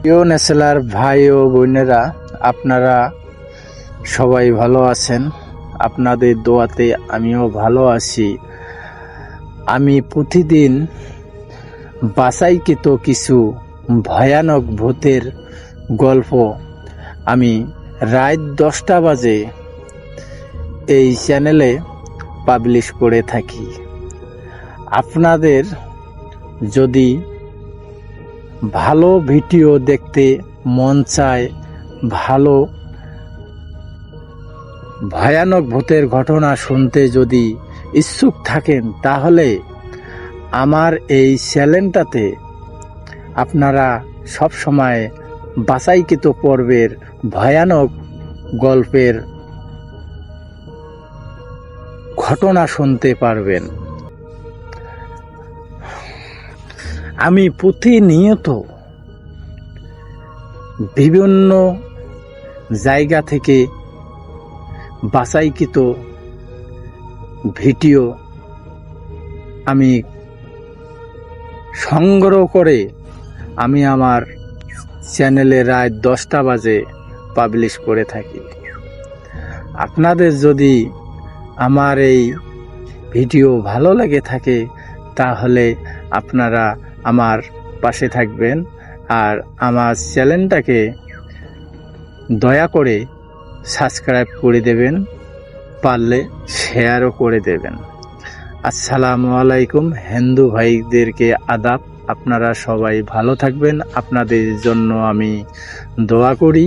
প্রিয় নেসেলার ভাই ও বোনেরা, আপনারা সবাই ভালো আছেন, আপনাদের দোয়াতে আমিও ভালো আছি। আমি প্রতিদিন বাছাইকৃত কিছু ভয়ানক ভূতের গল্প আমি রাত 10টা বাজে এই চ্যানেলে পাবলিশ করে থাকি। আপনাদের যদি ভালো ভিডিও দেখতে মন চায়, ভালো ভয়ানক ভূতের ঘটনা শুনতে যদি ইচ্ছুক থাকেন, তাহলে আমার এই চ্যানেলটাতে আপনারা সব সময় বাছাইকৃত পর্বের ভয়ানক গল্পের ঘটনা শুনতে পারবেন। আমি প্রতিনিয়ত বিভিন্ন জায়গা থেকে বাছাইকৃত ভিডিও আমি সংগ্রহ করে আমি আমার চ্যানেলে রাত 10টা বাজে পাবলিশ করে থাকি। আপনাদের যদি আমার এই ভিডিও ভালো লেগে থাকে তাহলে আপনারা আমার পাশে থাকবেন আর আমার চ্যানেলটাকে দয়া করে সাবস্ক্রাইব করে দেবেন, পারলে শেয়ারও করে দেবেন। আসসালামু আলাইকুম। হিন্দু ভাইদেরকে আদাব। আপনারা সবাই ভালো থাকবেন, আপনাদের জন্য আমি দোয়া করি।